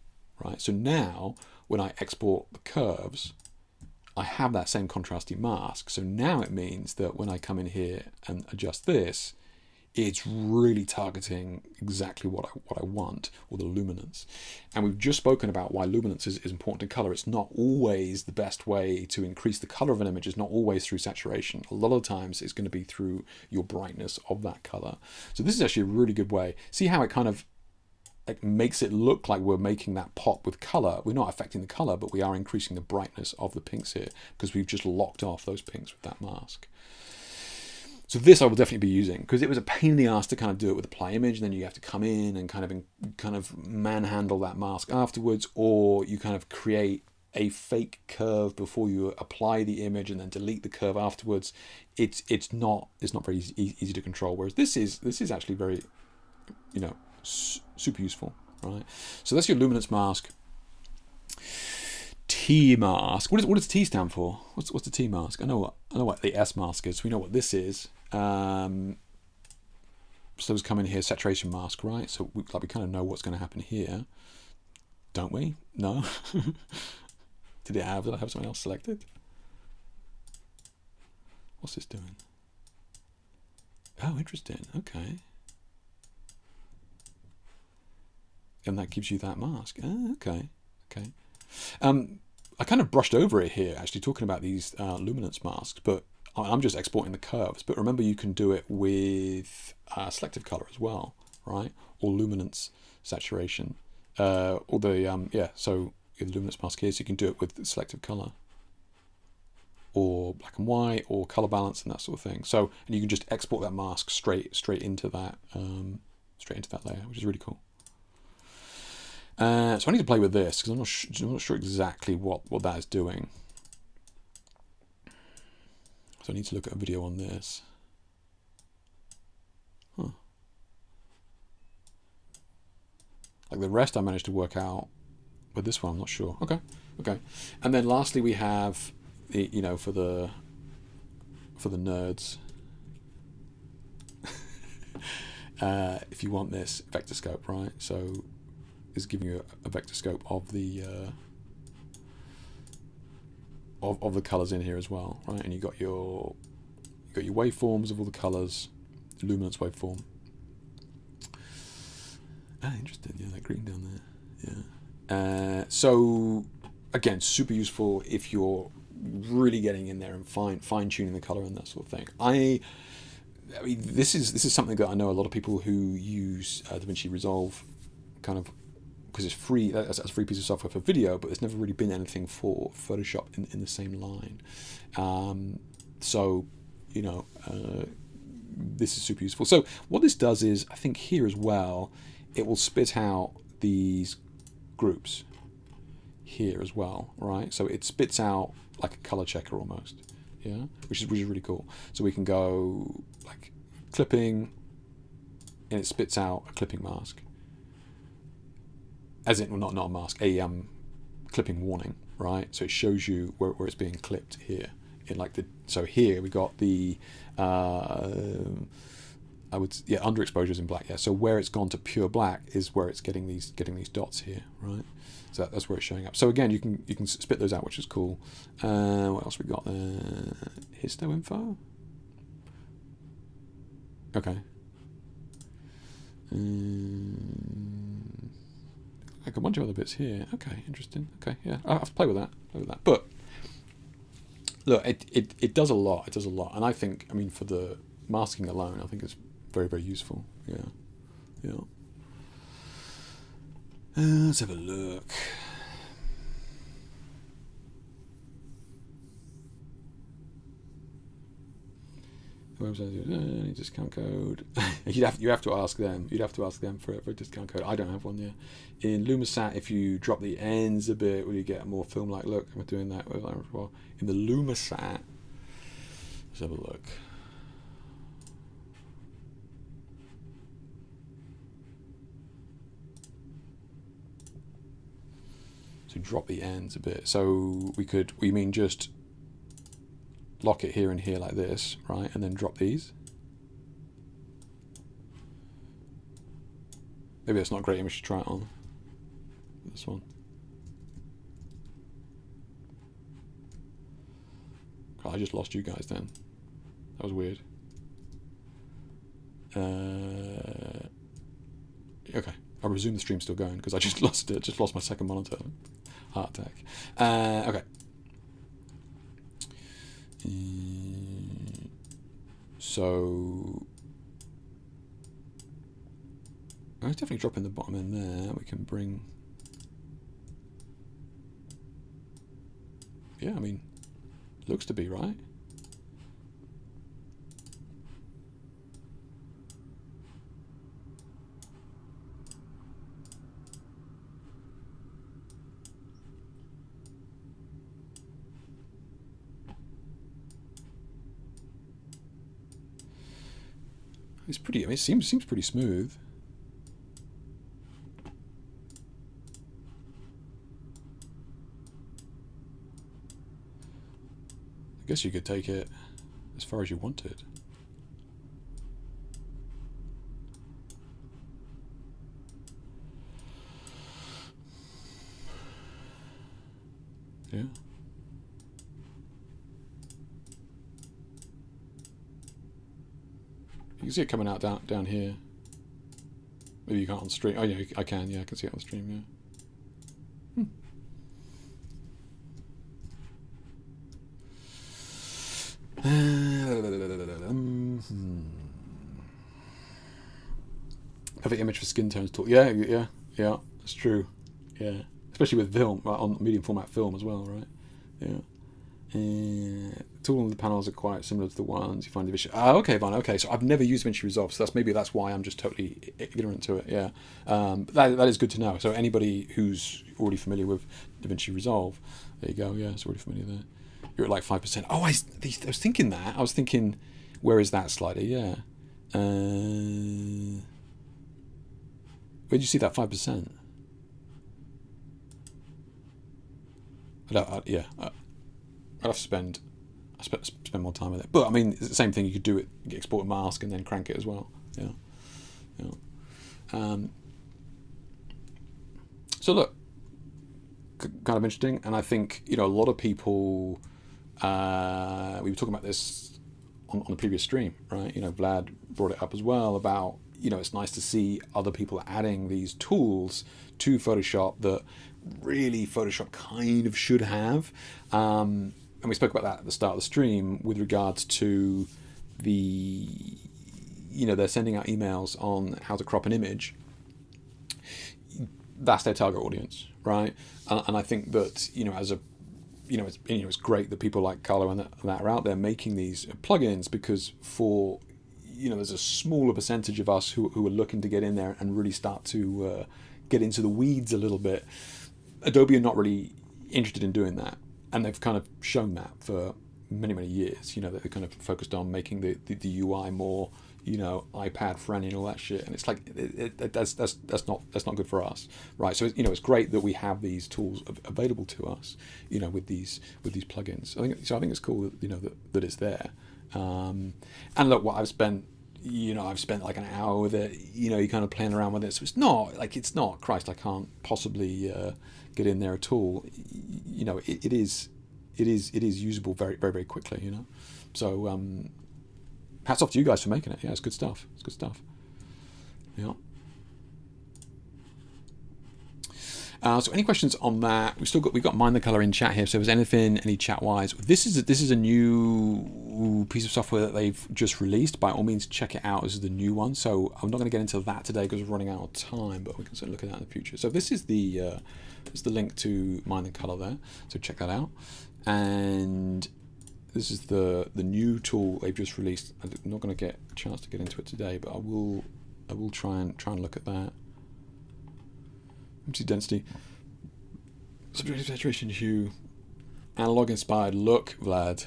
right? So now when I export the curves, I have that same contrasty mask. So now it means that when I come in here and adjust this, it's really targeting exactly what I want, or the luminance. And we've just spoken about why luminance is important in color. It's not always the best way to increase the color of an image. It's not always through saturation. A lot of times it's going to be through your brightness of that color. So this is actually a really good way. See how it kind of like makes it look like we're making that pop with color. We're not affecting the color, but we are increasing the brightness of the pinks here because we've just locked off those pinks with that mask. So this I will definitely be using, because it was a pain in the ass to kind of do it with a play image, and then you have to come in and kind of manhandle that mask afterwards, or you kind of create a fake curve before you apply the image and then delete the curve afterwards. It's not very easy to control. Whereas this is actually very, super useful, right? So that's your luminance mask. T mask. What does T stand for? What's the T mask? I know what the S mask is. We know what this is. So those come in here, saturation mask, right? So we kind of know what's going to happen here, don't we? No. Did I have something else selected? What's this doing? Oh, interesting. Okay. And that gives you that mask. Oh, okay. I kind of brushed over it here, actually, talking about these luminance masks, but I'm just exporting the curves. But remember, you can do it with selective color as well, right? Or luminance saturation. So the luminance mask here, so you can do it with selective color, or black and white, or color balance, and that sort of thing. So, and you can just export that mask straight into that layer, which is really cool. So I need to play with this, because I'm not sure exactly what that is doing. So I need to look at a video on this. Like the rest I managed to work out, but this one I'm not sure. Okay. And then lastly we have the, for the nerds, if you want this vector scope, right? So is giving you a vector scope of the of the colors in here as well, right? And you got your waveforms of all the colors, luminance waveform. Interesting. Yeah, that green down there. Yeah. So again, super useful if you're really getting in there and fine tuning the color and that sort of thing. I mean, this is something that I know a lot of people who use DaVinci Resolve, kind of, because it's free. That's a free piece of software for video, but there's never really been anything for Photoshop in the same line. This is super useful. So what this does is, I think here as well, it will spit out these groups here as well, right? So it spits out like a color checker almost, yeah, which is really cool. So we can go like clipping, and it spits out a clipping mask. As in, well, not a mask, a clipping warning, right? So it shows you where it's being clipped here. In like so here we got the underexposures in black. Yeah, so where it's gone to pure black is where it's getting these dots here, right? So that's where it's showing up. So again, you can spit those out, which is cool. What else we got there? Histo info. Okay. Like a bunch of other bits here. Okay, interesting. Okay, yeah, I'll have to play with that. But look, it does a lot. It does a lot, and I think, I mean, for the masking alone, I think it's very, very useful. Yeah. Let's have a look. Website discount code. you have to ask them. You'd have to ask them for a discount code. I don't have one yet. In Lumasat, if you drop the ends a bit, will you get a more film-like look? I'm doing that with well. In the Lumasat, let's have a look. So drop the ends a bit. So we mean just lock it here and here like this, right? And then drop these. Maybe that's not a great image to try it on. This one. God, I just lost you guys then. That was weird. Okay, I'll resume the stream still going because I just lost it. Just lost my second monitor. Heart attack. Okay. So I was definitely dropping the bottom end there. We can bring. Yeah, I mean, looks to be right. It's pretty. I mean, it seems pretty smooth. I guess you could take it as far as you wanted. Yeah. You can see it coming out down here. Maybe you can't on stream. Oh yeah, I can. Yeah, I can see it on stream. Yeah. Perfect image for skin tones tool. Yeah, that's true. Yeah, especially with film, right, on medium format film as well, right? Yeah. Tool on the panels are quite similar to the ones you find in DaVinci. Okay, Vaughn. Okay, so I've never used DaVinci Resolve, so that's why I'm just totally ignorant to it. Yeah, but that is good to know. So anybody who's already familiar with DaVinci Resolve, there you go. Yeah, it's already familiar there. You're at like 5%. Oh, I was thinking that. I was thinking, where is that slider? Yeah. Where did you see that 5%? Yeah. I'd have to spend more time with it. But I mean, it's the same thing. You could do it, export a mask, and then crank it as well. Yeah. So look, kind of interesting, and I think a lot of people. We were talking about this on the previous stream, right? Vlad brought it up as well about it's nice to see other people adding these tools to Photoshop that really Photoshop kind of should have. And we spoke about that at the start of the stream with regards to the, they're sending out emails on how to crop an image. That's their target audience, right? And I think that, as a, it's great that people like Carlo and that are out there making these plugins, because for, there's a smaller percentage of us who are looking to get in there and really start to get into the weeds a little bit. Adobe are not really interested in doing that. And they've kind of shown that for many, many years. They're kind of focused on making the UI more, iPad friendly and all that shit. And it's like that's not good for us, right? So it's great that we have these tools available to us, with these plugins. I think it's cool that that it's there. And look, what I've spent like an hour with it. You're kind of playing around with it. So it's not. Christ, I can't possibly get in there at all. It is usable very, very, very quickly. So hats off to you guys for making it. Yeah, it's good stuff. Yeah. So any questions on that? We've got Mind the Color in chat here. So if there's any chat wise, this is a new piece of software that they've just released. By all means, check it out. This is the new one. So I'm not going to get into that today because we're running out of time, but we can certainly look at that in the future. So this is the link to Mind the Color there. So check that out. And this is the new tool they've just released. I'm not going to get a chance to get into it today, but I will try and look at that. Empty density, subjective saturation hue, analog inspired look, Vlad.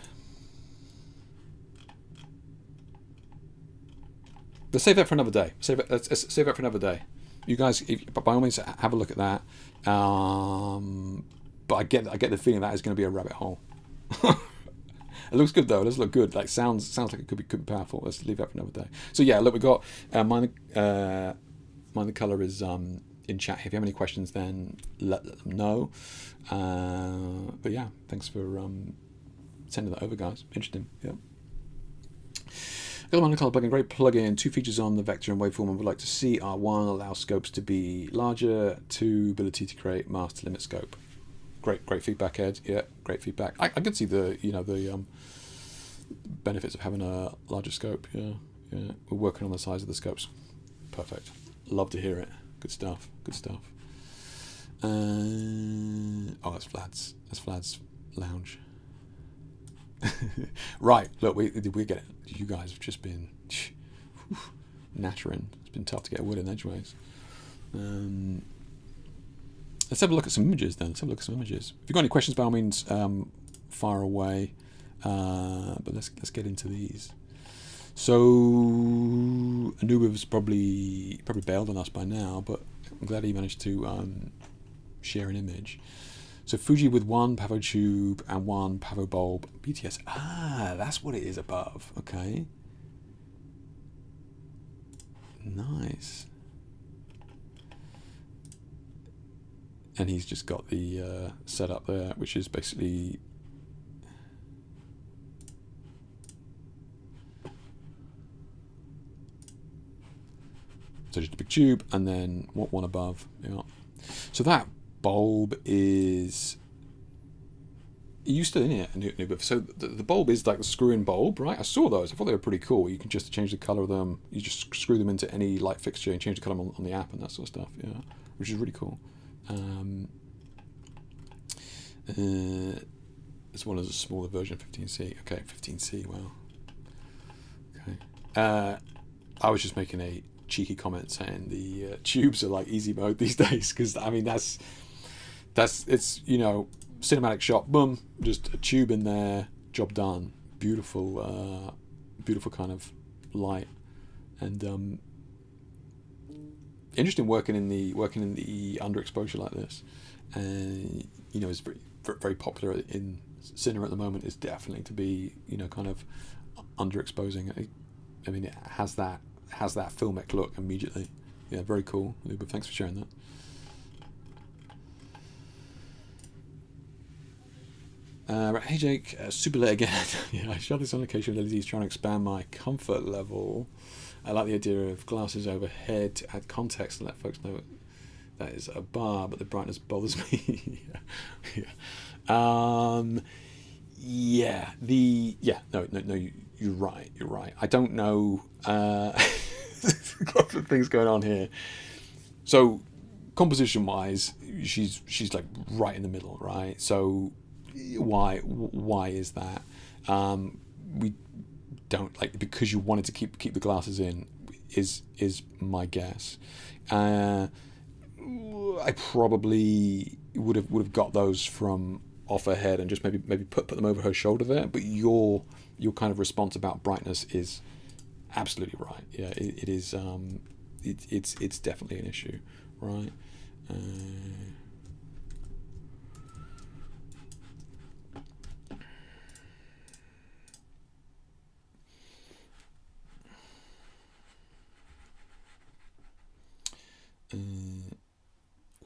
Let's save that for another day. Save that for another day. You guys, by all means, have a look at that. But I get the feeling that is going to be a rabbit hole. It looks good though. It does look good. Like sounds like it could be powerful. Let's leave that for another day. So yeah, look, we got Mind the Color is in chat. If you have any questions, then let them know. But yeah, thanks for sending that over, guys. Interesting. Yeah. Mind the Color plugin, great plugin. 2 features on the vector and waveform I would like to see are: 1, allow scopes to be larger; 2, ability to create mask to limit scope. Great feedback, Ed. Yeah, great feedback. I can see the benefits of having a larger scope. Yeah. We're working on the size of the scopes. Perfect. Love to hear it. Good stuff. That's Vlad's lounge. Right. Look, we get it. You guys have just been nattering. It's been tough to get wood in edgeways. Let's have a look at some images then. If you've got any questions, by all means, fire away. But let's get into these. So Anubiv's probably bailed on us by now, but I'm glad he managed to share an image. So Fuji with one Pavo tube and one Pavo bulb BTS. Ah, that's what it is above. Okay. Nice. And he's just got the setup there, which is basically so just a big tube and then one above. Yeah. So that bulb is used to in it. So the bulb is like the screw-in bulb, right? I saw those. I thought they were pretty cool. You can just change the color of them. You just screw them into any light fixture and change the color on the app and that sort of stuff. Yeah, which is really cool. It's one of the smaller version of 15C. Okay, 15C. Wow. Okay. I was just making a cheeky comment saying the tubes are like easy mode these days, because I mean that's it's, you know, cinematic shot, boom, just a tube in there, job done. Beautiful, beautiful kind of light, and interesting working in the underexposure like this, and you know, it's very popular in cinema at the moment. Is definitely to be, you know, kind of underexposing. I mean, it has that filmic look immediately. Yeah, very cool. But thanks for sharing that. Right, hey Jake, super late again. Yeah, I shot this on occasion with LEDs trying to expand my comfort level. I like the idea of glasses overhead to add context and let folks know that is a bar, but the brightness bothers me. No, you're right. I don't know. There's lots of things going on here. So, composition wise, she's like right in the middle, right? So, why is that? We don't like, because you wanted to keep the glasses in. Is my guess. I probably would have got those from off her head and just maybe put them over her shoulder there. But your kind of response about brightness is absolutely right. Yeah, it is. It's definitely an issue, right?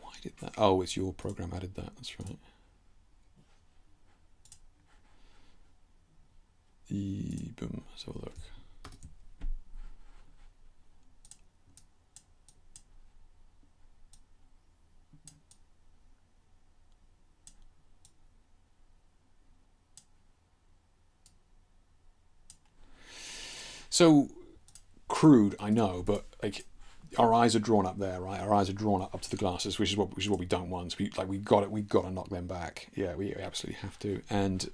Why did that? Oh, it's your program added that. That's right. Boom. Let's have a look. So crude, I know, but like our eyes are drawn up there, right? Our eyes are drawn up to the glasses, which is what we don't want. So we got to knock them back. Yeah, we absolutely have to. And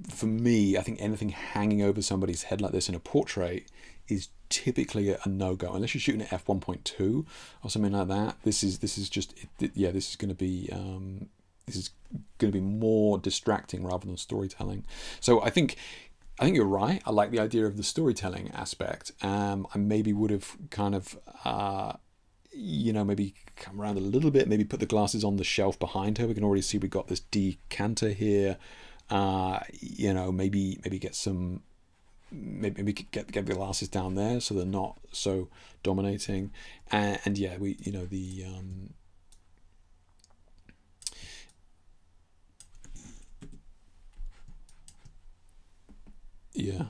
for me, I think anything hanging over somebody's head like this in a portrait is typically a no-go, unless you're shooting at f1.2 or something like that. This is just yeah. This is going to be more distracting rather than storytelling. So I think you're right. I like the idea of the storytelling aspect. I maybe would have kind of, maybe come around a little bit, maybe put the glasses on the shelf behind her. We can already see we got this decanter here. Maybe get some, maybe get the glasses down there so they're not so dominating. And yeah, Yeah.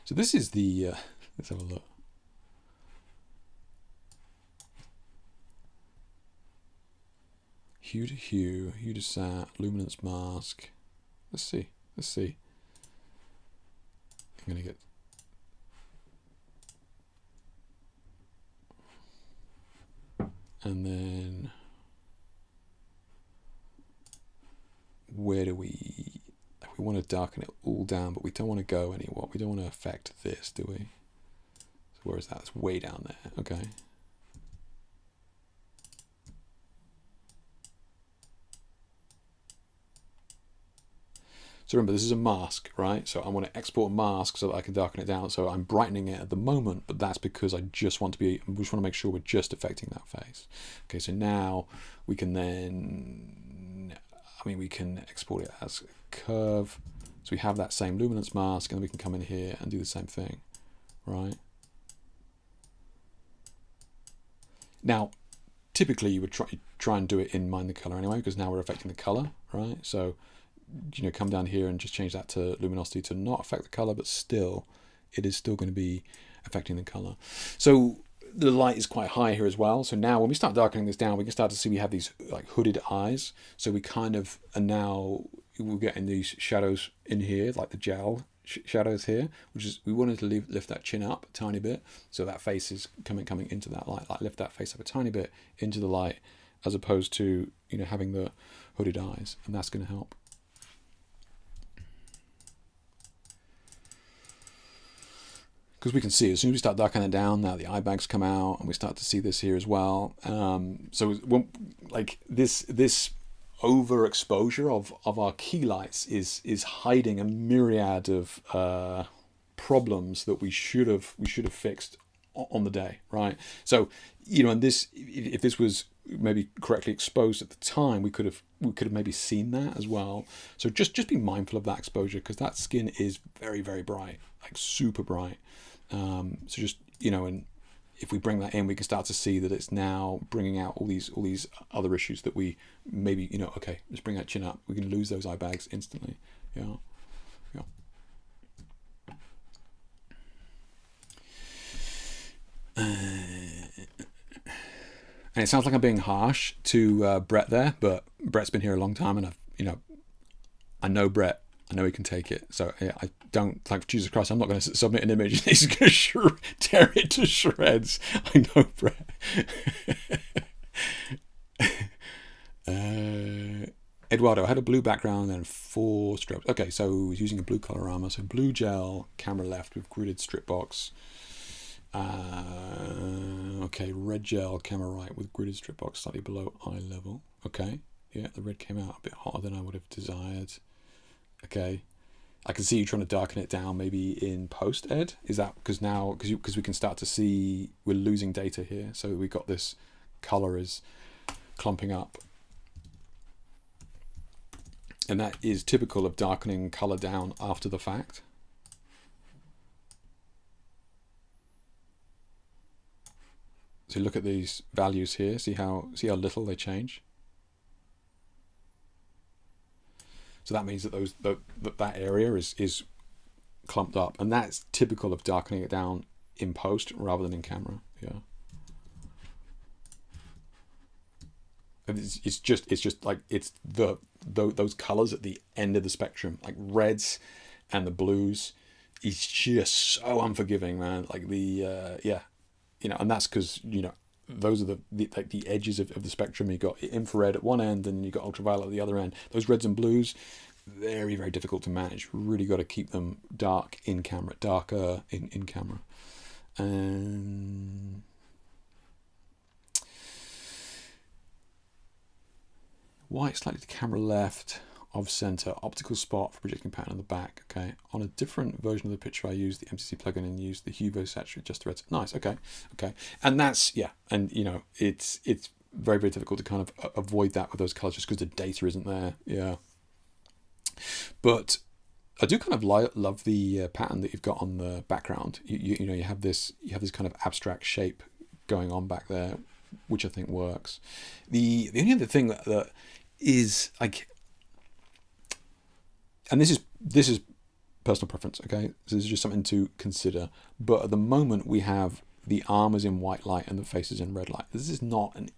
So this is the, let's have a look. Hue to hue, hue to sat, luminance mask. Let's see. I'm going to get... And then... Where do we want to darken it all down, but we don't want to go anywhere. We don't want to affect this, do we? So where is that? It's way down there. Okay. So remember, this is a mask, right? So I want to export a mask so that I can darken it down. So I'm brightening it at the moment, but that's because I just want to make sure we're just affecting that face. Okay, so now we can then, we can export it as a curve. So we have that same luminance mask, and then we can come in here and do the same thing, right? Now, typically you would try and do it in mind the color anyway, because now we're affecting the color, right? So, come down here and just change that to luminosity to not affect the color, but still, it is still going to be affecting the color. So the light is quite high here as well. So now when we start darkening this down, we can start to see we have these like hooded eyes. So we kind of are now, we're getting these shadows in here, like the gel shadows here, which is, we wanted to lift that chin up a tiny bit, so that face is coming into that light, like lift that face up a tiny bit into the light, as opposed to having the hooded eyes, and that's going to help. Because we can see as soon as we start darkening it down, now the eye bags come out, and we start to see this here as well. So like this overexposure of our key lights is hiding a myriad of problems that we should have fixed on the day, right? So and this, if this was maybe correctly exposed at the time, we could have maybe seen that as well. So just be mindful of that exposure, because that skin is very, very bright, like super bright. So just and if we bring that in, we can start to see that it's now bringing out all these other issues that we maybe okay, let's bring that chin up. We can lose those eye bags instantly. Yeah. And it sounds like I'm being harsh to Brett there, but Brett's been here a long time, and I know Brett. I know he can take it. So yeah, I don't, like, Jesus Christ, I'm not going to submit an image and he's going to tear it to shreds. I know, Brett. Eduardo, I had a blue background and 4 stripes. Okay, so he's using a blue colorama. So blue gel, camera left with gridded strip box. Okay, red gel, camera right with gridded strip box slightly below eye level. Okay, yeah, the red came out a bit hotter than I would have desired. Okay, I can see you trying to darken it down maybe in post, Ed. Is that because now, because we can start to see we're losing data here, so we got this color is clumping up, and that is typical of darkening color down after the fact. So look at these values here. See how little they change. So that means that that area is clumped up, and that's typical of darkening it down in post rather than in camera. Yeah, and it's just like those colors at the end of the spectrum, like reds and the blues. It's just so unforgiving, man. Like and that's because those are the edges of the spectrum. You got infrared at one end, and you got ultraviolet at the other end. Those reds and blues, very, very difficult to manage. Really got to keep them darker in camera. White slightly to camera left, of center, optical spot for projecting pattern on the back. Okay, on a different version of the picture, I used the MCC plugin and used the Hugo saturate just to red. Nice. Okay, and that's and it's very, very difficult to kind of avoid that with those colors just because the data isn't there. Yeah, but I do kind of love the pattern that you've got on the background. You have this kind of abstract shape going on back there, which I think works. The only other thing that is like, and this is personal preference, okay? So this is just something to consider. But at the moment, we have the arm is in white light and the face is in red light. This is not an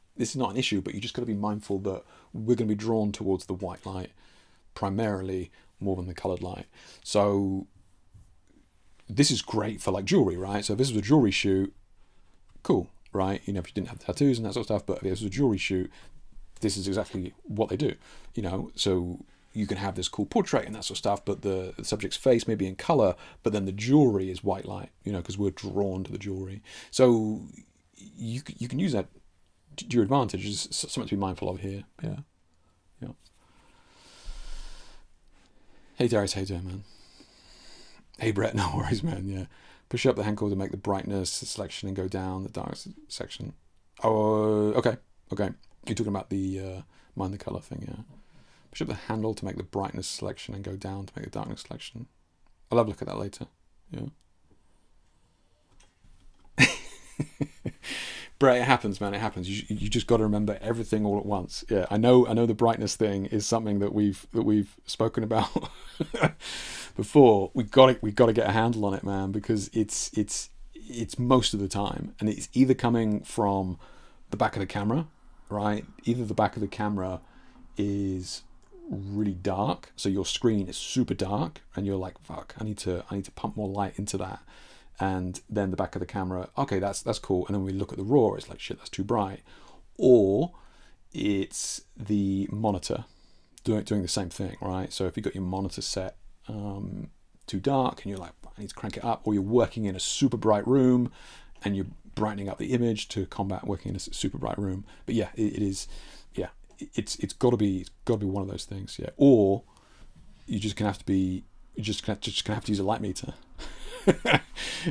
issue, but you just got to be mindful that we're going to be drawn towards the white light primarily more than the colored light. So this is great for like jewelry, right? So if this was a jewelry shoot, cool, right? If you didn't have the tattoos and that sort of stuff, but if this was a jewelry shoot, this is exactly what they do, so you can have this cool portrait and that sort of stuff, but the subject's face may be in color, but then the jewelry is white light, because we're drawn to the jewelry. So you can use that to your advantage. It's something to be mindful of here. Yeah. Hey Darius, how you doing, man? Hey Brett, no worries, man. Yeah, push up the hand to make the brightness selection and go down the darkness section. Oh, okay, okay. You're talking about the mind the color thing, yeah. Push up the handle to make the brightness selection and go down to make the darkness selection. I'll have a look at that later. Yeah. Brett, it happens, man. It happens. You just got to remember everything all at once. Yeah, I know the brightness thing is something that we've spoken about before. We got to get a handle on it, man, because it's most of the time, and it's either coming from the back of the camera, right? Either the back of the camera is really dark, so your screen is super dark, and you're like, fuck, I need to pump more light into that. And then the back of the camera, okay, that's cool. And then we look at the RAW, it's like, shit, that's too bright. Or it's the monitor doing the same thing, right? So if you've got your monitor set too dark and you're like, I need to crank it up, or you're working in a super bright room and you're brightening up the image to combat working in a super bright room. But yeah, it is, yeah, it's got to be one of those things, yeah. Or you just gonna have to use a light meter.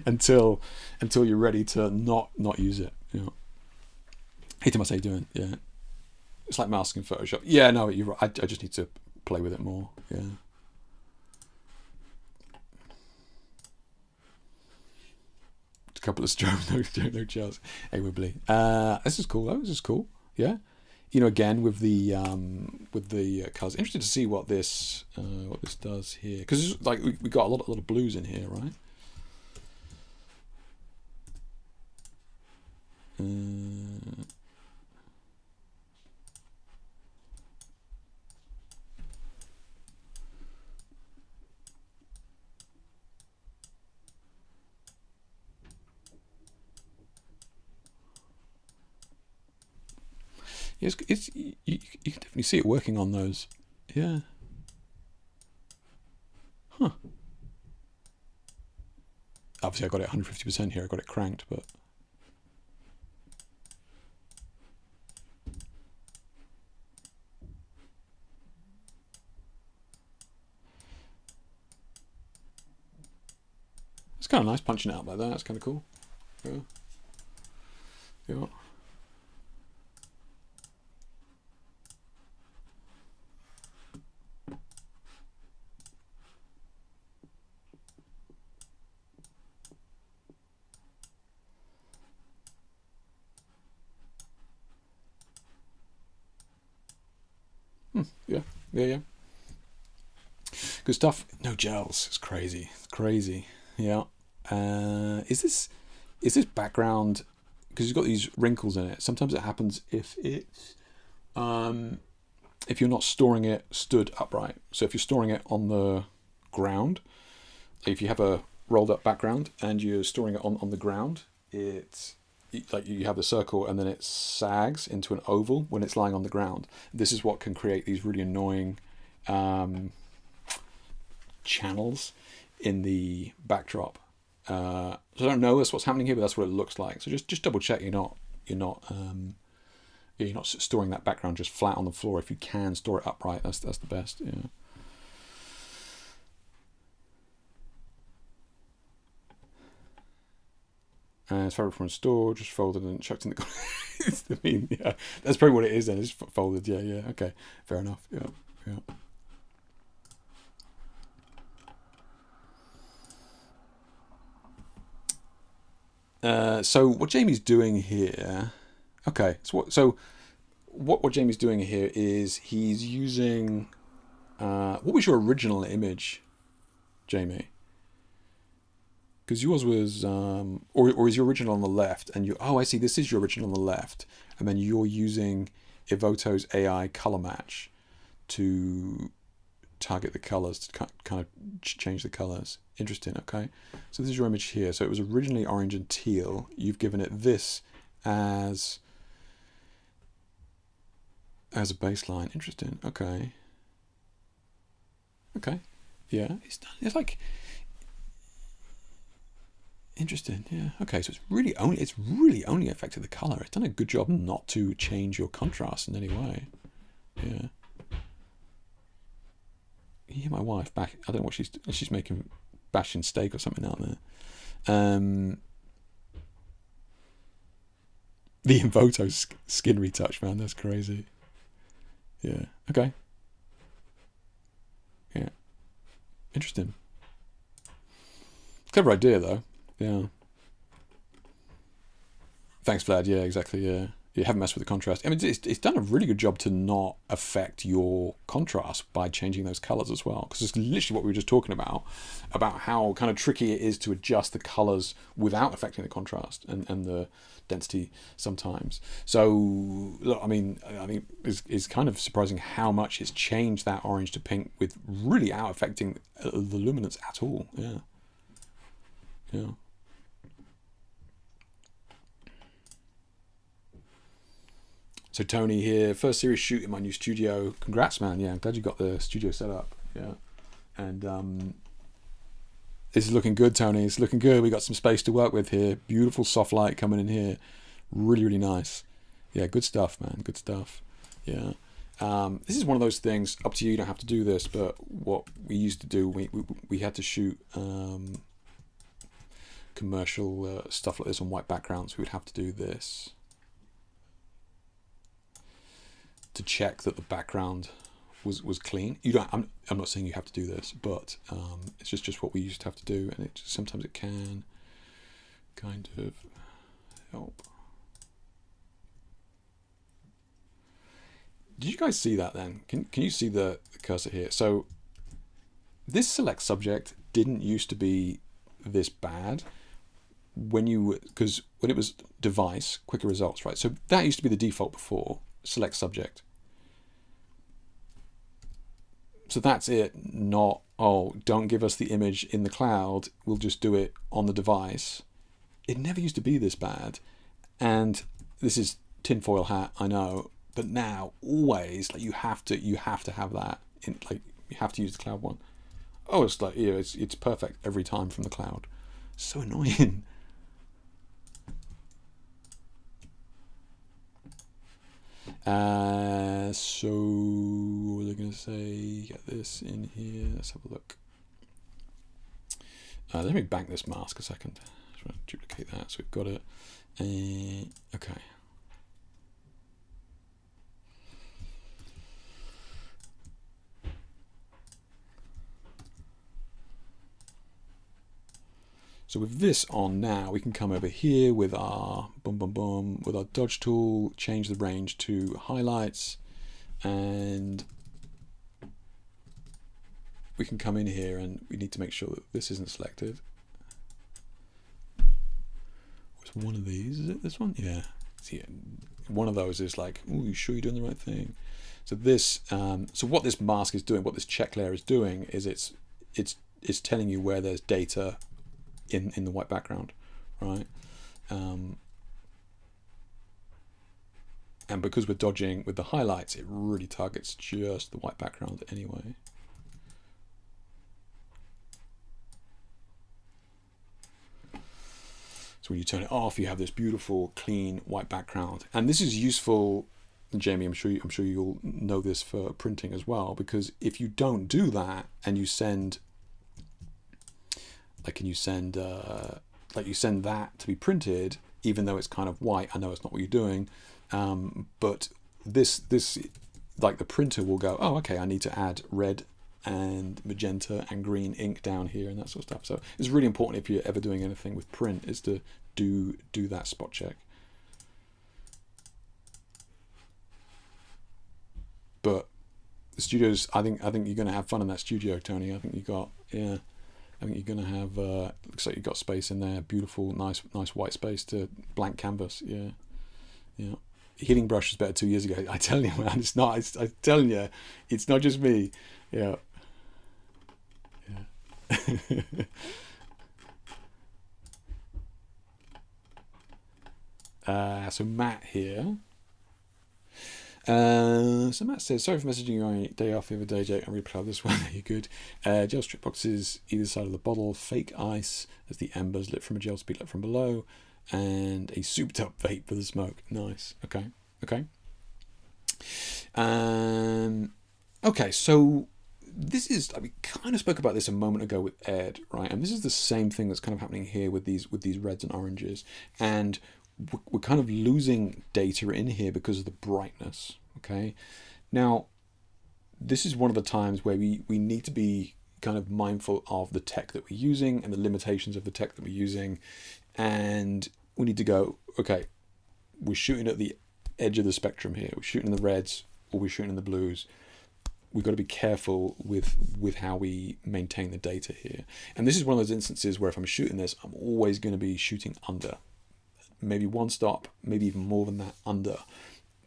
until you're ready to not use it. You know. Hey Thomas, how you doing? Yeah, it's like masking Photoshop. Yeah, no, you're right. I just need to play with it more. Yeah. A couple of strobes, no gels. Hey Wibbly, this is cool though. This is cool. Yeah. You know, again with the colors. Interested to see what this does here, because like we got a lot of blues in here, right? It's you can definitely see it working on those. Yeah. Huh. Obviously I got it 150% here, I got it cranked, but it's kind of nice punching it out like that. That's kind of cool. Yeah. Yeah. Yeah. Good stuff. No gels. It's crazy. It's crazy. Yeah. Is this background, because you've got these wrinkles in it? Sometimes it happens if you're not storing it stood upright. So if you're storing it on the ground, if you have a rolled up background and you're storing it on the ground, it's like you have the circle and then it sags into an oval when it's lying on the ground. This is what can create these really annoying channels in the backdrop. So I don't know that's what's happening here, but that's what it looks like. So just double check you're not storing that background just flat on the floor. If you can store it upright, that's the best. Yeah. And it's fabric from a store, just folded and chucked in the corner. Yeah, that's probably what it is then. It's folded. Yeah. Okay, fair enough. Yeah. So what Jamie's doing here? Okay, so what Jamie's doing here is he's using. What was your original image, Jamie? Because yours was, or is your original on the left? And you, oh, I see. This is your original on the left, and then you're using Evoto's AI color match to target the colors, to kind of change the colors. Interesting. Okay, so this is your image here. So it was originally orange and teal. You've given it this as a baseline. Interesting. Okay. Yeah, it's like. Interesting, yeah. Okay, so it's really only affected the color. It's done a good job not to change your contrast in any way. Yeah. you hear my wife back? I don't know what she's making, bashing steak or something out there. The Invoto skin retouch, man, that's crazy. Yeah. Okay. Yeah. Interesting. Clever idea though. Yeah. Thanks, Vlad. Yeah, exactly. Yeah. You haven't messed with the contrast. I mean, it's done a really good job to not affect your contrast by changing those colors as well. Because it's literally what we were just talking about how kind of tricky it is to adjust the colors without affecting the contrast and the density sometimes. So, look, I mean, I think it's kind of surprising how much it's changed that orange to pink with really out affecting the luminance at all. Yeah. Yeah. So Tony here, first series shoot in my new studio. Congrats, man. Yeah, I'm glad you got the studio set up. Yeah. And this is looking good, Tony. It's looking good. We got some space to work with here. Beautiful soft light coming in here. Really, really nice. Yeah, good stuff, man. Good stuff. Yeah. This is one of those things, up to you, you don't have to do this, but what we used to do, we had to shoot commercial stuff like this on white backgrounds. We would have to do this to check that the background was clean. You don't. I'm not saying you have to do this, but it's just what we used to have to do, and sometimes it can kind of help. Did you guys see that then? Can you see the cursor here? So this select subject didn't used to be this bad because when it was device, quicker results, right? So that used to be the default before. Select subject. So that's it, not, oh, don't give us the image in the cloud, we'll just do it on the device. It never used to be this bad. And this is tinfoil hat, I know, but now always like you have to have that in, like you have to use the cloud one. Oh, it's like, yeah, it's perfect every time from the cloud. So annoying. So what was I going to say? Get this in here. Let's have a look. Let me bank this mask a second. Just want to duplicate that so we've got it. Okay. So with this on now, we can come over here with our with our dodge tool, change the range to highlights, and we can come in here and we need to make sure that this isn't selected. It's one of these, is it this one? Yeah. See, one of those is like, oh, you sure you're doing the right thing? So this, so what this mask is doing, what this check layer is doing, is it's telling you where there's data in the white background, right? And because we're dodging with the highlights, it really targets just the white background anyway. So when you turn it off, you have this beautiful, clean white background, and this is useful. Jamie, I'm sure you'll know this for printing as well, because if you don't do that and you send you send that to be printed, even though it's kind of white. I know it's not what you're doing, but this like the printer will go, oh, okay, I need to add red and magenta and green ink down here and that sort of stuff. So it's really important if you're ever doing anything with print is to do that spot check. But the studios, I think you're going to have fun in that studio, Tony. I think you're going to have, looks like you've got space in there, beautiful, nice white space to blank canvas, yeah. Healing brush was better 2 years ago. I tell you, man, it's not, I'm telling you, it's not just me, yeah. So Matt here. So Matt says, sorry for messaging you on your day off the other day, Jake. I'm really proud of this one. You're good. Gel strip boxes either side of the bottle, fake ice as the embers lit from a gel speed lit from below, and a souped up vape for the smoke. Nice. Okay. Okay, so this is, we kind of spoke about this a moment ago with Ed, right? And this is the same thing that's kind of happening here with these reds and oranges. And we're kind of losing data in here because of the brightness, okay? Now, this is one of the times where we need to be kind of mindful of the tech that we're using and the limitations of the tech that we're using. And we need to go, okay, we're shooting at the edge of the spectrum here. We're shooting in the reds or we're shooting in the blues. We've got to be careful with how we maintain the data here. And this is one of those instances where if I'm shooting this, I'm always going to be shooting under. Maybe one stop, maybe even more than that under.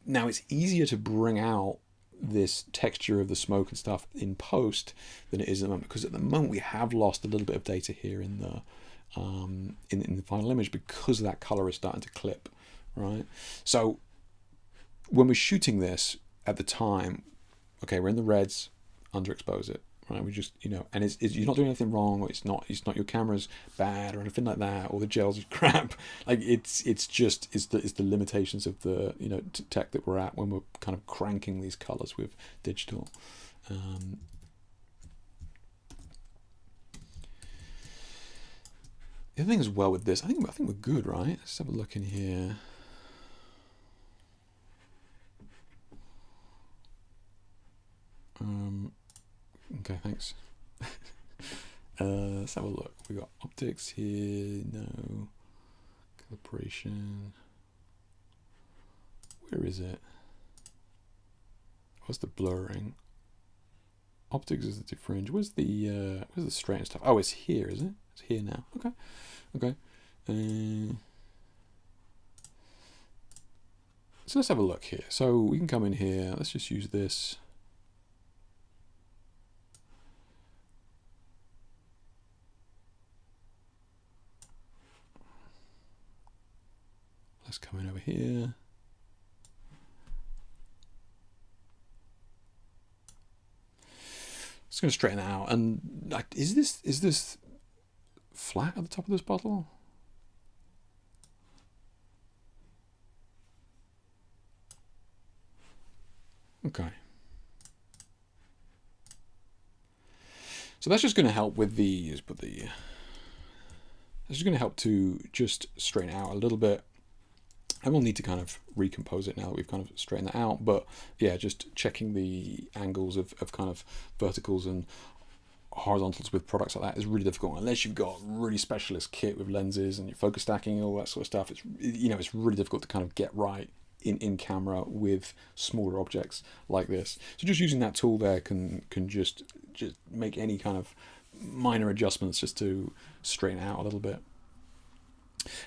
Now, it's easier to bring out this texture of the smoke and stuff in post than it is at the moment, because at the moment we have lost a little bit of data here in the in the final image because that color is starting to clip, right? So when we're shooting this at the time, okay, we're in the reds, underexpose it, right? We just, and you're not doing anything wrong, or it's not your camera's bad or anything like that, or the gel's crap. Like it's the limitations of the tech that we're at when we're kind of cranking these colors with digital. The other thing as well with this, I think we're good, right? Let's have a look in here. Okay, thanks. Let's have a look. We got optics here. No calibration. Where is it? What's the blurring? Optics is the differential. Where's the straight and stuff? Oh, it's here, is it? It's here now. Okay. So let's have a look here. So we can come in here. Let's just use this. Let's come in over here. Just going to straighten it out. And is this flat at the top of this bottle? Okay. So that's just going to help with these, but that's just going to help to just straighten it out a little bit. And we'll need to kind of recompose it now that we've kind of straightened that out. But yeah, just checking the angles of kind of verticals and horizontals with products like that is really difficult unless you've got really specialist kit with lenses and your focus stacking and all that sort of stuff. It's it's really difficult to kind of get right in camera with smaller objects like this. So just using that tool there can just make any kind of minor adjustments just to straighten it out a little bit.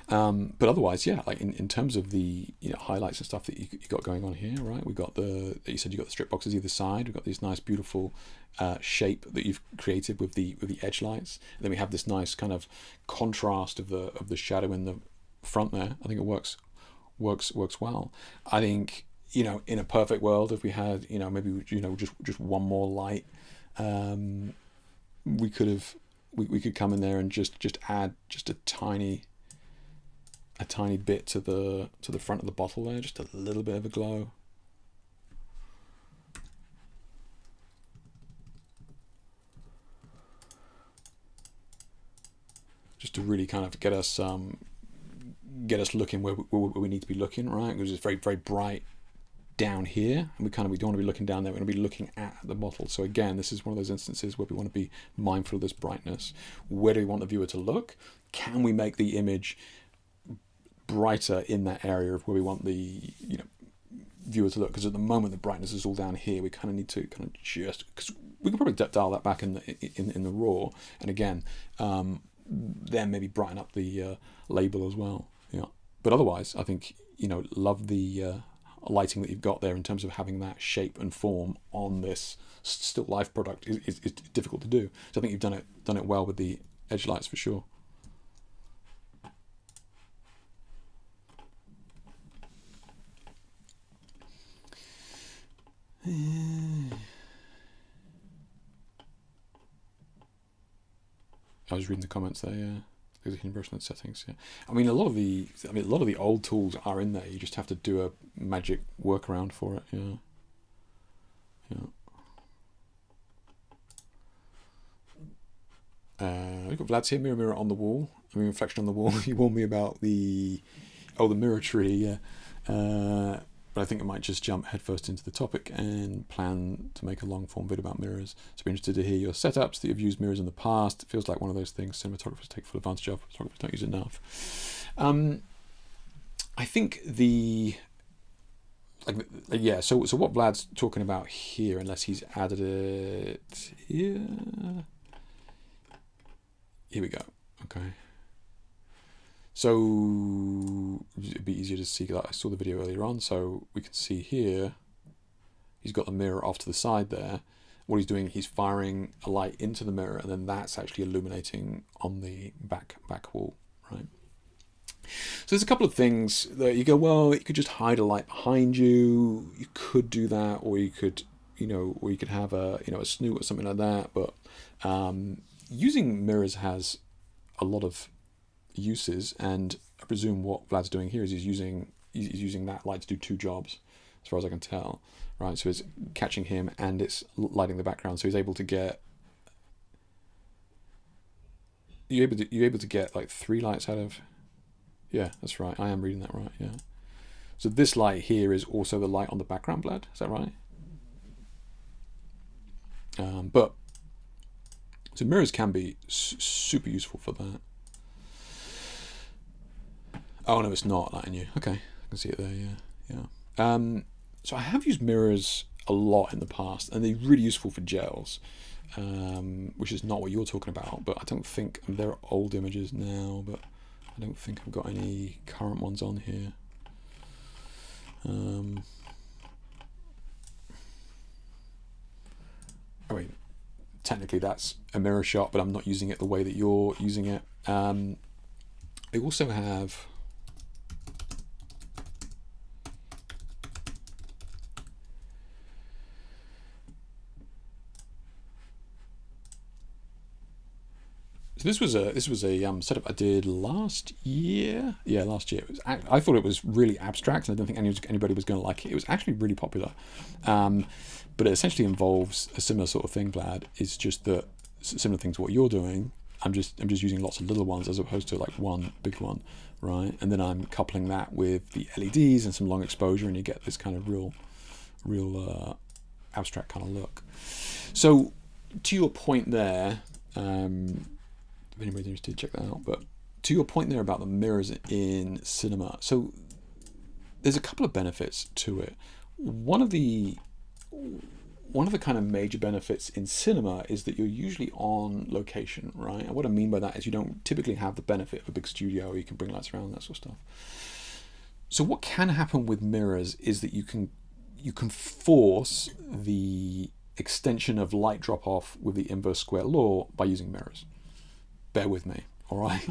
But otherwise, yeah, like in terms of the highlights and stuff that you got going on here, right? We got you said you got the strip boxes either side. We've got this nice, beautiful shape that you've created with the edge lights. And then we have this nice kind of contrast of the shadow in the front there. I think it works well. I think in a perfect world, if we had maybe just one more light, we could come in there and just add just a tiny bit to the front of the bottle there, just a little bit of a glow. Just to really kind of get us looking where we need to be looking, right? Because it's very, very bright down here, and we don't want to be looking down there. We're going to be looking at the bottle. So again, this is one of those instances where we want to be mindful of this brightness. Where do we want the viewer to look? Can we make the image brighter in that area of where we want the viewer to look? Because at the moment the brightness is all down here. We kind of need to just, because we can probably dial that back in the raw, and again then maybe brighten up the label as well. But otherwise, I think love the lighting that you've got there in terms of having that shape and form on this still life product is difficult to do. So I think you've done it well with the edge lights for sure. I was reading the comments there. Yeah, there's a hidden brush in the settings. Yeah, I mean a lot of the old tools are in there. You just have to do a magic workaround for it. Yeah. We've got Vlad's here. Mirror, mirror on the wall. I mean, reflection on the wall. You warned me about the mirror tree. Yeah. But I think I might just jump headfirst into the topic and plan to make a long form video about mirrors. So be interested to hear your setups that you've used mirrors in the past. It feels like one of those things cinematographers take full advantage of. Photographers don't use enough. I think so what Vlad's talking about here, unless he's added it here. Here we go. Okay. So it'd be easier to see that. I saw the video earlier on, so we can see here he's got the mirror off to the side there. What he's doing, he's firing a light into the mirror, and then that's actually illuminating on the back wall, right? So there's a couple of things that you go, well, you could just hide a light behind you. You could do that, or you could, or you could have a snoot or something like that. But using mirrors has a lot of uses, and I presume what Vlad's doing here is he's using that light to do two jobs, as far as I can tell, right? So it's catching him and it's lighting the background, so he's able to get you're able to get like 3 lights out of. Yeah, that's right. I am reading that right. Yeah. So this light here is also the light on the background, Vlad. Is that right? But so mirrors can be super useful for that. Oh no, it's not letting you. Okay, I can see it there. Yeah. So I have used mirrors a lot in the past, and they're really useful for gels, which is not what you're talking about. But I don't think there are old images now, but I don't think I've got any current ones on here. I mean, technically that's a mirror shot, but I'm not using it the way that you're using it. They also have so this was a setup I did last year. Yeah, last year. I thought it was really abstract, and I don't think anybody was going to like it. It was actually really popular, but it essentially involves a similar sort of thing. Vlad, is just that similar thing to what you're doing. I'm just using lots of little ones as opposed to like one big one, right? And then I'm coupling that with the LEDs and some long exposure, and you get this kind of real abstract kind of look. So to your point there. If anybody's interested, check that out. But to your point there about the mirrors in cinema, so there's a couple of benefits to it. One of the kind of major benefits in cinema is that you're usually on location, right? And what I mean by that is you don't typically have the benefit of a big studio where you can bring lights around, that sort of stuff. So what can happen with mirrors is that you can force the extension of light drop off with the inverse square law by using mirrors. Bear with me, all right?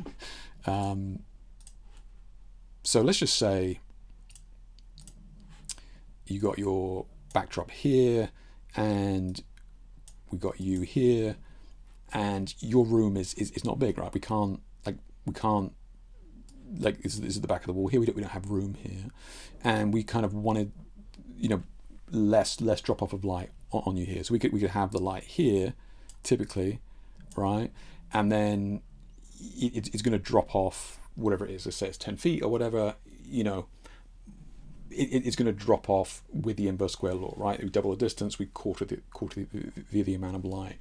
So let's just say you got your backdrop here, and we got you here, and your room is not big, right? We can't this is the back of the wall here. We don't have room here, and we kind of wanted, less drop off of light on you here. So we could have the light here, typically, right? And then it's going to drop off whatever it is. Let's say it's 10 feet or whatever. It's going to drop off with the inverse square law, right? We double the distance, we quarter the amount of light.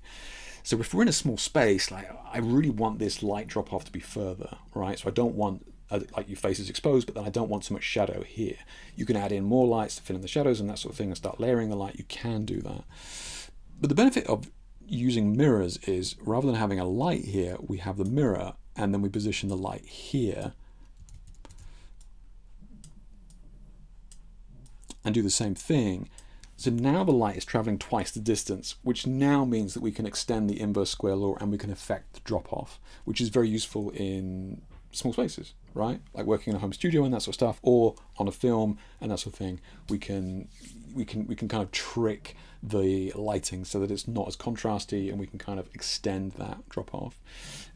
So if we're in a small space, like I really want this light drop off to be further, right? So I don't want like your face is exposed, but then I don't want so much shadow here. You can add in more lights to fill in the shadows and that sort of thing, and start layering the light. You can do that. But the benefit of using mirrors is rather than having a light here, we have the mirror, and then we position the light here and do the same thing. So now the light is traveling twice the distance, which now means that we can extend the inverse square law and we can affect the drop off, which is very useful in small spaces, right? Like working in a home studio and that sort of stuff, or on a film and that sort of thing. We can kind of trick the lighting so that it's not as contrasty, and we can kind of extend that drop off.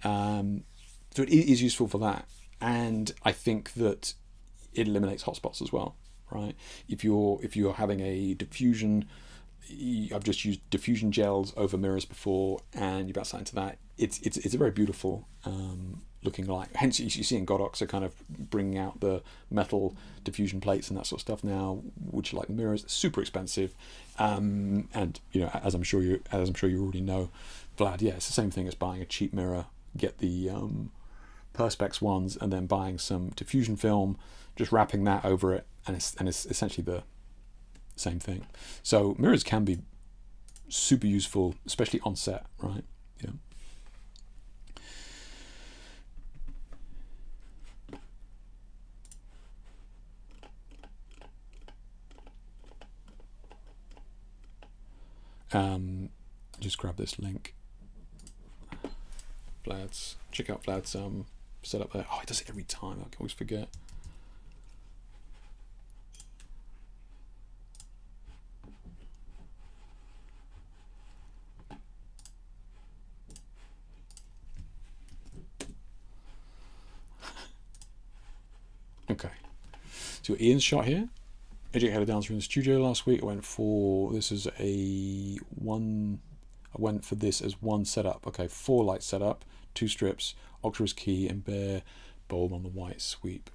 So it is useful for that, and I think that it eliminates hotspots as well, right? If you're having a diffusion I've just used diffusion gels over mirrors before, and you bounce that into that. It's a very beautiful looking light. Hence, you see in Godox are kind of bringing out the metal diffusion plates and that sort of stuff now, which are like mirrors, super expensive. And as I'm sure you already know, Vlad, yeah, it's the same thing as buying a cheap mirror. Get the Perspex ones, and then buying some diffusion film, just wrapping that over it, and it's essentially the same thing. So mirrors can be super useful, especially on set, right? Yeah. Just grab this link. Check out Vlad's setup there. Oh, he does it every time. I always forget. Okay, so Ian's shot here. AJ had it down through the studio last week. I went for this as one setup. Okay, 4 light setup, 2 strips, Octa's key, and bare bulb on the white sweep.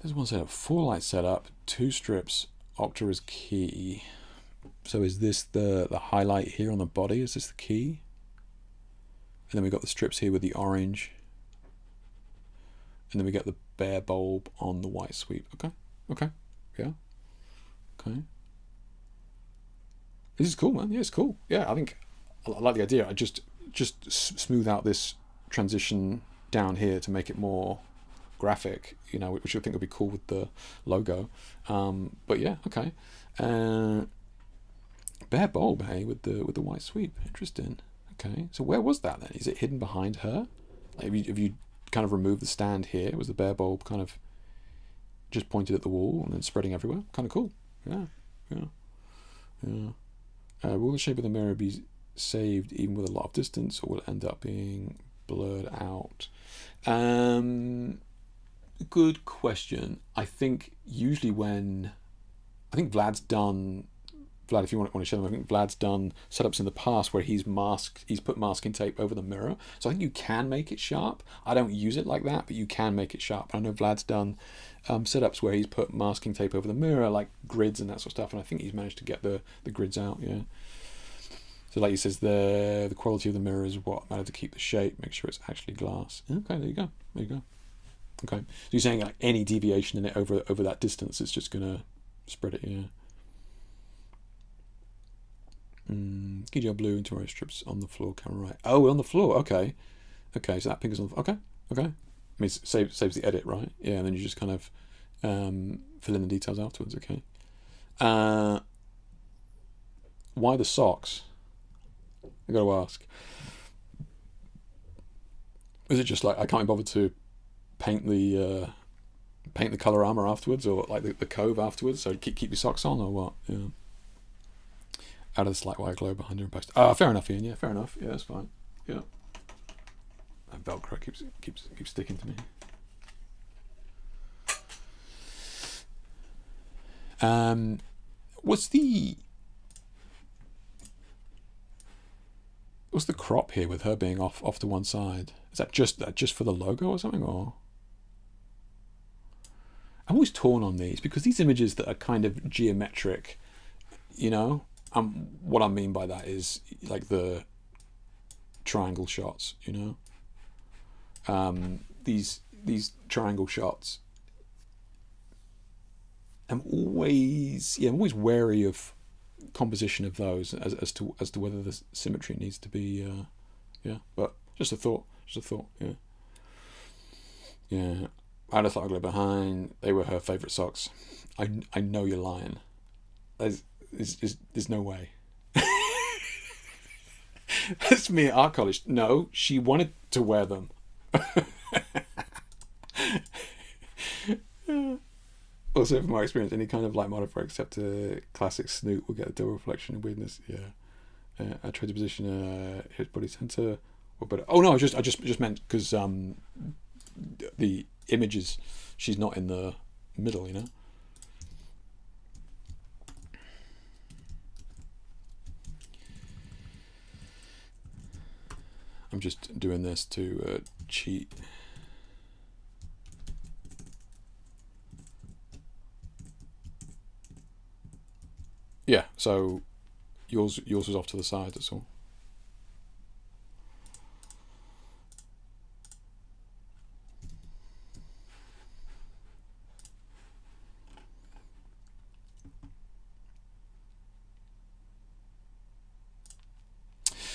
There's one setup, 4 light setup, 2 strips, Octa's key. So is this the highlight here on the body? Is this the key? And then we got the strips here with the orange. And then we get the bare bulb on the white sweep. Okay, yeah, okay. This is cool, man. Yeah, it's cool. Yeah, I think I like the idea. I just smooth out this transition down here to make it more graphic, which I think would be cool with the logo. But yeah, okay. Bare bulb, hey, with the white sweep. Interesting. Okay, so where was that then? Is it hidden behind her? Like, have you kind of removed the stand here? Was the bare bulb kind of just pointed at the wall and then spreading everywhere? Kind of cool. Yeah. Will the shape of the mirror be saved even with a lot of distance, or will it end up being blurred out? Good question. I think usually Vlad, if you want to show them, I think Vlad's done setups in the past where he's put masking tape over the mirror. So I think you can make it sharp. I don't use it like that, but you can make it sharp. I know Vlad's done setups where he's put masking tape over the mirror, like grids and that sort of stuff, and I think he's managed to get the grids out, yeah. So like he says, the quality of the mirror is what matters to keep the shape, make sure it's actually glass. Okay, there you go. Okay, so you're saying like any deviation in it over that distance, it's just going to spread it, yeah. GGL blue and Toro strips on the floor, camera right. Oh, on the floor. Okay, so that pink is on the floor. Okay. I mean, it saves the edit, right? Yeah, and then you just kind of fill in the details afterwards. Okay. Why the socks? I got to ask. Is it just like I can't be bothered to paint the color armor afterwards, or like the cove afterwards? So keep your socks on, or what? Yeah. Out of the slight white glow behind your post. Fair enough, Ian. Yeah, fair enough. Yeah, that's fine. Yeah. That Velcro keeps sticking to me. What's the crop here with her being off to one side? Is that just for the logo or something, or? I'm always torn on these because these images that are kind of geometric, what I mean by that is like the triangle shots, these triangle shots. I'm always wary of composition of those as to whether the symmetry needs to be, But just a thought, yeah. I just thought I'd go behind. They were her favourite socks. I know you're lying. There's no way. That's me at art college. No, she wanted to wear them. Also, from my experience, any kind of light modifier except a classic snoot will get a double reflection and weirdness. Yeah. I tried to position his body center. Or better. Oh no, I just meant because the images, she's not in the middle, I'm just doing this to cheat. Yeah, so yours was off to the side, that's all.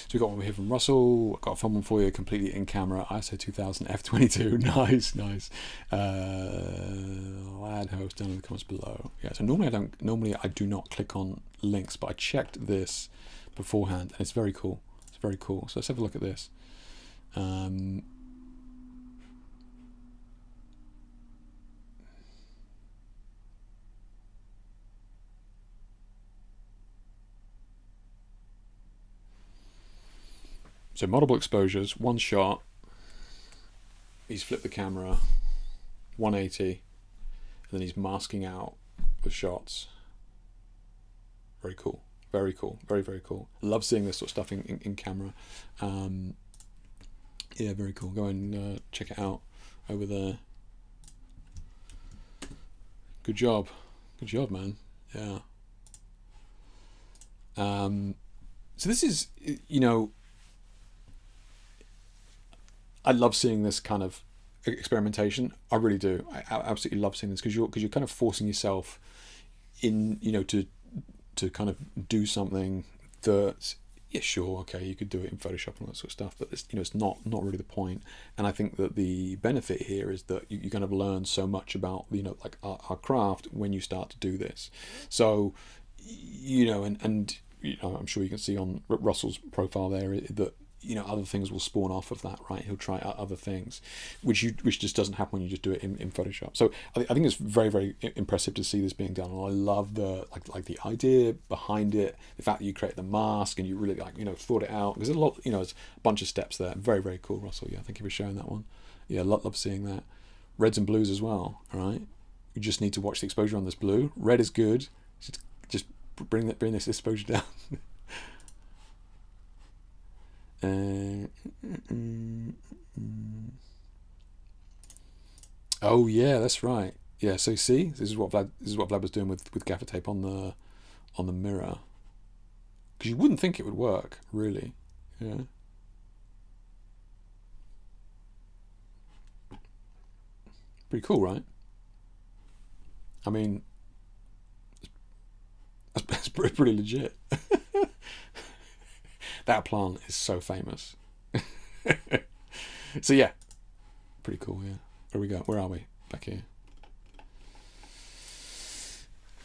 So we've got one here from Russell. I've got a fun one for you, completely in camera, ISO 2000 f22. Nice, nice. I'll add host down in the comments below. Yeah, so normally I do not click on links, but I checked this beforehand, and it's very cool. It's very cool. So let's have a look at this. So multiple exposures, one shot. He's flipped the camera 180, and then he's masking out the shots. Very cool. Very cool. Very, very cool. Love seeing this sort of stuff in camera. Yeah, very cool. Go and check it out over there. Good job. Good job, man. Yeah. So this is, you know, I love seeing this kind of experimentation. I really do. I absolutely love seeing this because you're kind of forcing yourself in, you know, to kind of do something that, yeah, sure, okay, you could do it in Photoshop and all that sort of stuff, but it's, you know, it's not really the point. And I think that the benefit here is that you kind of learn so much about, you know, like our craft when you start to do this. So, you know, and you know, I'm sure you can see on Russell's profile there that, you know, other things will spawn off of that, right? He'll try out other things, which just doesn't happen when you just do it in Photoshop. So I think it's very, very impressive to see this being done, and I love the like the idea behind it, the fact that you create the mask and you really, like, you know, thought it out, because there's a lot, you know, there's a bunch of steps there. Very, very cool, Russell. Yeah, thank you for showing that one. Yeah, love seeing that. Reds and blues as well. All right, you just need to watch the exposure on this blue. Red is good. Just bring this exposure down. Oh yeah, that's right. Yeah, so see, this is what Vlad was doing with gaffer tape on the mirror, because you wouldn't think it would work, really. Yeah. Pretty cool, right? I mean, that's pretty legit. That plant is so famous. So yeah, pretty cool. Yeah, where we go? Where are we? Back here.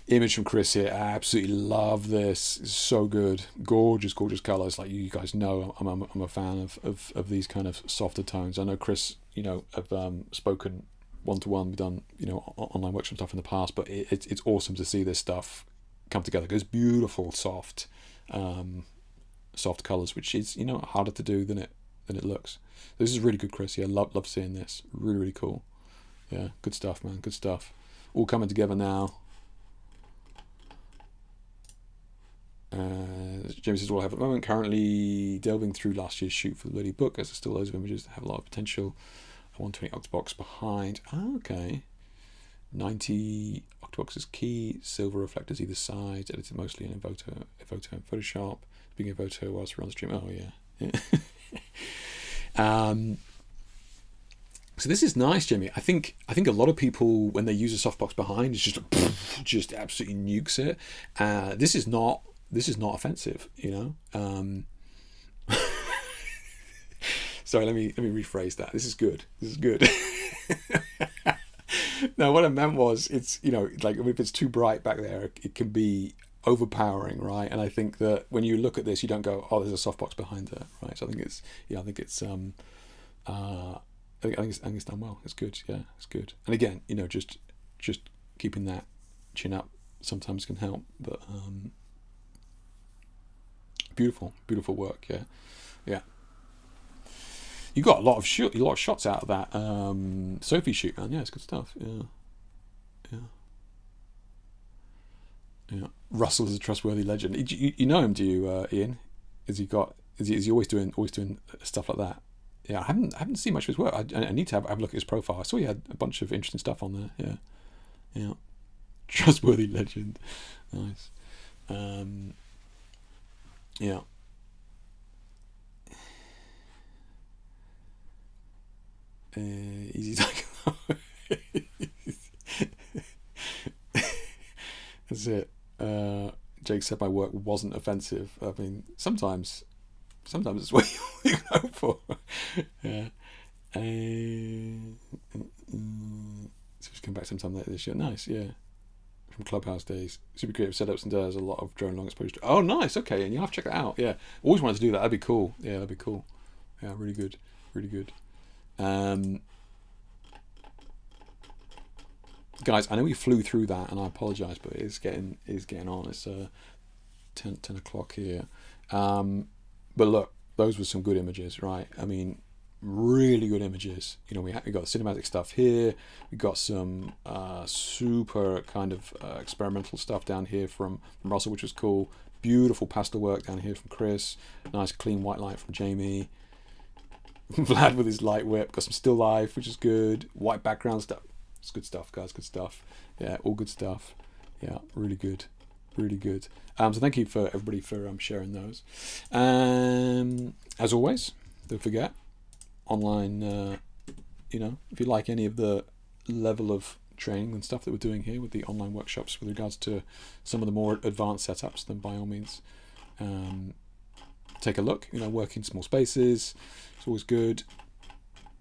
Image from Chris here. I absolutely love this. It's so good. Gorgeous, gorgeous colors. Like you guys know, I'm a fan of these kind of softer tones. I know Chris, you know, have spoken one-to-one. We've done, you know, online workshop stuff in the past, but it's awesome to see this stuff come together. It's beautiful, soft colors, which is, you know, harder to do than it looks. This is really good, Chris. Yeah, love seeing this. Really, really cool. Yeah, good stuff, man. Good stuff. All coming together now. James says, "What I have at the moment, currently delving through last year's shoot for the bloody book, as there's still loads of images that have a lot of potential. A 120 octobox behind." Oh, okay. 90 octoboxes key, silver reflectors either side, edited mostly in Evoto and Photoshop. Being Evoto whilst we're on the stream. Oh yeah. So this is nice, Jimmy. I think a lot of people, when they use a softbox behind, it's just absolutely nukes it. This is not offensive, you know. Sorry, let me rephrase that. This is good. This is good. No, what I meant was, it's, you know, like if it's too bright back there, it can be overpowering, right? And I think that when you look at this, you don't go, "Oh, there's a softbox behind there," right? So I think it's done well. It's good. Yeah, it's good. And again, you know, just keeping that chin up sometimes can help. But beautiful work. Yeah, yeah. You got a lot of shots out of that Sophie shoot, man. Yeah, it's good stuff. Yeah. Russell is a trustworthy legend. You know him, do you, Ian? Is he always doing stuff like that? Yeah, I haven't seen much of his work. I need to have a look at his profile. I saw he had a bunch of interesting stuff on there. Yeah, yeah. Trustworthy legend. Nice. Yeah. Easy to That's it. Jake said my work wasn't offensive. I mean, sometimes it's what you go for. Yeah. So just come back sometime later this year. Nice, yeah. From Clubhouse days. Super creative setups and does a lot of drone long exposure. Oh, nice. Okay, and you have to check that out. Yeah. Always wanted to do that. That'd be cool. Yeah, that'd be cool. Yeah, really good. Really good. Guys, I know we flew through that, and I apologise, but it's getting on. It's 10 o'clock here. But look, those were some good images, right? I mean, really good images. You know, we got cinematic stuff here. We got some super kind of experimental stuff down here from Russell, which was cool. Beautiful pastel work down here from Chris. Nice clean white light from Jamie. Vlad with his light whip. Got some still life, which is good. White background stuff. It's good stuff, guys. Good stuff. Yeah, all good stuff. Yeah, really good. Really good. So thank you for everybody for sharing those. As always, don't forget, online, if you like any of the level of training and stuff that we're doing here with the online workshops with regards to some of the more advanced setups, then by all means, take a look. Working small spaces, it's always good.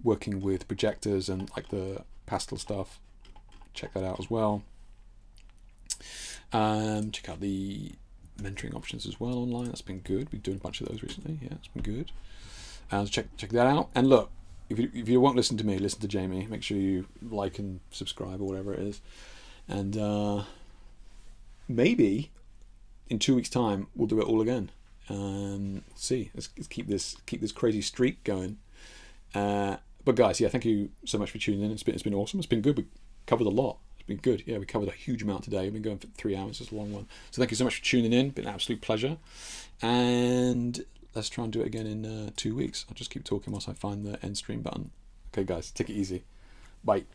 Working with projectors and like the pastel stuff, check that out as well. Check out the mentoring options as well online. That's been good. We've been doing a bunch of those recently. Yeah, it's been good. So check that out. And look, if you won't listen to me, listen to Jamie. Make sure you like and subscribe or whatever it is. And maybe in 2 weeks' time we'll do it all again. See, let's keep this crazy streak going. But guys, yeah, thank you so much for tuning in. It's been awesome. It's been good. We covered a lot. It's been good. Yeah, we covered a huge amount today. We've been going for 3 hours. It's a long one. So thank you so much for tuning in. Been an absolute pleasure. And let's try and do it again in 2 weeks. I'll just keep talking whilst I find the end stream button. Okay, guys, take it easy. Bye.